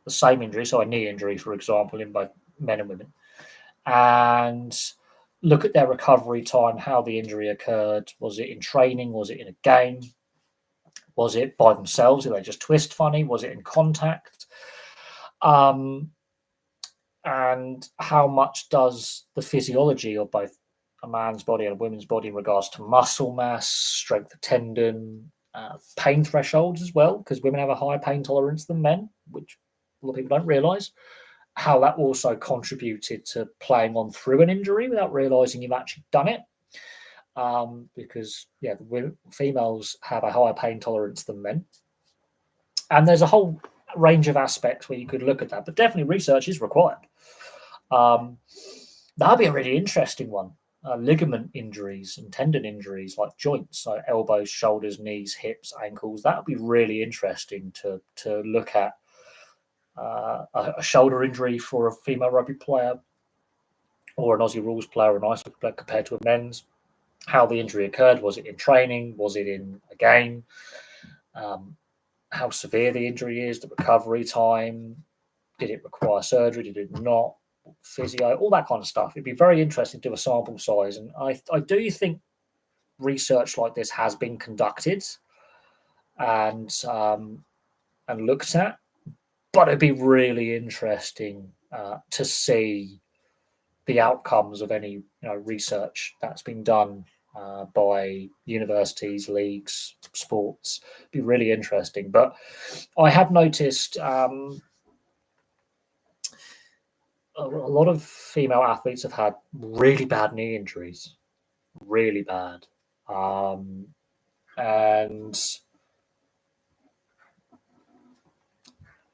the same injury, so a knee injury, for example, in both men and women, and look at their recovery time, how the injury occurred. Was it in training? Was it in a game? Was it by themselves? Did they just twist funny? Was it in contact? And how much does the physiology of both a man's body and a woman's body in regards to muscle mass, strength of tendon, pain thresholds as well, because women have a higher pain tolerance than men, which a lot of people don't realise, how that also contributed to playing on through an injury without realising you've actually done it. Because, females have a higher pain tolerance than men. And there's a whole range of aspects where you could look at that, but definitely research is required. That'd be a really interesting one. Ligament injuries and tendon injuries like joints, so elbows, shoulders, knees, hips, ankles. That would be really interesting to look at. A shoulder injury for a female rugby player or an Aussie rules player or an ice hockey player compared to a men's. How the injury occurred. Was it in training? Was it in a game? How severe the injury is, the recovery time. Did it require surgery? Did it not? Physio, all that kind of stuff. It'd be very interesting to do a sample size. And I do think research like this has been conducted and looked at, but it'd be really interesting to see the outcomes of any research that's been done by universities, leagues, sports. It'd be really interesting. But I have noticed a lot of female athletes have had really bad knee injuries, really bad. And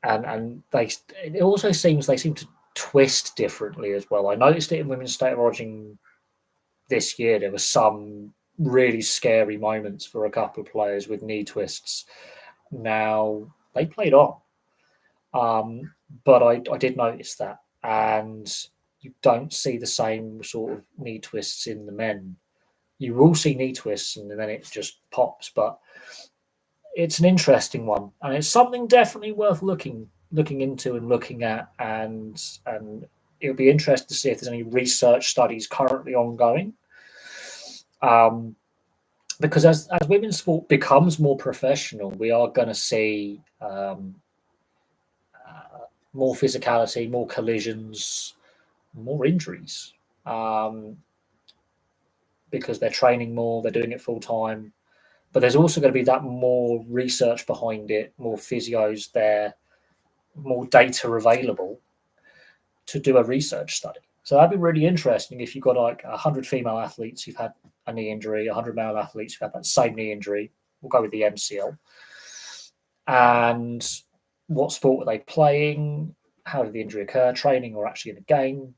it also seems they seem to twist differently as well. I noticed it in Women's State of Origin this year. There were some really scary moments for a couple of players with knee twists. Now, they played on. But I did notice that. And you don't see the same sort of knee twists in the men. You will see knee twists and then it just pops. But it's an interesting one. And it's something definitely worth looking into and looking at. And it'll be interesting to see if there's any research studies currently ongoing. Because as women's sport becomes more professional, we are going to see more physicality, more collisions, more injuries. because they're training more, they're doing it full time. But there's also going to be that more research behind it, more physios there, more data available to do a research study. So that'd be really interesting if you've got like 100 female athletes who've had a knee injury, 100 male athletes who've had that same knee injury. We'll go with the MCL. And what sport were they playing? How did the injury occur? Training or actually in a game?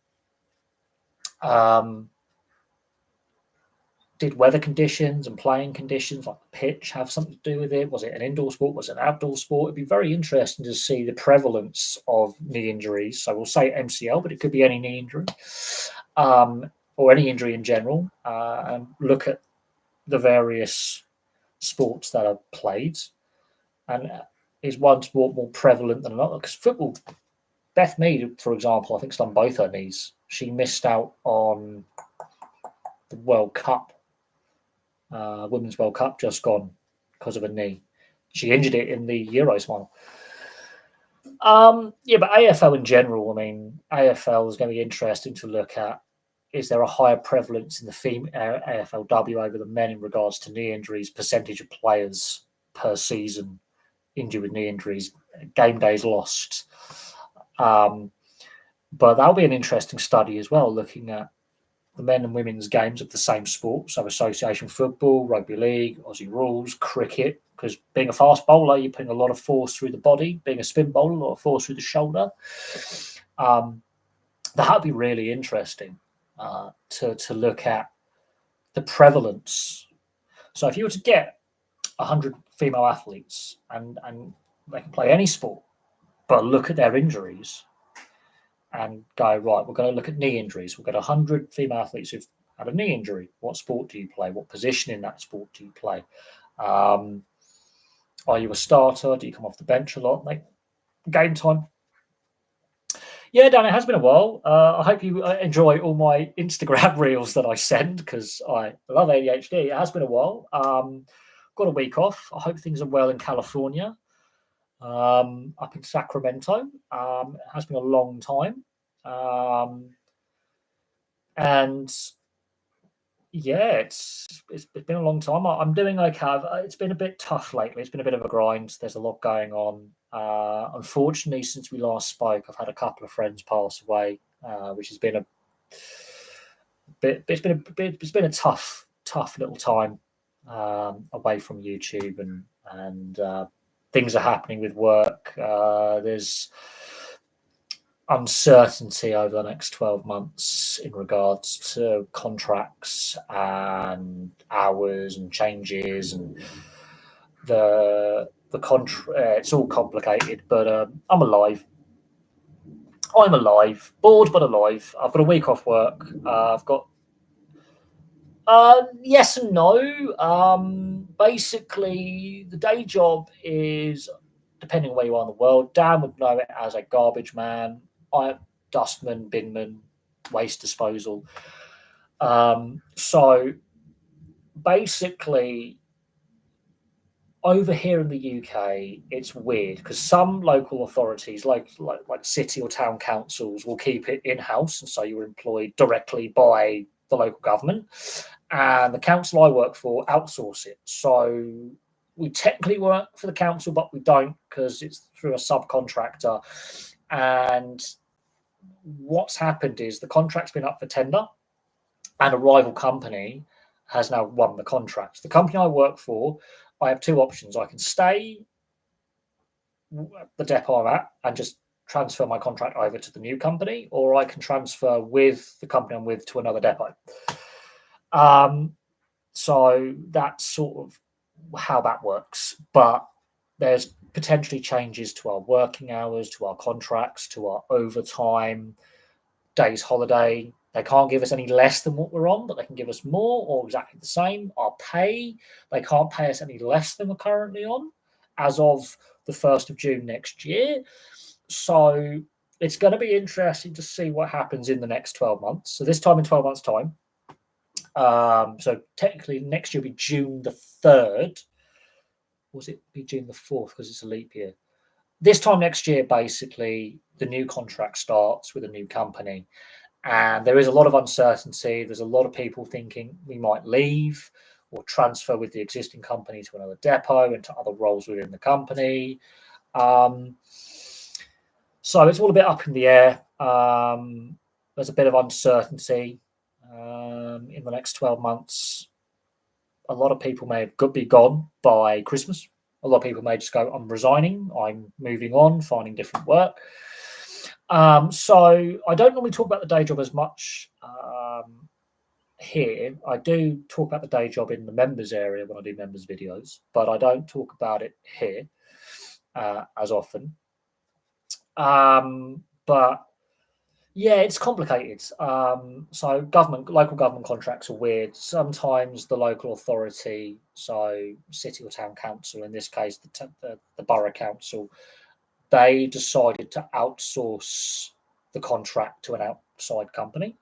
Did weather conditions and playing conditions like the pitch have something to do with it? Was it an indoor sport? Was it an outdoor sport? It'd be very interesting to see the prevalence of knee injuries. So we'll say MCL, but it could be any knee injury or any injury in general, and look at the various sports that are played. And is one sport more prevalent than another? Because football, Beth Mead, for example, I think she's done both her knees. She missed out on the World Cup, Women's World Cup just gone because of a knee. She injured it in the Euros final. But AFL in general, I mean, AFL is going to be interesting to look at. Is there a higher prevalence in the AFLW over the men in regards to knee injuries, percentage of players per season injured with knee injuries, game days lost? But that'll be an interesting study as well, looking at the men and women's games of the same sport, so association football, rugby league, Aussie rules, cricket, because being a fast bowler, you're putting a lot of force through the body. Being a spin bowler, a lot of force through the shoulder. That would be really interesting to look at the prevalence. So if you were to get 100 female athletes and they can play any sport, but look at their injuries, and go, right, we're going to look at knee injuries. We've got 100 female athletes who've had a knee injury. What sport do you play? What position in that sport do you play? Are you a starter? Do you come off the bench a lot? Like game time? Yeah, Dan, it has been a while. I hope you enjoy all my Instagram reels that I send because I love ADHD. It has been a while. Got a week off. I hope things are well in California. Up in Sacramento. It has been a long time. And yeah, it's been a long time. I'm doing okay. It's been a bit tough lately. It's been a bit of a grind. There's a lot going on. Unfortunately, since we last spoke, I've had a couple of friends pass away, which has been a bit. It's been a tough little time away from YouTube and things are happening with work. There's uncertainty over the next 12 months in regards to contracts and hours and changes and the it's all complicated, but I'm alive. Bored but alive. I've got a week off work. I've got yes and no. Basically, the day job is, depending on where you are in the world, Dan would know it as a garbage man. I'm dustman, binman, waste disposal. So basically, over here in the UK, it's weird because some local authorities, like city or town councils, will keep it in-house, and so you're employed directly by the local government. And the council I work for outsource it. So we technically work for the council, but we don't because it's through a subcontractor. And what's happened is the contract's been up for tender and a rival company has now won the contract. The company I work for, I have two options. I can stay at the depot I'm at and just transfer my contract over to the new company, or I can transfer with the company I'm with to another depot. So that's sort of how that works. But there's potentially changes to our working hours, to our contracts, to our overtime, days holiday. They can't give us any less than what we're on, but they can give us more or exactly the same. Our pay, they can't pay us any less than we're currently on as of the 1st of June next year. So it's going to be interesting to see what happens in the next 12 months. So this time in 12 months' time, so technically next year will be June the 3rd. Or was it be June the 4th because it's a leap year? This time next year, basically, the new contract starts with a new company. And there is a lot of uncertainty. There's a lot of people thinking we might leave or transfer with the existing company to another depot and to other roles within the company. So it's all a bit up in the air. There's a bit of uncertainty in the next 12 months. A lot of people may be gone by Christmas. A lot of people may just go, I'm resigning, I'm moving on, finding different work. So I don't normally talk about the day job as much here. I do talk about the day job in the members area when I do members videos, but I don't talk about it here as often. But yeah, it's complicated. So local government contracts are weird. Sometimes the local authority, so city or town council, in this case the borough council, they decided to outsource the contract to an outside company.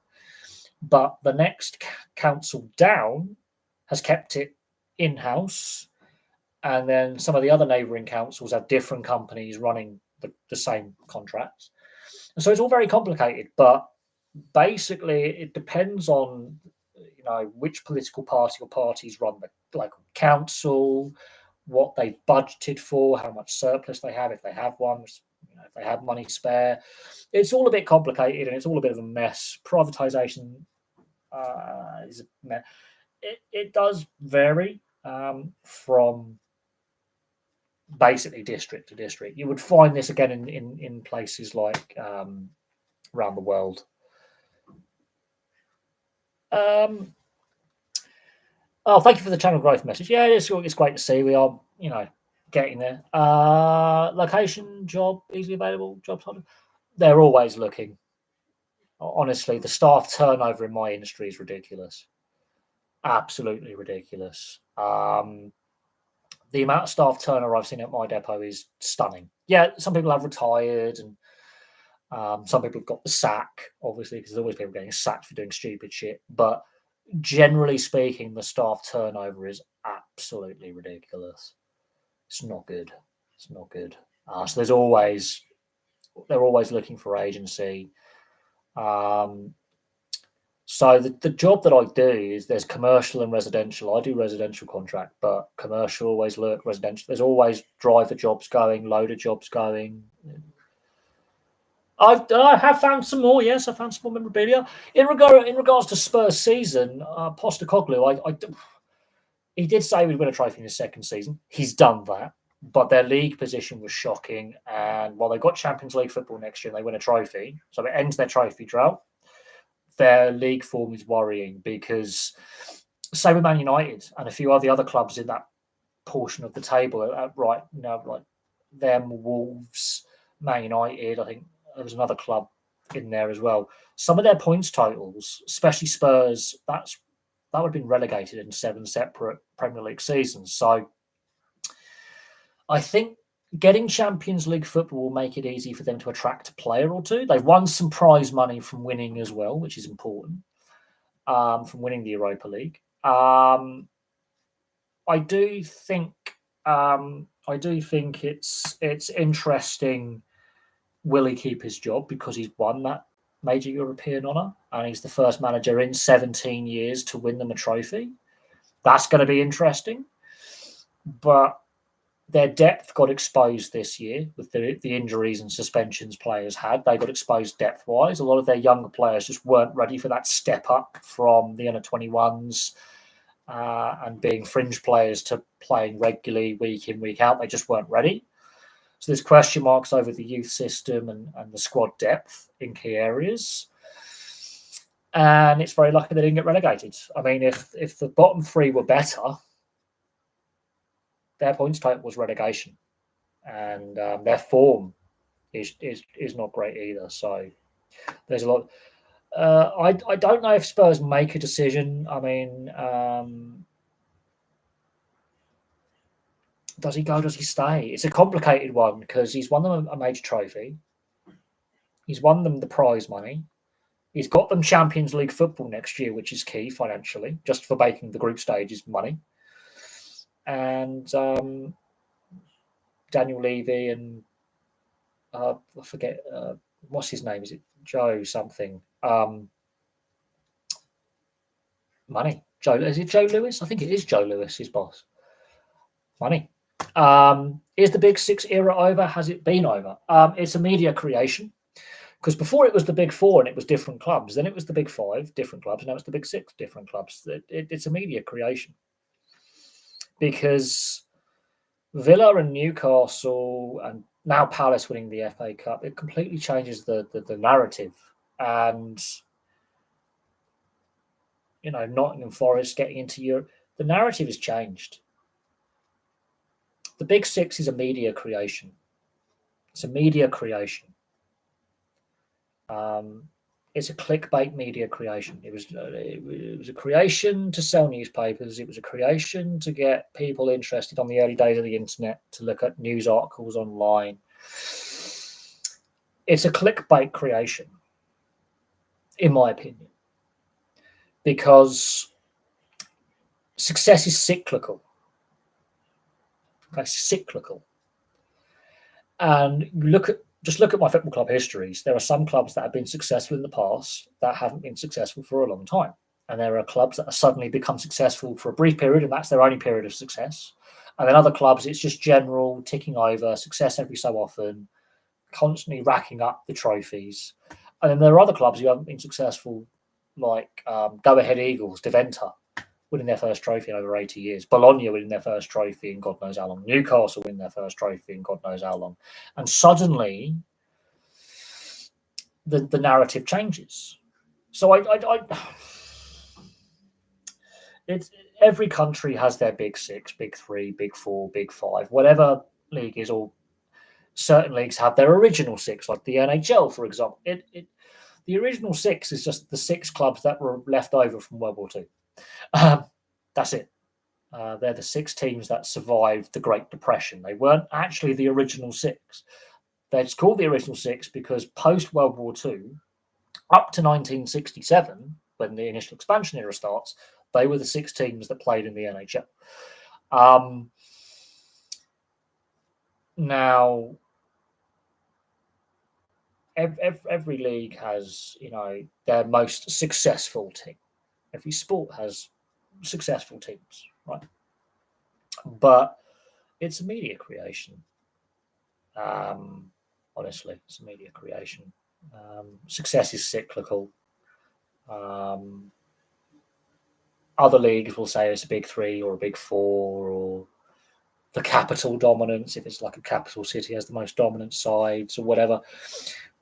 But the next council down has kept it in-house. And then some of the other neighbouring councils have different companies running the same contracts. And so it's all very complicated, but basically it depends on which political party or parties run the local council, what they've budgeted for, how much surplus they have, if they have one, if they have money spare. It's all a bit complicated and it's all a bit of a mess. Privatisation is a mess. It does vary from basically district to district. You would find this again in places like around the world. Oh, thank you for the channel growth message. Yeah, it's great to see. We are, getting there. Location, job, easily available, job title. They're always looking. Honestly, the staff turnover in my industry is ridiculous. Absolutely ridiculous. The amount of staff turnover I've seen at my depot is stunning. Yeah, some people have retired and some people have got the sack, obviously, because there's always people getting sacked for doing stupid shit. But generally speaking, the staff turnover is absolutely ridiculous. It's not good. It's not good. So they're always looking for agency. So the job that I do is there's commercial and residential. I do residential contract, but commercial always look residential. There's always driver jobs going, loader jobs going. I have found some more. Yes, I found some more memorabilia. In regards to Spurs season, Postecoglou, he did say we'd win a trophy in his second season. He's done that, but their league position was shocking. And while they've got Champions League football next year and they win a trophy, so it ends their trophy drought, their league form is worrying because, say with Man United and a few of the other clubs in that portion of the table, right now, like them, Wolves, Man United, I think there was another club in there as well. Some of their points totals, especially Spurs, that would have been relegated in 7 separate Premier League seasons. So I think getting Champions League football will make it easy for them to attract a player or two. They've won some prize money from winning as well, which is important, from winning the Europa League. I do think it's interesting. Will he keep his job because he's won that major European honour and he's the first manager in 17 years to win them a trophy? That's going to be interesting. But their depth got exposed this year with the injuries and suspensions players had. They got exposed depth-wise. A lot of their younger players just weren't ready for that step up from the under-21s and being fringe players to playing regularly week in, week out. They just weren't ready. So there's question marks over the youth system and the squad depth in key areas. And it's very lucky they didn't get relegated. I mean, if the bottom three were better, their points total was relegation. And their form is not great either. So there's a lot. I don't know if Spurs make a decision. I mean, does he go? Does he stay? It's a complicated one because he's won them a major trophy. He's won them the prize money. He's got them Champions League football next year, which is key financially, just for making the group stages money. And Daniel Levy and I forget what's his name. Is it Joe something? Money. Is it Joe Lewis? I think it is Joe Lewis, his boss. Money. Is the Big Six era over? Has it been over? It's a media creation. Because before it was the Big Four and it was different clubs. Then it was the Big Five, different clubs. And now it's the Big Six, different clubs. It's a media creation. Because Villa and Newcastle and now Palace winning the FA Cup, it completely changes the narrative. And, you know, Nottingham Forest getting into Europe, the narrative has changed. The Big Six is a media creation. It's a media creation. It's a clickbait media creation. It was a creation to sell newspapers. It was a creation to get people interested on the early days of the internet to look at news articles online. It's a clickbait creation, in my opinion, because success is cyclical. It's cyclical. And just look at my football club histories. There are some clubs that have been successful in the past that haven't been successful for a long time. And there are clubs that have suddenly become successful for a brief period, and that's their only period of success. And then other clubs, it's just general ticking over, success every so often, constantly racking up the trophies. And then there are other clubs who haven't been successful, like Go Ahead Eagles, Deventer, winning their first trophy in over 80 years. Bologna winning their first trophy in God knows how long. Newcastle winning their first trophy in God knows how long. And suddenly, the narrative changes. So it's every country has their Big Six, Big Three, Big Four, Big Five, whatever league is. Or certain leagues have their original six, like the NHL, for example. The original six is just the six clubs that were left over from World War II. That's it. They're the six teams that survived the Great Depression. They weren't actually the original six. They're called the original six because post-World War II, up to 1967, when the initial expansion era starts, they were the six teams that played in the NHL. Now, every league has, you know, their most successful team. Every sport has successful teams, right? But it's a media creation. Honestly, it's a media creation. Success is cyclical. Other leagues will say it's a Big Three or a Big Four, or the capital dominance, if it's like a capital city has the most dominant sides or whatever.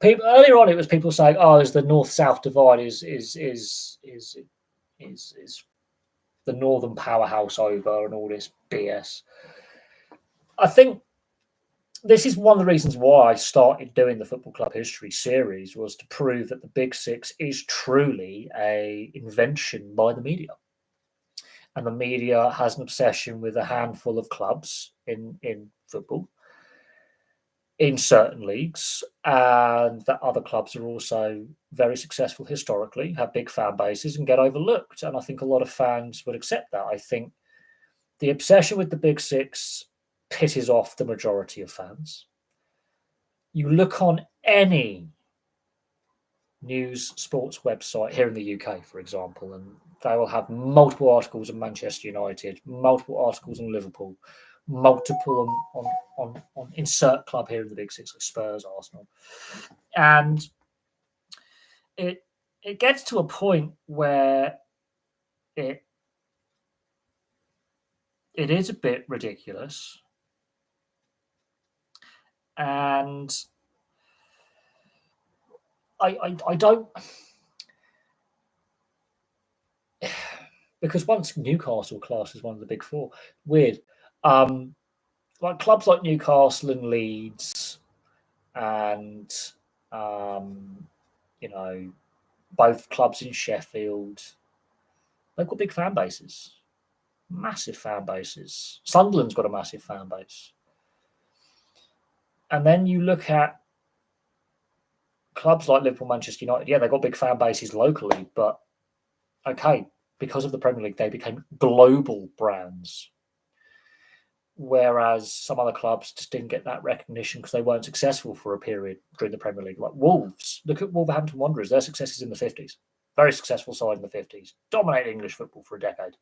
People earlier on, it was people saying, "Oh, is the North-South divide is the northern powerhouse over," and all this BS. I think this is one of the reasons why I started doing the Football Club History series, was to prove that the Big Six is truly a invention by the media. And the media has an obsession with a handful of clubs in football, in certain leagues, and that other clubs are also very successful historically, have big fan bases, and get overlooked. And I think a lot of fans would accept that. I think the obsession with the Big Six pisses off the majority of fans. You look on any news sports website here in the UK, for example, and they will have multiple articles on Manchester United, multiple articles on Liverpool, multiple on insert club here in the Big Six, like Spurs, Arsenal. And it gets to a point where it is a bit ridiculous. And I don't, because once Newcastle class is one of the Big Four, weird. Like clubs like Newcastle and Leeds, and you know, both clubs in Sheffield, they've got big fan bases, massive fan bases. Sunderland's got a massive fan base. And then you look at clubs like Liverpool, Manchester United. Yeah, they've got big fan bases locally, but okay, because of the Premier League, they became global brands. Whereas some other clubs just didn't get that recognition because they weren't successful for a period during the Premier League. Like Wolves, look at Wolverhampton Wanderers. Their success is in the 50s. very successful side in the 50s, dominated English football for a decade.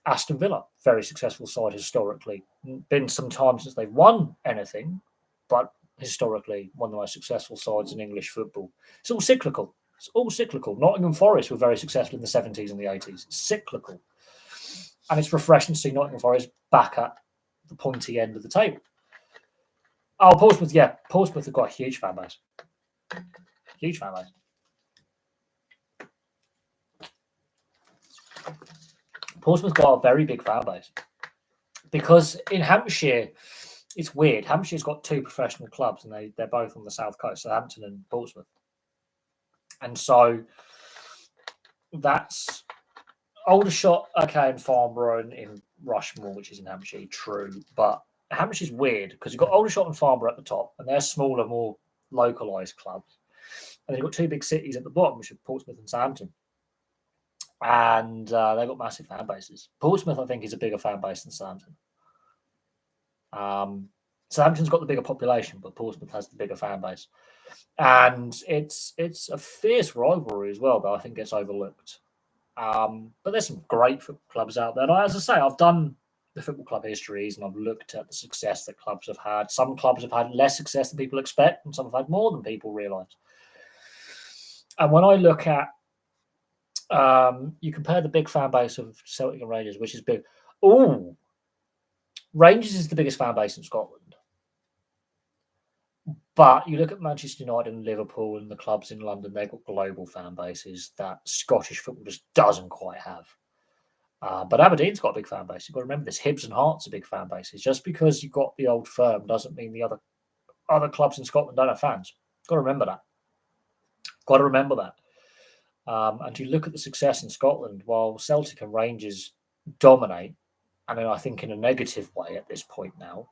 Aston Villa, very successful side historically. Been some time since they've won anything, but historically one of the most successful sides in English football. It's all cyclical. It's all cyclical. Nottingham Forest were very successful in the 70s and the 80s. It's cyclical. And it's refreshing to see Nottingham Forest back at the pointy end of the table. Oh, Portsmouth, yeah. Portsmouth have got a huge fan base. Huge fan base. Portsmouth got a very big fan base. Because in Hampshire, it's weird. Hampshire's got two professional clubs and they're both on the south coast, Southampton and Portsmouth. And so that's Aldershot, okay, and Farnborough in Rushmore, which is in Hampshire, true. But Hampshire's weird because you've got Aldershot and Farnborough at the top, and they're smaller, more localised clubs. And then you've got two big cities at the bottom, which are Portsmouth and Southampton. And they've got massive fan bases. Portsmouth, I think, is a bigger fan base than Southampton. Southampton's got the bigger population, but Portsmouth has the bigger fan base. And it's a fierce rivalry as well, though I think gets overlooked. But there's some great football clubs out there. And as I say, I've done the football club histories and I've looked at the success that clubs have had. Some clubs have had less success than people expect, and some have had more than people realise. And when I look at, you compare the big fan base of Celtic and Rangers, which is big. Oh, Rangers is the biggest fan base in Scotland. But you look at Manchester United and Liverpool and the clubs in London, they've got global fan bases that Scottish football just doesn't quite have. But Aberdeen's got a big fan base. You've got to remember this. Hibs and Hearts are big fan bases. Just because you've got the Old Firm doesn't mean the other clubs in Scotland don't have fans. Got to remember that. Got to remember that. And you look at the success in Scotland, while Celtic and Rangers dominate, and I think in a negative way at this point now,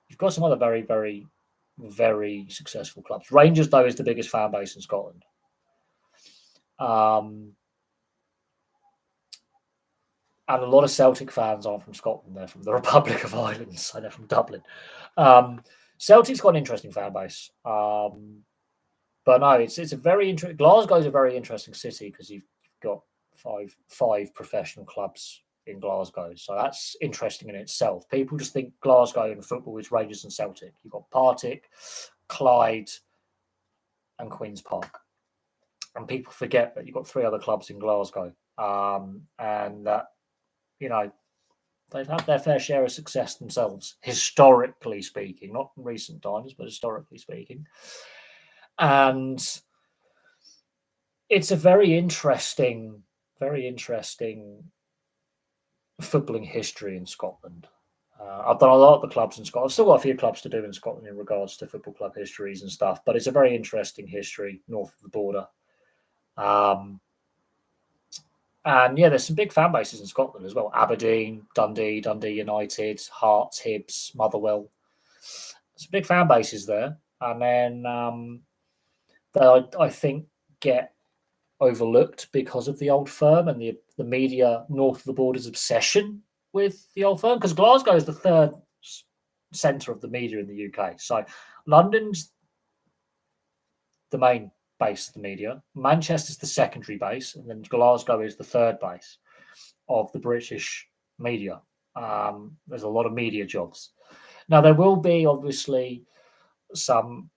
you've got some other very, very, very successful clubs. Rangers, though, is the biggest fan base in Scotland. And a lot of Celtic fans aren't from Scotland. They're from the Republic of Ireland, so they're from Dublin. Celtic's got an interesting fan base. But no, it's a very interesting. Glasgow's a very interesting city because you've got five professional clubs in Glasgow, so that's interesting in itself. People just think Glasgow and football is Rangers and Celtic. You've got Partick, Clyde, and Queen's Park, and people forget that you've got three other clubs in Glasgow, and that they've had their fair share of success themselves, historically speaking, not in recent times, but historically speaking. And it's a very interesting footballing history in Scotland. I've done a lot of the clubs in Scotland. I've still got a few clubs to do in Scotland in regards to football club histories and stuff, but it's a very interesting history north of the border. And yeah, there's some big fan bases in Scotland as well. Aberdeen, Dundee United, Hearts, Hibs, Motherwell. Some big fan bases there. And then that I think get overlooked because of the Old Firm and the media north of the border's obsession with the Old Firm, because Glasgow is the third centre of the media in the UK. So London's the main base of the media, Manchester's the secondary base, and then Glasgow is the third base of the British media. There's a lot of media jobs. Now, there will be obviously some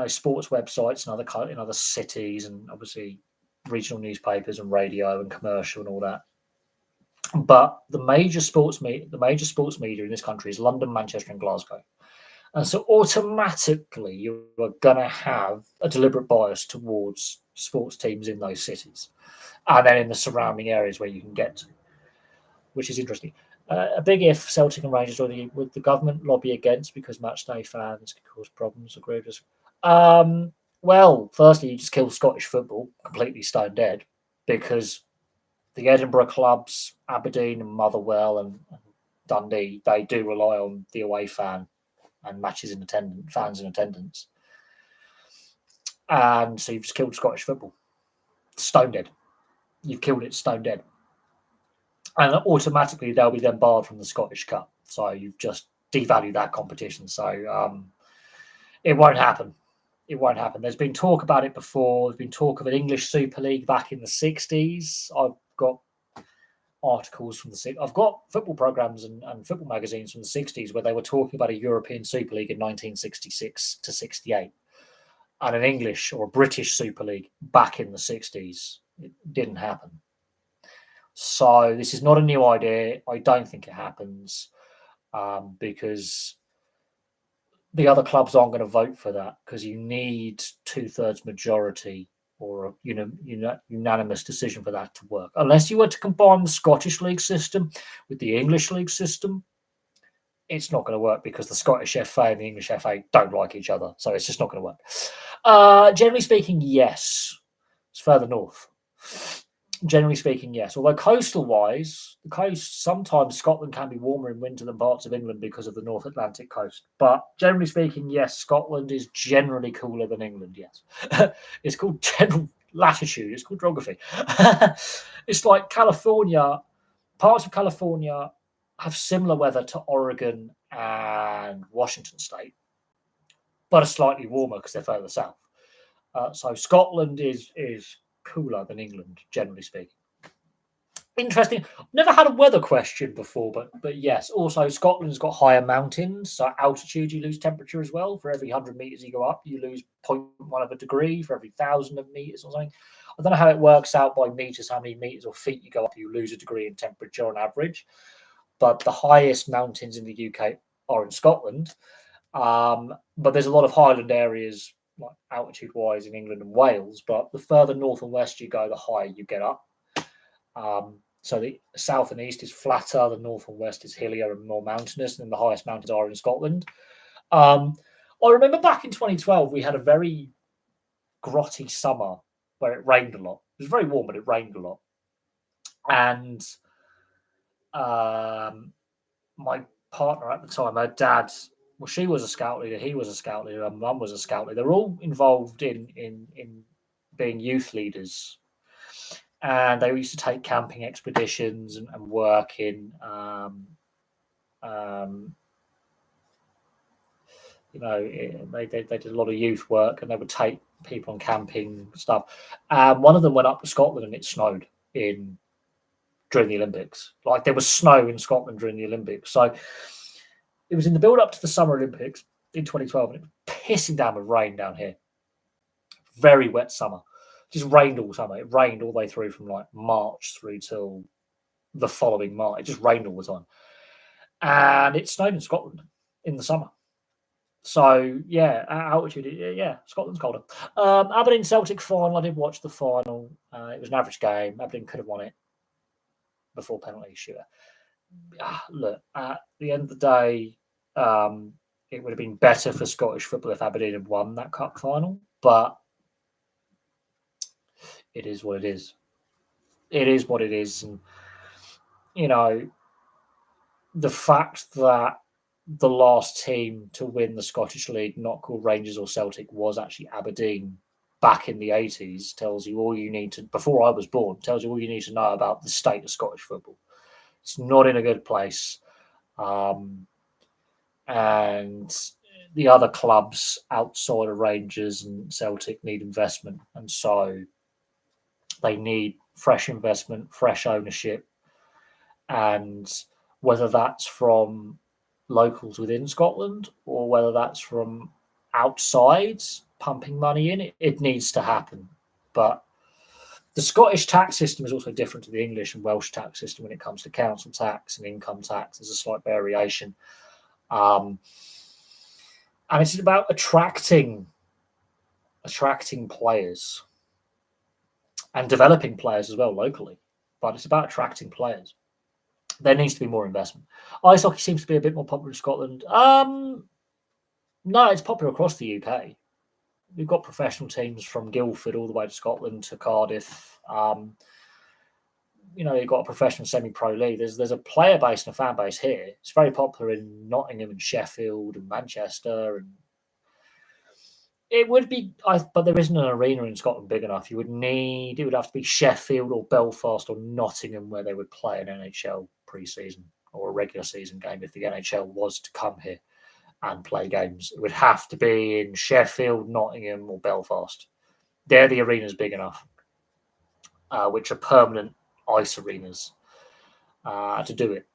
sports websites in other cities, and obviously regional newspapers and radio and commercial and all that. But the major sports media in this country is London, Manchester, and Glasgow. And so automatically you are going to have a deliberate bias towards sports teams in those cities, and then in the surrounding areas where you can get to, which is interesting. A big if Celtic and Rangers would the government lobby against because matchday fans can cause problems. Agree with us? Well, firstly, you just kill Scottish football completely stone dead, because the Edinburgh clubs, Aberdeen and Motherwell and Dundee, they do rely on the away fan and fans in attendance. And so you've just killed Scottish football. Stone dead. You've killed it stone dead. And automatically they'll be then barred from the Scottish Cup. So you've just devalued that competition. So it won't happen. it won't happen. There's been talk about it before. There's been talk of an English Super League back in the 60s. I've got articles from I've got football programs and football magazines from the 60s where they were talking about a European Super League in 1966 to 68 and an English or a British Super League back in the 60s. It didn't happen. So this is not a new idea. I don't think it happens because the other clubs aren't going to vote for that because you need 2/3 majority or a unanimous decision for that to work. Unless you were to combine the Scottish League system with the English League system, it's not going to work because the Scottish FA and the English FA don't like each other. So it's just not going to work. Generally speaking, yes. It's further north. Generally speaking, yes. Although coastal-wise, the coast, sometimes Scotland can be warmer in winter than parts of England because of the North Atlantic coast. But generally speaking, yes, Scotland is generally cooler than England, yes. It's called general latitude. It's called geography. It's like California. Parts of California have similar weather to Oregon and Washington State, but are slightly warmer because they're further south. So Scotland is cooler than England, generally speaking. Interesting. Never had a weather question before, but yes. Also, Scotland's got higher mountains, so altitude you lose temperature as well. For every 100 meters you go up, you lose 0.1 of a degree. For every 1,000 of meters or something, I don't know how it works out by meters, how many meters or feet you go up, you lose a degree in temperature on average. But the highest mountains in the UK are in Scotland. But there's a lot of highland areas, like altitude-wise, in England and Wales. But the further north and west you go, the higher you get up. So the south and east is flatter, the north and west is hillier and more mountainous, and the highest mountains are in Scotland. I remember back in 2012, we had a very grotty summer where it rained a lot. It was very warm, but it rained a lot. And my partner at the time, her dad, well, she was a scout leader, he was a scout leader, her mum was a scout leader. They're all involved in being youth leaders. And they used to take camping expeditions and work in, they did a lot of youth work, and they would take people on camping stuff. One of them went up to Scotland, and it snowed during the Olympics. Like, there was snow in Scotland during the Olympics. So it was in the build up to the Summer Olympics in 2012, and it was pissing down with rain down here. Very wet summer. Just rained all summer. It rained all the way through from like March through till the following March. It just rained all the time. And it snowed in Scotland in the summer. So, yeah, altitude, yeah, Scotland's colder. Aberdeen Celtic final, I did watch the final. It was an average game. Aberdeen could have won it before penalty shooter. Look, at the end of the day, it would have been better for Scottish football if Aberdeen had won that cup final. But it is what it is. It is what it is. And, the fact that the last team to win the Scottish League, not called Rangers or Celtic, was actually Aberdeen back in the 80s tells you all you need to, before I was born, tells you all you need to know about the state of Scottish football. It's not in a good place. And the other clubs outside of Rangers and Celtic need investment. And so they need fresh investment, fresh ownership. And whether that's from locals within Scotland or whether that's from outside pumping money in, it needs to happen. But the Scottish tax system is also different to the English and Welsh tax system when it comes to council tax and income tax. There's a slight variation. And it's about attracting players and developing players as well locally. But it's about attracting players. There needs to be more investment. Ice hockey seems to be a bit more popular in Scotland. No, it's popular across the UK. We've got professional teams from Guildford all the way to Scotland to Cardiff. You've got a professional semi-pro league. There's a player base and a fan base here. It's very popular in Nottingham and Sheffield and Manchester. And it would be, but there isn't an arena in Scotland big enough. It would have to be Sheffield or Belfast or Nottingham where they would play an NHL pre-season or a regular season game if the NHL was to come here. and play games. It would have to be in Sheffield, Nottingham, or Belfast. They're the arenas big enough, which are permanent ice arenas, to do it.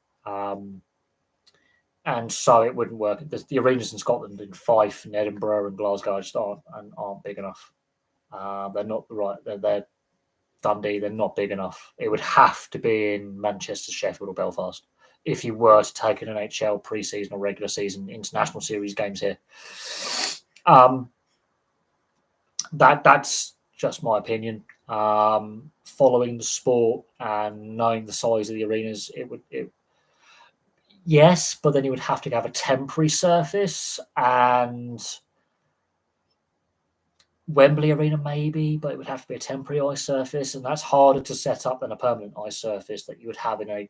And so it wouldn't work. The arenas in Scotland, in Fife and Edinburgh and Glasgow, just aren't big enough. They're not right. They're Dundee. They're not big enough. It would have to be in Manchester, Sheffield, or Belfast if you were to take an NHL pre-season or regular season international series games here. That's just my opinion. Following the sport and knowing the size of the arenas, yes, but then you would have to have a temporary surface, and Wembley Arena maybe, but it would have to be a temporary ice surface, and that's harder to set up than a permanent ice surface that you would have in a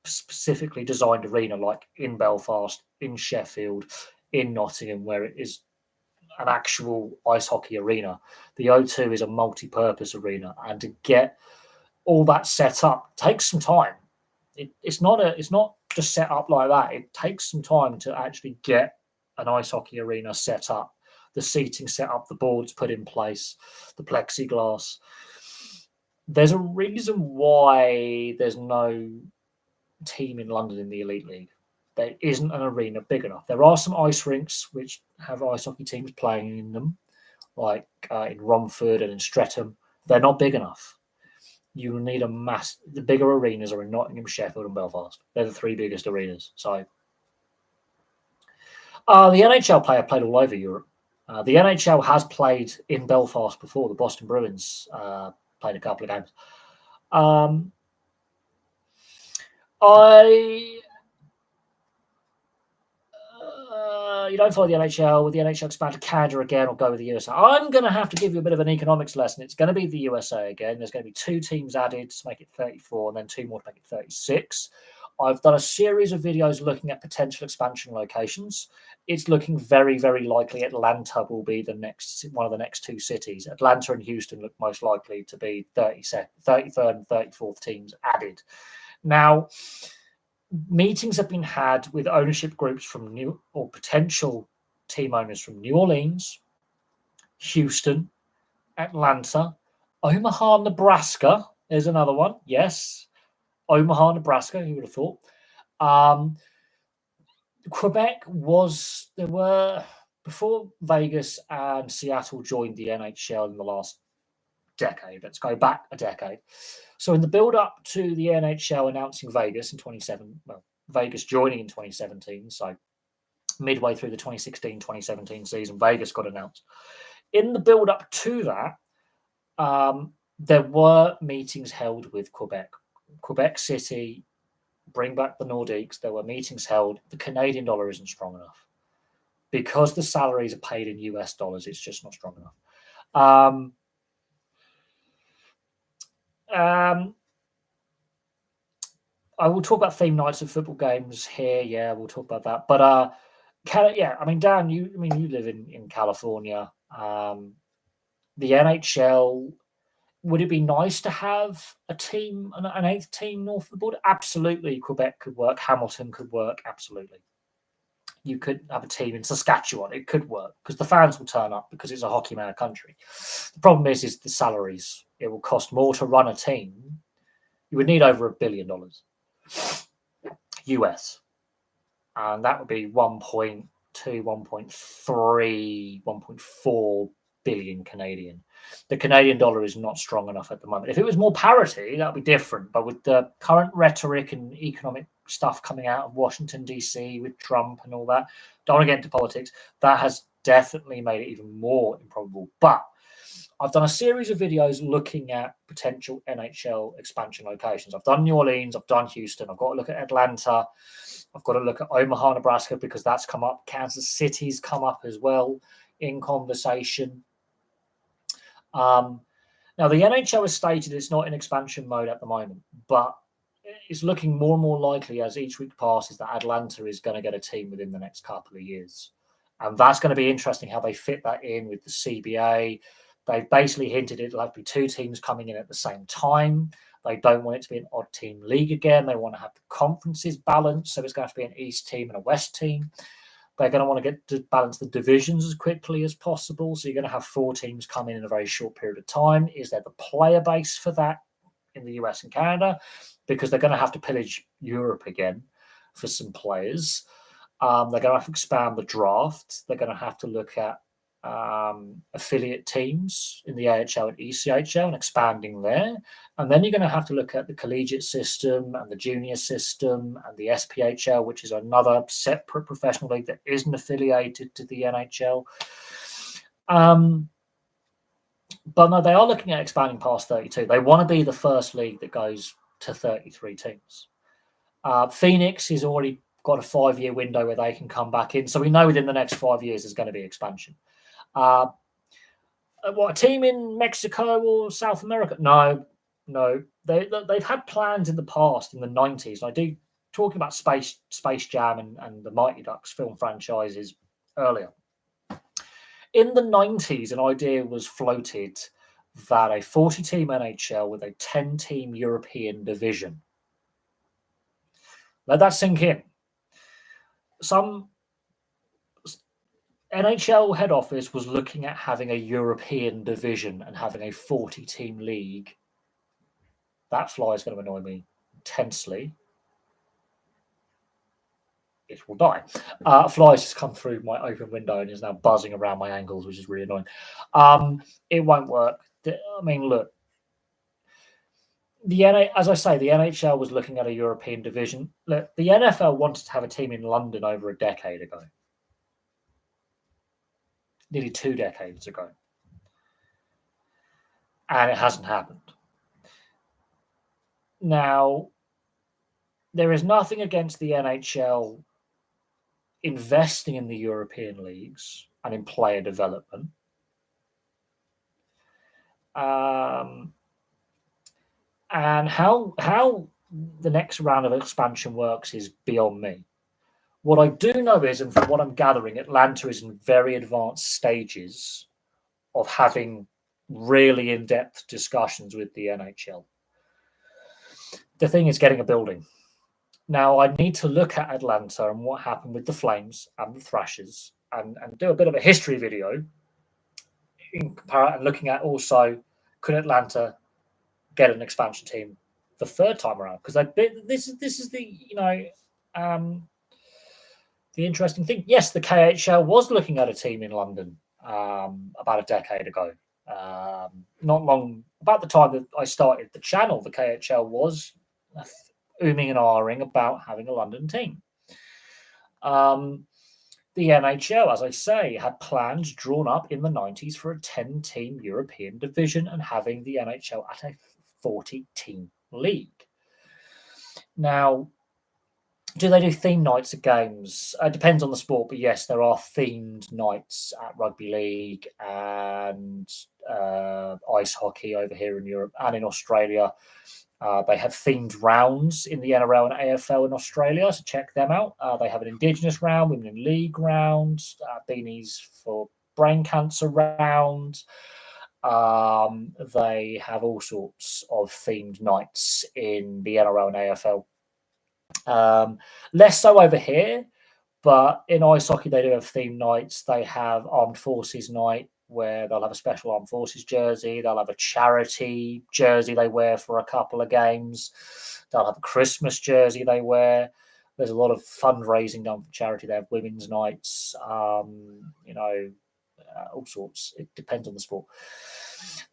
specifically designed arena like in Belfast, in Sheffield, in Nottingham, where it is an actual ice hockey arena. The O2 is a multi-purpose arena, and to get all that set up takes some time. It's not just set up like that. It takes some time to actually get an ice hockey arena set up, the seating set up, the boards put in place, the plexiglass. There's a reason why there's no team in London in the Elite League. There isn't an arena big enough. There are some ice rinks which have ice hockey teams playing in them, like in Romford and in Streatham. They're not big enough. You need the bigger arenas are in Nottingham, Sheffield, and Belfast. They're the three biggest arenas. So the NHL player played all over Europe. The NHL has played in Belfast before. The Boston Bruins played a couple of games. You don't follow the NHL. With the NHL expanded Canada again, or go with the USA? I'm going to have to give you a bit of an economics lesson. It's going to be the USA again. There's going to be 2 teams added to make it 34, and then 2 more to make it 36. I've done a series of videos looking at potential expansion locations. It's looking very, very likely Atlanta will be one of the next 2 cities. Atlanta and Houston look most likely to be 33rd and 34th teams added. Now, meetings have been had with ownership groups from potential team owners from New Orleans, Houston, Atlanta, Omaha, Nebraska. There's another one. Yes, Omaha, Nebraska. Who would have thought? Quebec before Vegas and Seattle joined the NHL in the last decade. Let's go back a decade. So in the build-up to the NHL announcing Vegas in Vegas joining in 2017, so midway through the 2016-2017 season, Vegas got announced. In the build-up to that, there were meetings held with Quebec City, bring back the Nordiques. There were meetings held. The Canadian dollar isn't strong enough. Because the salaries are paid in US dollars, it's just not strong enough. I will talk about theme nights of football games here. Yeah, we'll talk about that. But Dan, you live in California. The NHL, would it be nice to have a team, an 8th team north of the border? Absolutely. Quebec could work. Hamilton could work. Absolutely. You could have a team in Saskatchewan. It could work because the fans will turn up because it's a hockey mad country. The problem is the salaries. It will cost more to run a team. You would need over $1 billion US. And that would be 1.2, 1.3, 1.4 billion Canadian. The Canadian dollar is not strong enough at the moment. If it was more parity, that would be different. But with the current rhetoric and economic stuff coming out of Washington, D.C. with Trump and all that, don't want to get into politics, that has definitely made it even more improbable. But I've done a series of videos looking at potential NHL expansion locations. I've done New Orleans, I've done Houston, I've got to look at Atlanta, I've got to look at Omaha, Nebraska, because that's come up. Kansas City's come up as well in conversation. Now, the NHL has stated it's not in expansion mode at the moment, but it's looking more and more likely as each week passes that Atlanta is going to get a team within the next couple of years. And that's going to be interesting how they fit that in with the CBA. They've basically hinted it'll have to be 2 teams coming in at the same time. They don't want it to be an odd team league again. They want to have the conferences balanced. So it's going to have to be an East team and a West team. They're going to want to get to balance the divisions as quickly as possible. So you're going to have 4 teams come in a very short period of time. Is there the player base for that in the US and Canada? Because they're going to have to pillage Europe again for some players. They're going to have to expand the draft. They're going to have to look at affiliate teams in the AHL and ECHL and expanding there. And then you're going to have to look at the collegiate system and the junior system and the SPHL, which is another separate professional league that isn't affiliated to the NHL. But no, they are looking at expanding past 32. They want to be the first league that goes to 33 teams. Phoenix has already got a 5-year window where they can come back in. So we know within the next 5 years there's going to be expansion. What, a team in Mexico or South America? No. They've had plans in the past, in the 90s. And I do, talking about Space Jam and the Mighty Ducks film franchises earlier. In the 90s, an idea was floated that a 40-team NHL with a 10-team European division. Let that sink in. Some NHL head office was looking at having a European division and having a 40-team league. That fly is going to annoy me intensely. It will die. Flies just come through my open window and is now buzzing around my ankles, which is really annoying. It won't work. I mean, look. As I say, the NHL was looking at a European division. Look, the NFL wanted to have a team in London over a decade ago. Nearly 2 decades ago. And it hasn't happened. Now, there is nothing against the NHL investing in the European leagues and in player development. And how the next round of expansion works is beyond me. What I do know is, and from what I'm gathering, Atlanta is in very advanced stages of having really in-depth discussions with the NHL. The thing is getting a building. Now, I need to look at Atlanta and what happened with the Flames and the Thrashers and do a bit of a history video and looking at also, could Atlanta get an expansion team the 3rd time around? Because this is the, the interesting thing. Yes, the KHL was looking at a team in London about a decade ago. Not long, about the time that I started the channel, the KHL was ooming and ahhing about having a London team. The NHL, as I say, had plans drawn up in the 90s for a 10-team European division and having the NHL at a 40-team league. Now, do they do themed nights at games? It depends on the sport, but yes, there are themed nights at rugby league and ice hockey over here in Europe and in Australia. They have themed rounds in the NRL and AFL in Australia, so check them out. They have an Indigenous round, Women in League round, Beanies for Brain Cancer round. They have all sorts of themed nights in the NRL and AFL. Less so over here, but in ice hockey they do have themed nights. They have Armed Forces night, where they'll have a special Armed Forces jersey. They'll have a charity jersey they wear for a couple of games. They'll have a Christmas jersey they wear. There's a lot of fundraising done for charity. They have women's nights, all sorts. It depends on the sport.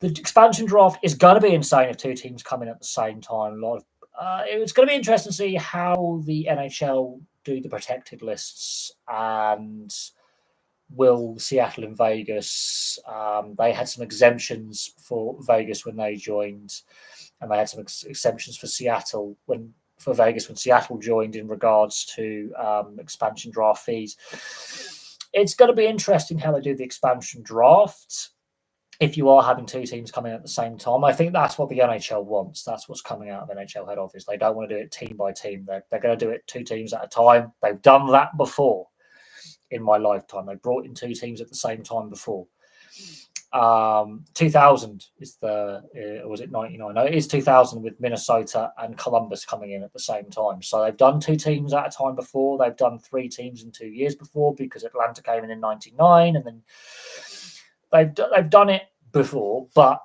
The expansion draft is going to be insane if 2 teams come in at the same time. It's going to be interesting to see how the NHL do the protected lists, and will Seattle and Vegas, they had some exemptions for Vegas when they joined, and they had some exemptions for Vegas when Seattle joined in regards to expansion draft fees. It's going to be interesting how they do the expansion draft if you are having 2 teams coming at the same time. I think that's what the NHL wants. That's what's coming out of NHL head office. They don't want to do it team by team. They're going to do it 2 teams at a time. They've done that before. In my lifetime, they brought in 2 teams at the same time before. 2000 is the, or was it 99? No, it is 2000 with Minnesota and Columbus coming in at the same time. So they've done 2 teams at a time before. They've done 3 teams in 2 years before because Atlanta came in 99, and then they've done it before. But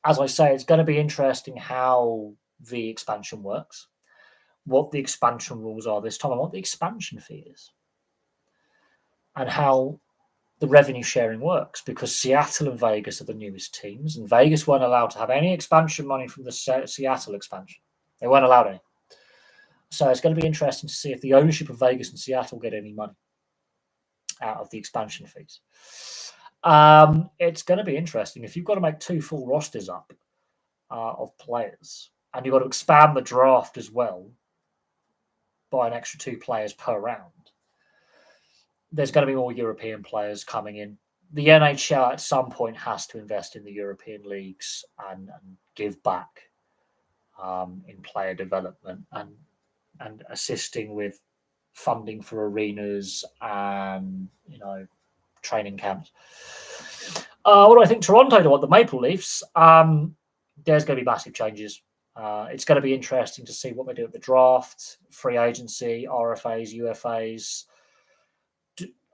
as I say, it's going to be interesting how the expansion works, what the expansion rules are this time, and what the expansion fee is, and how the revenue sharing works, because Seattle and Vegas are the newest teams, and Vegas weren't allowed to have any expansion money from the Seattle expansion. They weren't allowed any. So it's going to be interesting to see if the ownership of Vegas and Seattle get any money out of the expansion fees. It's going to be interesting. If you've got to make 2 full rosters up of players, and you've got to expand the draft as well by an extra 2 players per round, there's going to be more European players coming in. The NHL at some point has to invest in the European leagues and give back in player development and assisting with funding for arenas and, training camps. What do I think Toronto do? What the Maple Leafs? There's going to be massive changes. It's going to be interesting to see what they do at the draft, free agency, RFAs, UFAs.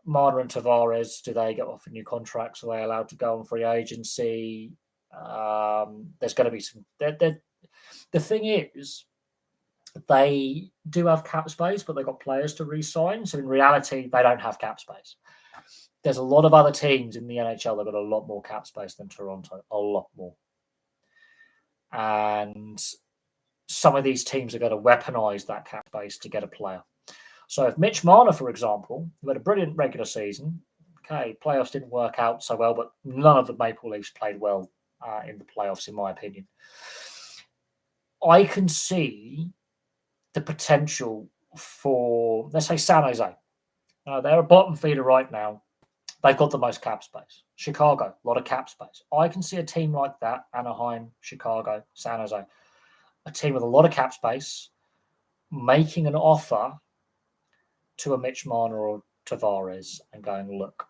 Marner and Tavares, do they get offered new contracts? Are they allowed to go on free agency? There's going to be some. The thing is, they do have cap space, but they've got players to re-sign. So in reality, they don't have cap space. There's a lot of other teams in the NHL that have got a lot more cap space than Toronto, a lot more. And some of these teams are going to weaponize that cap space to get a player. So if Mitch Marner, for example, who had a brilliant regular season, playoffs didn't work out so well, but none of the Maple Leafs played well in the playoffs, in my opinion. I can see the potential for, let's say, San Jose. They're a bottom feeder right now. They've got the most cap space. Chicago, a lot of cap space. I can see a team like that, Anaheim, Chicago, San Jose, a team with a lot of cap space, making an offer to a Mitch Marner or Tavares and going, look,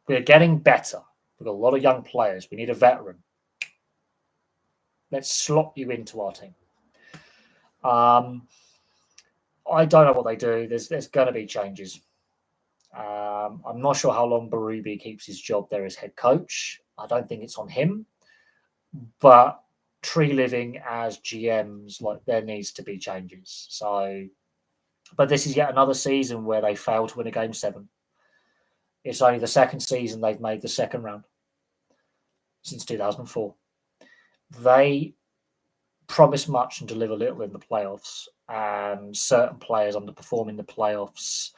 we're getting better. We've got a lot of young players. We need a veteran. Let's slot you into our team. I don't know what they do. There's going to be changes. I'm not sure how long Berube keeps his job there as head coach. I don't think it's on him. But Tree Living as GMs, there needs to be changes. But this is yet another season where they failed to win a Game 7. It's only the second season they've made the second round since 2004. They promise much and deliver little in the playoffs, and certain players underperform in the playoffs.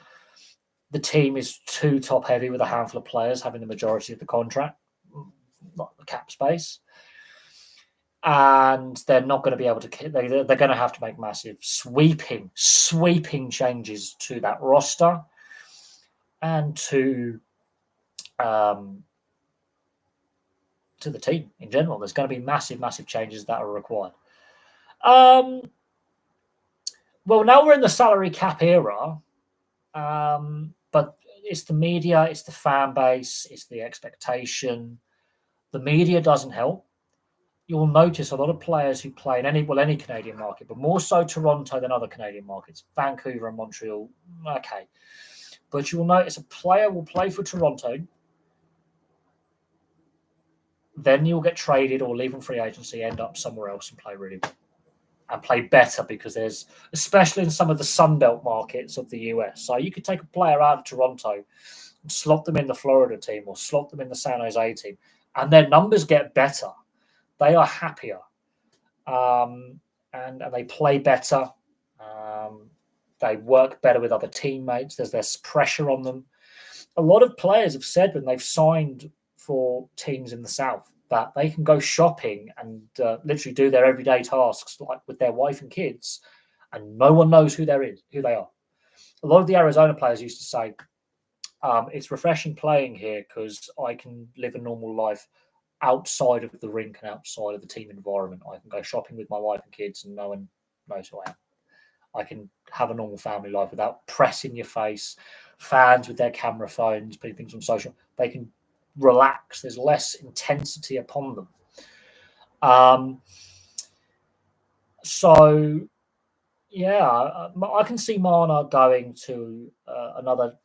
The team is too top-heavy with a handful of players having the majority of the contract, not the cap space. And they're not going to be able to. They're going to have to make massive sweeping changes to that roster and to the team in general. There's going to be massive changes that are required. Well, now we're in the salary cap era, but it's the media, it's the fan base, it's the expectation. The media doesn't help. You'll notice a lot of players who play in any Canadian market, but more so Toronto than other Canadian markets, Vancouver and Montreal, okay. But you will notice a player will play for Toronto, then you'll get traded or leave on free agency, end up somewhere else and play really well. And play better, because there's, especially in some of the Sunbelt markets of the US. So you could take a player out of Toronto and slot them in the Florida team or slot them in the San Jose team, and their numbers get better. They are happier, and they play better. They work better with other teammates. There's less pressure on them. A lot of players have said when they've signed for teams in the South that they can go shopping and literally do their everyday tasks like with their wife and kids, and no one knows who they are. A lot of the Arizona players used to say, it's refreshing playing here because I can live a normal life outside of the rink and outside of the team environment. I can go shopping with my wife and kids and no one knows who I am. I can have a normal family life without press in your face, fans with their camera phones, putting things on social. They can relaxed. There's less intensity upon them. So yeah, I can see Marner going to another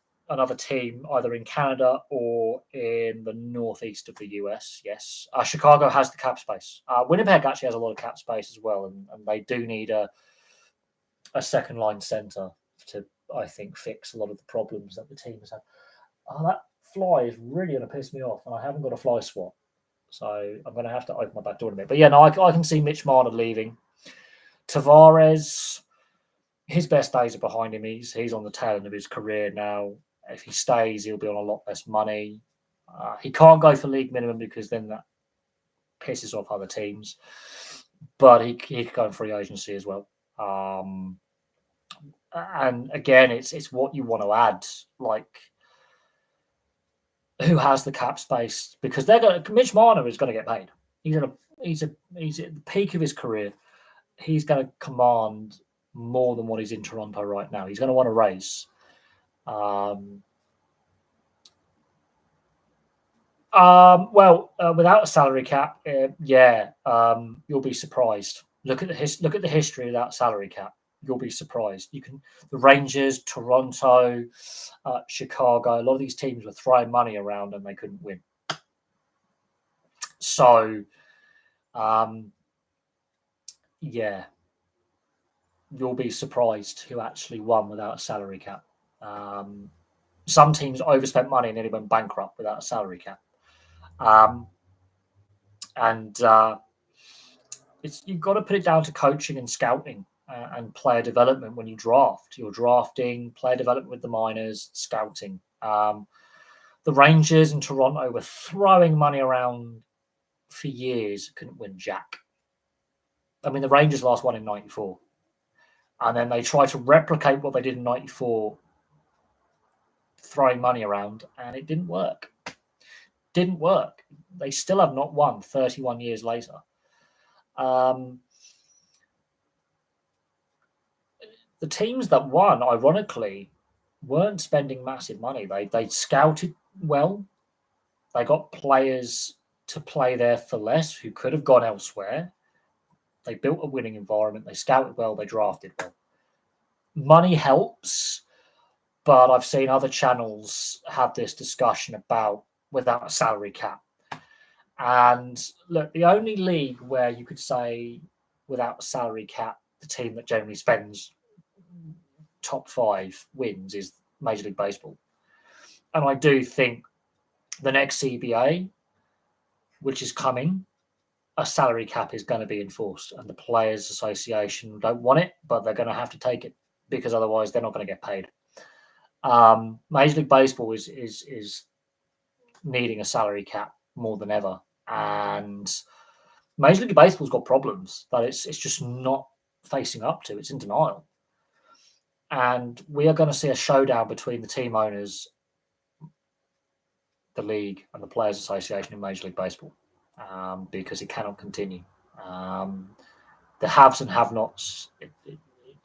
team, either in Canada or in the northeast of the US. Yes, Chicago has the cap space. Winnipeg actually has a lot of cap space as well, and they do need a second line center to, I think, fix a lot of the problems that the team has had. Oh, that fly is really going to piss me off, and I haven't got a fly swat, so I'm going to have to open my back door in a bit. But yeah, no, I can see Mitch Marner leaving. Tavares, his best days are behind him. He's on the tail end of his career now. If he stays, he'll be on a lot less money. He can't go for league minimum because then that pisses off other teams. But he could go in free agency as well. And again, it's what you want to add. Like, who has the cap space? Because Mitch Marner is going to get paid. He's at the peak of his career. He's going to command more than what he's in Toronto right now. He's going to want to raise. Without a salary cap, you'll be surprised. Look at the history of that salary cap. You'll be surprised. The Rangers, Toronto, Chicago. A lot of these teams were throwing money around and they couldn't win. So, you'll be surprised who actually won without a salary cap. Some teams overspent money and nearly went bankrupt without a salary cap. You've got to put it down to coaching and scouting and player development when you draft. You're drafting, player development with the minors, scouting. The Rangers in Toronto were throwing money around for years, couldn't win jack. I mean, the Rangers last won in 94. And then they tried to replicate what they did in 94, throwing money around, and it didn't work. Didn't work. They still have not won 31 years later. The teams that won, ironically, weren't spending massive money. They scouted well. They got players to play there for less who could have gone elsewhere. They built a winning environment. They scouted well. They drafted well. Money helps, but I've seen other channels have this discussion about without a salary cap. And look, the only league where you could say without a salary cap, the team that generally spends top 5 wins is Major League Baseball. And I do think the next CBA, which is coming, a salary cap is going to be enforced, and the Players Association don't want it, but they're going to have to take it because otherwise they're not going to get paid. Major League Baseball is needing a salary cap more than ever, and Major League Baseball's got problems that it's just not facing up to. It's in denial, and we are going to see a showdown between the team owners, the league, and the Players Association in Major League Baseball. Because it cannot continue. The haves and have-nots,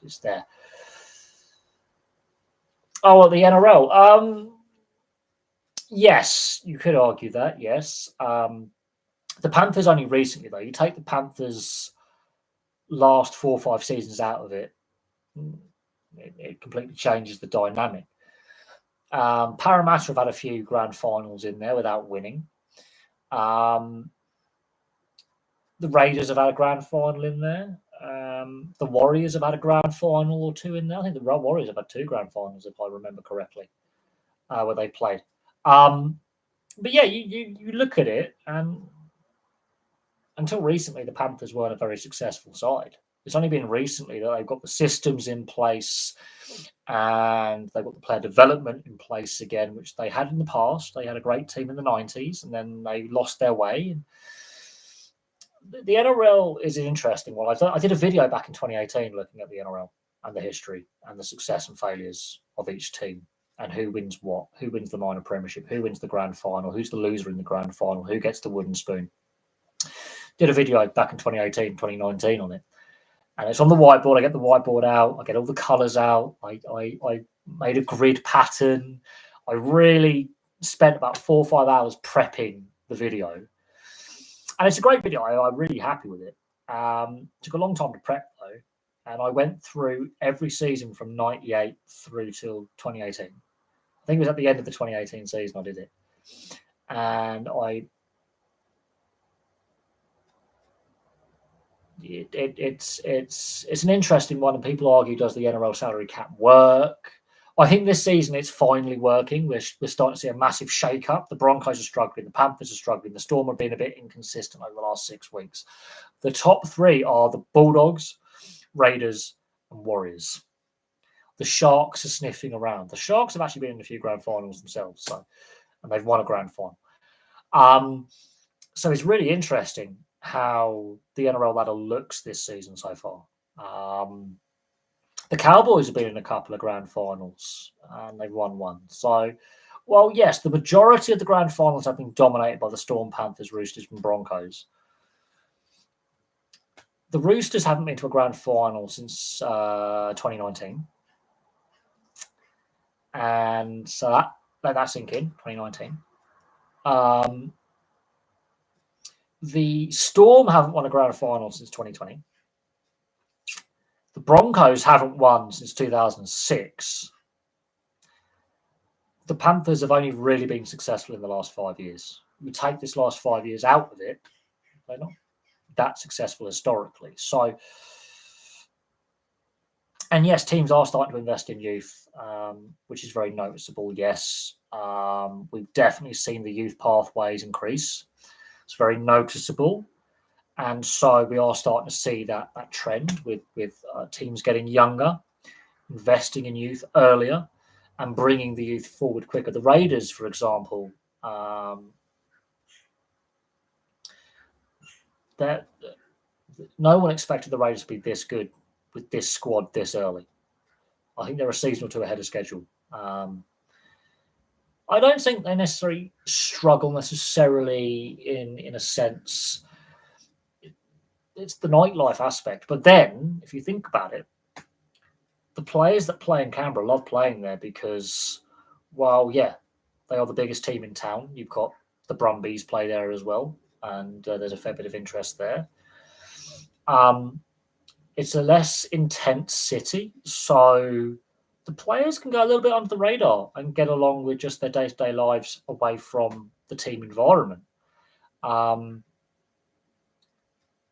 it's there. Oh, well, the NRL. Yes, you could argue that, yes. The Panthers only recently, though. You take the Panthers' last 4 or 5 seasons out of it, it completely changes the dynamic. Parramatta have had a few grand finals in there without winning. The Raiders have had a grand final in there. The Warriors have had a grand final or 2 in there. I think the Warriors have had 2 grand finals, if I remember correctly, where they played. But yeah, you look at it, and until recently, the Panthers weren't a very successful side. It's only been recently that they've got the systems in place and they've got the player development in place again, which they had in the past. They had a great team in the 90s, and then they lost their way. The NRL is an interesting one. I did a video back in 2018 looking at the NRL and the history and the success and failures of each team and who wins what, who wins the minor premiership, who wins the grand final, who's the loser in the grand final, who gets the wooden spoon. Did a video back in 2018, 2019 on it. And it's on the whiteboard. I get the whiteboard out. I get all the colours out. I made a grid pattern. I really spent about 4 or 5 hours prepping the video. And it's a great video. I'm really happy with it. Took a long time to prep, though. And I went through every season from 98 through till 2018. I think it was at the end of the 2018 season I did it. And it's an interesting one, and people argue, does the NRL salary cap work? I think this season it's finally working. We're starting to see a massive shake-up. The Broncos are struggling. The Panthers are struggling. The Storm have been a bit inconsistent over the last 6 weeks. The top three are the Bulldogs, Raiders, and Warriors. The Sharks are sniffing around. The Sharks have actually been in a few grand finals themselves, and they've won a grand final. So it's really interesting how the NRL ladder looks this season so far. The Cowboys have been in a couple of grand finals and they've won one. So, well, yes, the majority of the grand finals have been dominated by the Storm, Panthers, Roosters, and Broncos. The Roosters haven't been to a grand final since 2019. And so let that sink in, 2019. The Storm haven't won a grand final since 2020. The Broncos haven't won since 2006. The Panthers have only really been successful in the last 5 years. We take this last 5 years out of it, they're not that successful historically. So, and yes, teams are starting to invest in youth, which is very noticeable. Yes, we've definitely seen the youth pathways increase. It's very noticeable. And so we are starting to see that trend with teams getting younger, investing in youth earlier, and bringing the youth forward quicker. The Raiders, for example, that no one expected the Raiders to be this good with this squad this early. I think they're a season or two ahead of schedule. I don't think they necessarily struggle in a sense. It's the nightlife aspect. But then, if you think about it, the players that play in Canberra love playing there because, well, yeah, they are the biggest team in town. You've got the Brumbies play there as well, and there's a fair bit of interest there. It's a less intense city, so the players can go a little bit under the radar and get along with just their day-to-day lives away from the team environment.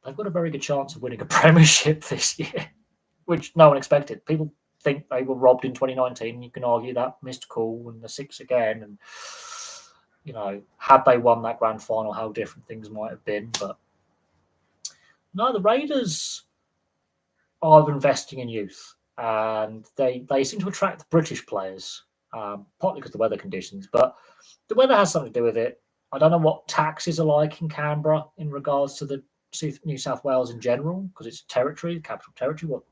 They've got a very good chance of winning a premiership this year, which no one expected. People think they were robbed in 2019. You can argue that missed call and the 6 again. And, you know, had they won that grand final, how different things might have been. But no, the Raiders are investing in youth. And they seem to attract the British players, partly because of the weather conditions. But the weather has something to do with it. I don't know what taxes are like in Canberra in regards to the New South Wales in general, because it's territory, capital territory, what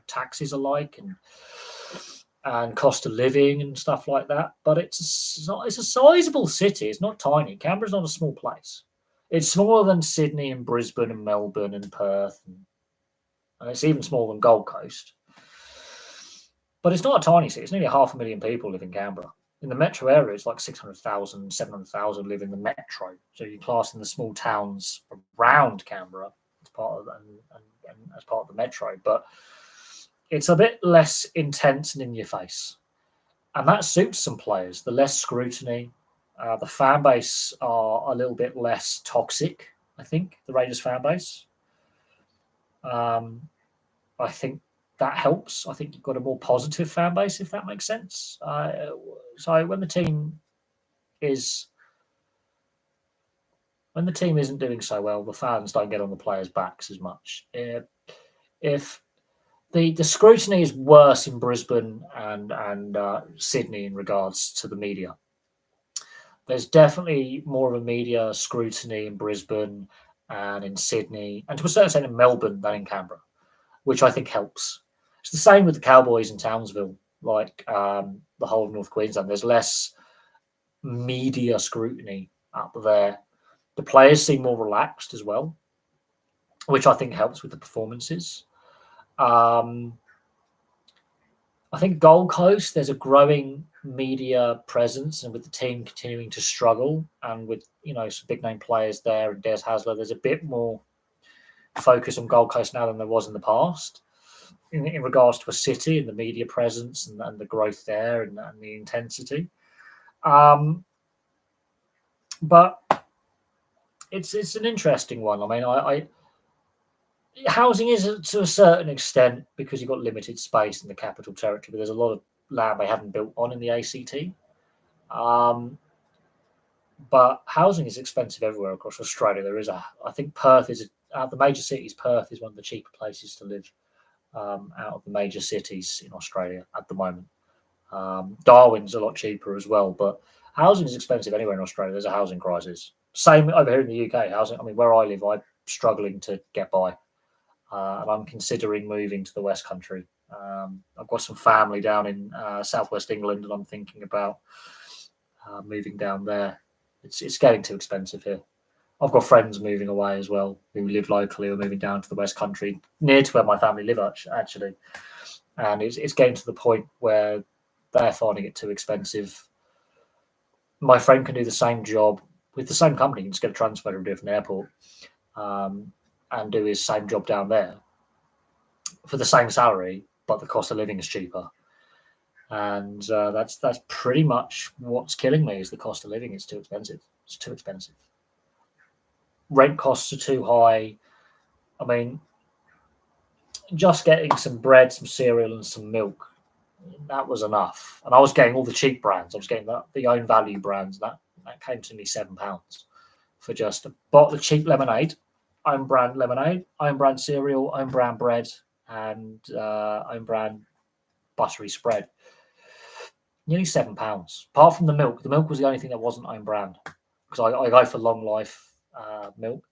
taxes are like and cost of living and stuff like that. But it's a sizable city. It's not tiny. Canberra's not a small place. It's smaller than Sydney and Brisbane and Melbourne and Perth, and it's even smaller than Gold Coast. But it's not a tiny city. It's nearly 500,000 people live in Canberra. In the metro area, it's like 600,000, 700,000 live in the metro. So you class in the small towns around Canberra as part of and as part of the metro. But it's a bit less intense and in your face, and that suits some players. The less scrutiny, the fan base are a little bit less toxic. I think the Raiders fan base. I think that helps. I think you've got a more positive fan base, if that makes sense. So when the team isn't doing so well, the fans don't get on the players' backs as much. If the scrutiny is worse in Brisbane and Sydney in regards to the media, there's definitely more of a media scrutiny in Brisbane and in Sydney, and to a certain extent in Melbourne than in Canberra, which I think helps. It's the same with the Cowboys in Townsville, like the whole of North Queensland. There's less media scrutiny up there. The players seem more relaxed as well, which I think helps with the performances. I think Gold Coast, there's a growing media presence and with the team continuing to struggle and with, some big name players there and Des Hasler, there's a bit more focus on Gold Coast now than there was in the past in regards to a city and the media presence and the growth there and the intensity. But it's an interesting one. I mean, housing is to a certain extent because you've got limited space in the capital territory, but there's a lot of land they haven't built on in the ACT. But housing is expensive everywhere across Australia. I think Perth is, out of the major cities, Perth is one of the cheaper places to live out of the major cities in Australia at the moment. Darwin's a lot cheaper as well, but housing is expensive anywhere in Australia. There's a housing crisis. Same over here in the UK. Housing, I mean, where I live, I'm struggling to get by. And I'm considering moving to the West Country. I've got some family down in southwest England, and I'm thinking about moving down there. It's getting too expensive here. I've got friends moving away as well who live locally or moving down to the West Country, near to where my family live, actually. And it's getting to the point where they're finding it too expensive. My friend can do the same job with the same company. He can just get a transfer to a different airport and do his same job down there for the same salary, but the cost of living is cheaper. And that's pretty much what's killing me is the cost of living. It's too expensive. It's too expensive. Rent costs are too high. I mean, just getting some bread, some cereal, and some milk, that was enough. And I was getting all the cheap brands. I was getting the own value brands. That came to me £7 for just a bottle of cheap lemonade, own brand lemonade, own brand cereal, own brand bread, and own brand buttery spread. Nearly £7. Apart from the milk was the only thing that wasn't own brand because I go for long life milk,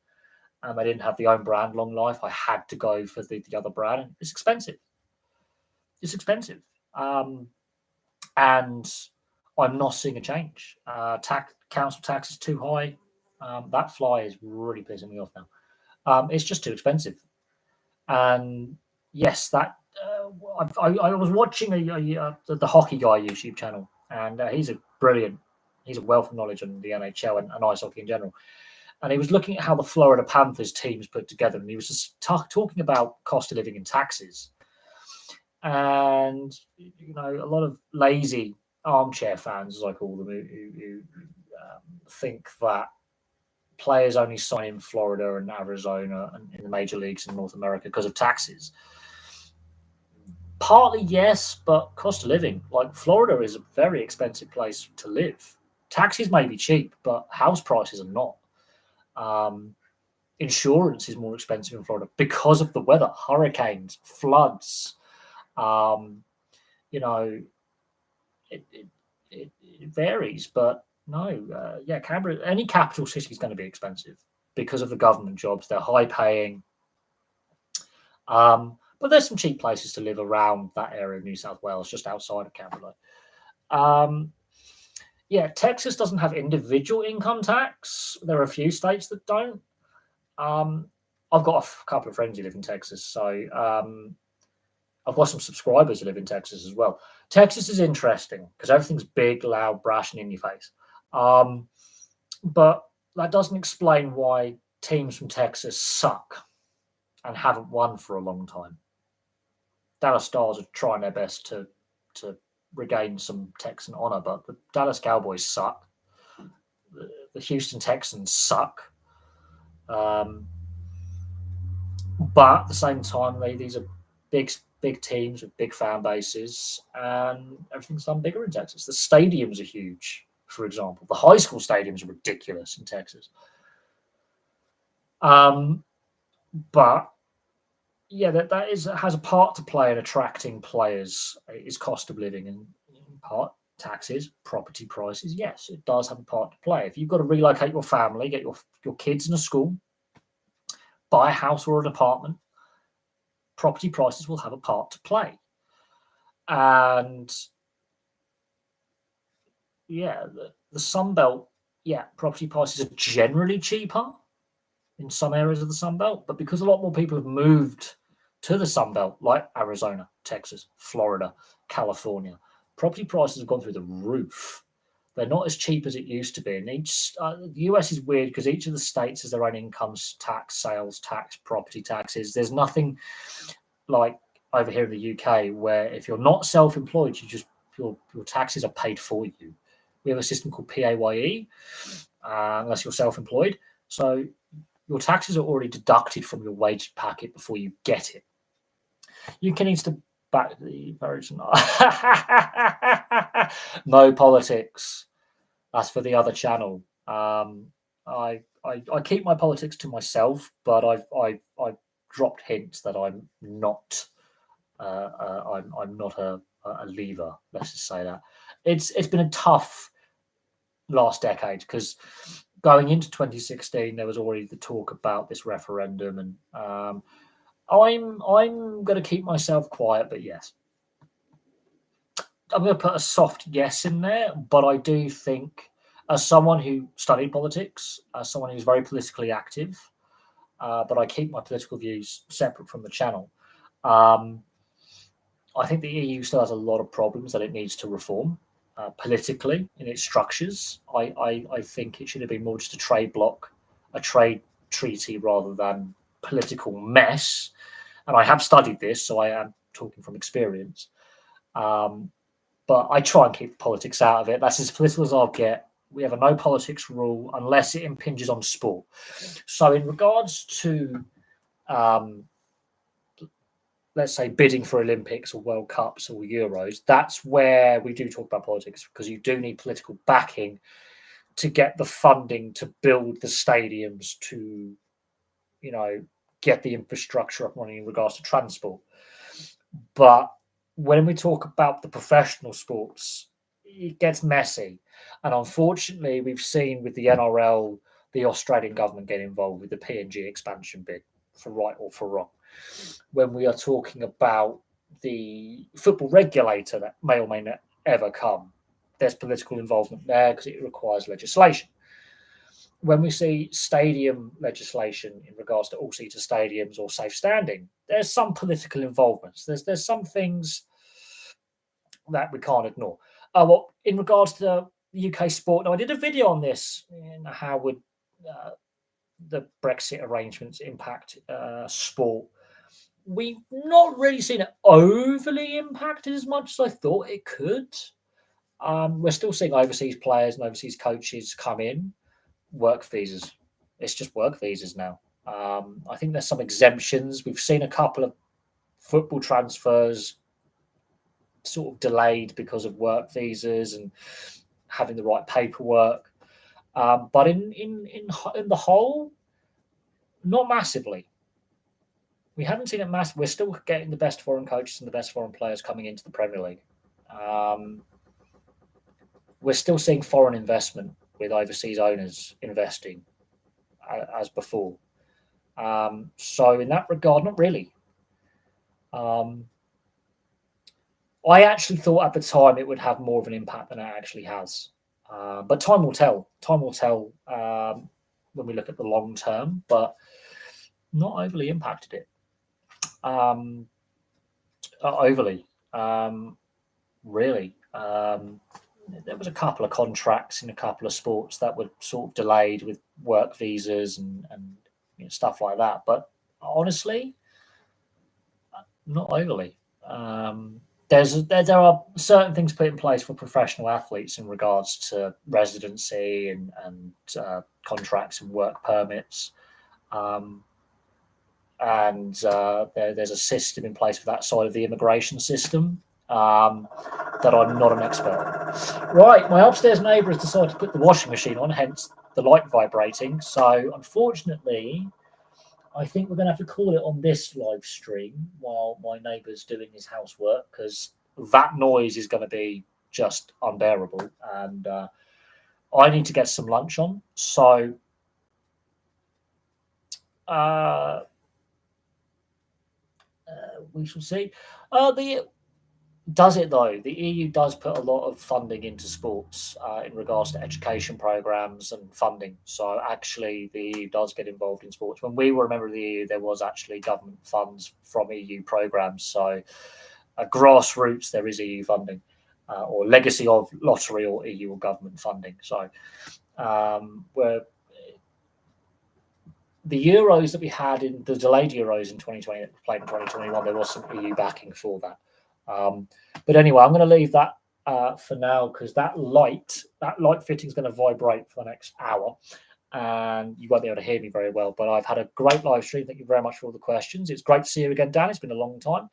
and I didn't have the own brand long life. I had to go for the other brand. It's expensive. And I'm not seeing a change. Council tax is too high. That fly is really pissing me off now. It's just too expensive. And yes, that I was watching the Hockey Guy YouTube channel, and he's a wealth of knowledge on the NHL and ice hockey in general. And he was looking at how the Florida Panthers teams put together, and he was just talking about cost of living and taxes. And a lot of lazy armchair fans, as I call them, who think that players only sign in Florida and Arizona and in the major leagues in North America because of taxes. Partly yes, but cost of living. Like Florida is a very expensive place to live. Taxes may be cheap, but house prices are not. Insurance is more expensive in Florida because of the weather, hurricanes, floods. It varies, but no, Canberra, any capital city is going to be expensive because of the government jobs. They're high paying. But there's some cheap places to live around that area of New South Wales, just outside of Canberra. Texas doesn't have individual income tax. There are a few states that don't. I've got a couple of friends who live in Texas, so I've got some subscribers who live in Texas as well. Texas is interesting because everything's big, loud, brash, and in your face. But that doesn't explain why teams from Texas suck and haven't won for a long time. Dallas Stars are trying their best to regain some Texan honor, but the Dallas Cowboys suck. The Houston Texans suck. But at the same time, these are big teams with big fan bases, and everything's done bigger in Texas. The stadiums are huge, for example. The high school stadiums are ridiculous in Texas. But yeah, that has a part to play in attracting players. Is cost of living and in part taxes, property prices. Yes, it does have a part to play. If you've got to relocate your family, get your kids in a school, buy a house or an apartment, property prices will have a part to play. And yeah, the Sun Belt, property prices are generally cheaper in some areas of the Sun Belt, but because a lot more people have moved to the Sun Belt, like Arizona, Texas, Florida, California, property prices have gone through the roof. They're not as cheap as it used to be. And the US is weird because each of the states has their own income tax, sales tax, property taxes. There's nothing like over here in the UK where if you're not self-employed, your taxes are paid for you. We have a system called PAYE, unless you're self-employed. So your taxes are already deducted from your wage packet before you get it. UK needs to back the version. No politics. That's for the other channel. I keep my politics to myself, but I've dropped hints that I'm not I'm not a leaver. Let's just say that it's been a tough last decade because going into 2016 there was already the talk about this referendum, and I'm going to keep myself quiet, but yes, I'm going to put a soft yes in there. But I do think, as someone who studied politics, as someone who's very politically active, but I keep my political views separate from the channel. I think the EU still has a lot of problems that it needs to reform politically in its structures. I think it should have been more just a trade bloc, a trade treaty rather than political mess. And I have studied this, so I am talking from experience. But I try and keep politics out of it. That's as political as I'll get. We have a no politics rule unless it impinges on sport. So in regards to let's say bidding for Olympics or World Cups or Euros, that's where we do talk about politics, because you do need political backing to get the funding to build the stadiums, to, get the infrastructure up running in regards to transport. But when we talk about the professional sports, it gets messy. And unfortunately, we've seen with the NRL, the Australian government get involved with the PNG expansion bid, for right or for wrong. When we are talking about the football regulator that may or may not ever come, there's political involvement there because it requires legislation. When we see stadium legislation in regards to all-seater stadiums or safe standing, there's some political involvements. There's some things that we can't ignore. Well, in regards to the UK sport, now I did a video on this, how would the Brexit arrangements impact sport. We've not really seen it overly impacted as much as I thought it could. We're still seeing overseas players and overseas coaches come in, work visas. It's just work visas now. I think there's some exemptions. We've seen a couple of football transfers sort of delayed because of work visas and having the right paperwork. But in the whole, not massively. We haven't seen it massive. We're still getting the best foreign coaches and the best foreign players coming into the Premier League. We're still seeing foreign investment with overseas owners investing as before. So in that regard, not really. I actually thought at the time it would have more of an impact than it actually has. But time will tell. Time will tell when we look at the long term, but not overly impacted it. Overly, really. There was a couple of contracts in a couple of sports that were sort of delayed with work visas and stuff like that. But honestly, not overly. There are certain things put in place for professional athletes in regards to residency and contracts and work permits. There's a system in place for that side of the immigration system that I'm not an expert on. Right, my upstairs neighbour has decided to put the washing machine on, hence the light vibrating. So unfortunately, I think we're going to have to call it on this live stream while my neighbour's doing his housework, because that noise is going to be just unbearable. And I need to get some lunch on. So we shall see. Does it though? The EU does put a lot of funding into sports in regards to education programs and funding. So actually, the EU does get involved in sports. When we were a member of the EU, there was actually government funds from EU programs. So grassroots, there is EU funding. or legacy of lottery or EU or government funding. So where the Euros that we had in the delayed Euros in 2020 that we played in 2021, there was some EU backing for that. But anyway, I'm going to leave that for now because that light fitting is going to vibrate for the next hour. And you won't be able to hear me very well, but I've had a great live stream. Thank you very much for all the questions. It's great to see you again, Dan. It's been a long time.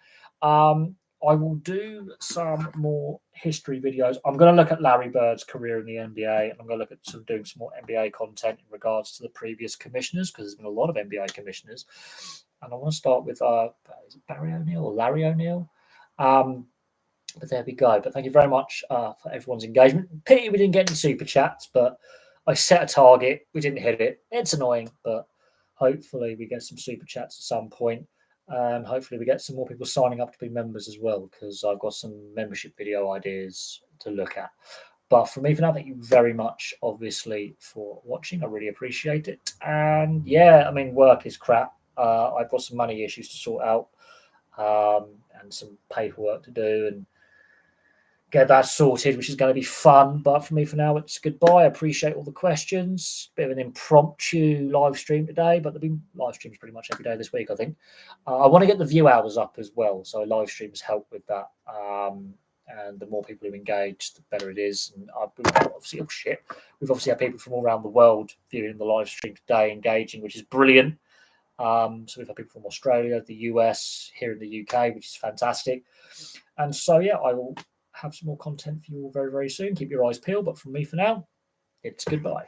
I will do some more history videos. I'm going to look at Larry Bird's career in the NBA, and I'm going to look at doing some more NBA content in regards to the previous commissioners, because there's been a lot of NBA commissioners. And I want to start with is it Barry O'Neill or Larry O'Neill? But there we go. But thank you very much for everyone's engagement. Pity we didn't get any super chats, but I set a target. We didn't hit it. It's annoying, but hopefully we get some super chats at some point. And hopefully we get some more people signing up to be members as well, because I've got some membership video ideas to look at. But for me, for now, thank you very much, obviously, for watching. I really appreciate it. And yeah, I mean, work is crap. I've got some money issues to sort out and some paperwork to do and get that sorted, which is going to be fun. But for me, for now, it's goodbye. I appreciate all the questions. Bit of an impromptu live stream today, but there'll be live streams pretty much every day this week, I think. I want to get the view hours up as well, so live streams help with that. And the more people who engage, the better it is. And we've obviously had people from all around the world viewing the live stream today, engaging, which is brilliant. So we've had people from Australia, the US, here in the UK, which is fantastic. And so, yeah, I will have some more content for you all very, very soon. Keep your eyes peeled. But from me for now, it's goodbye.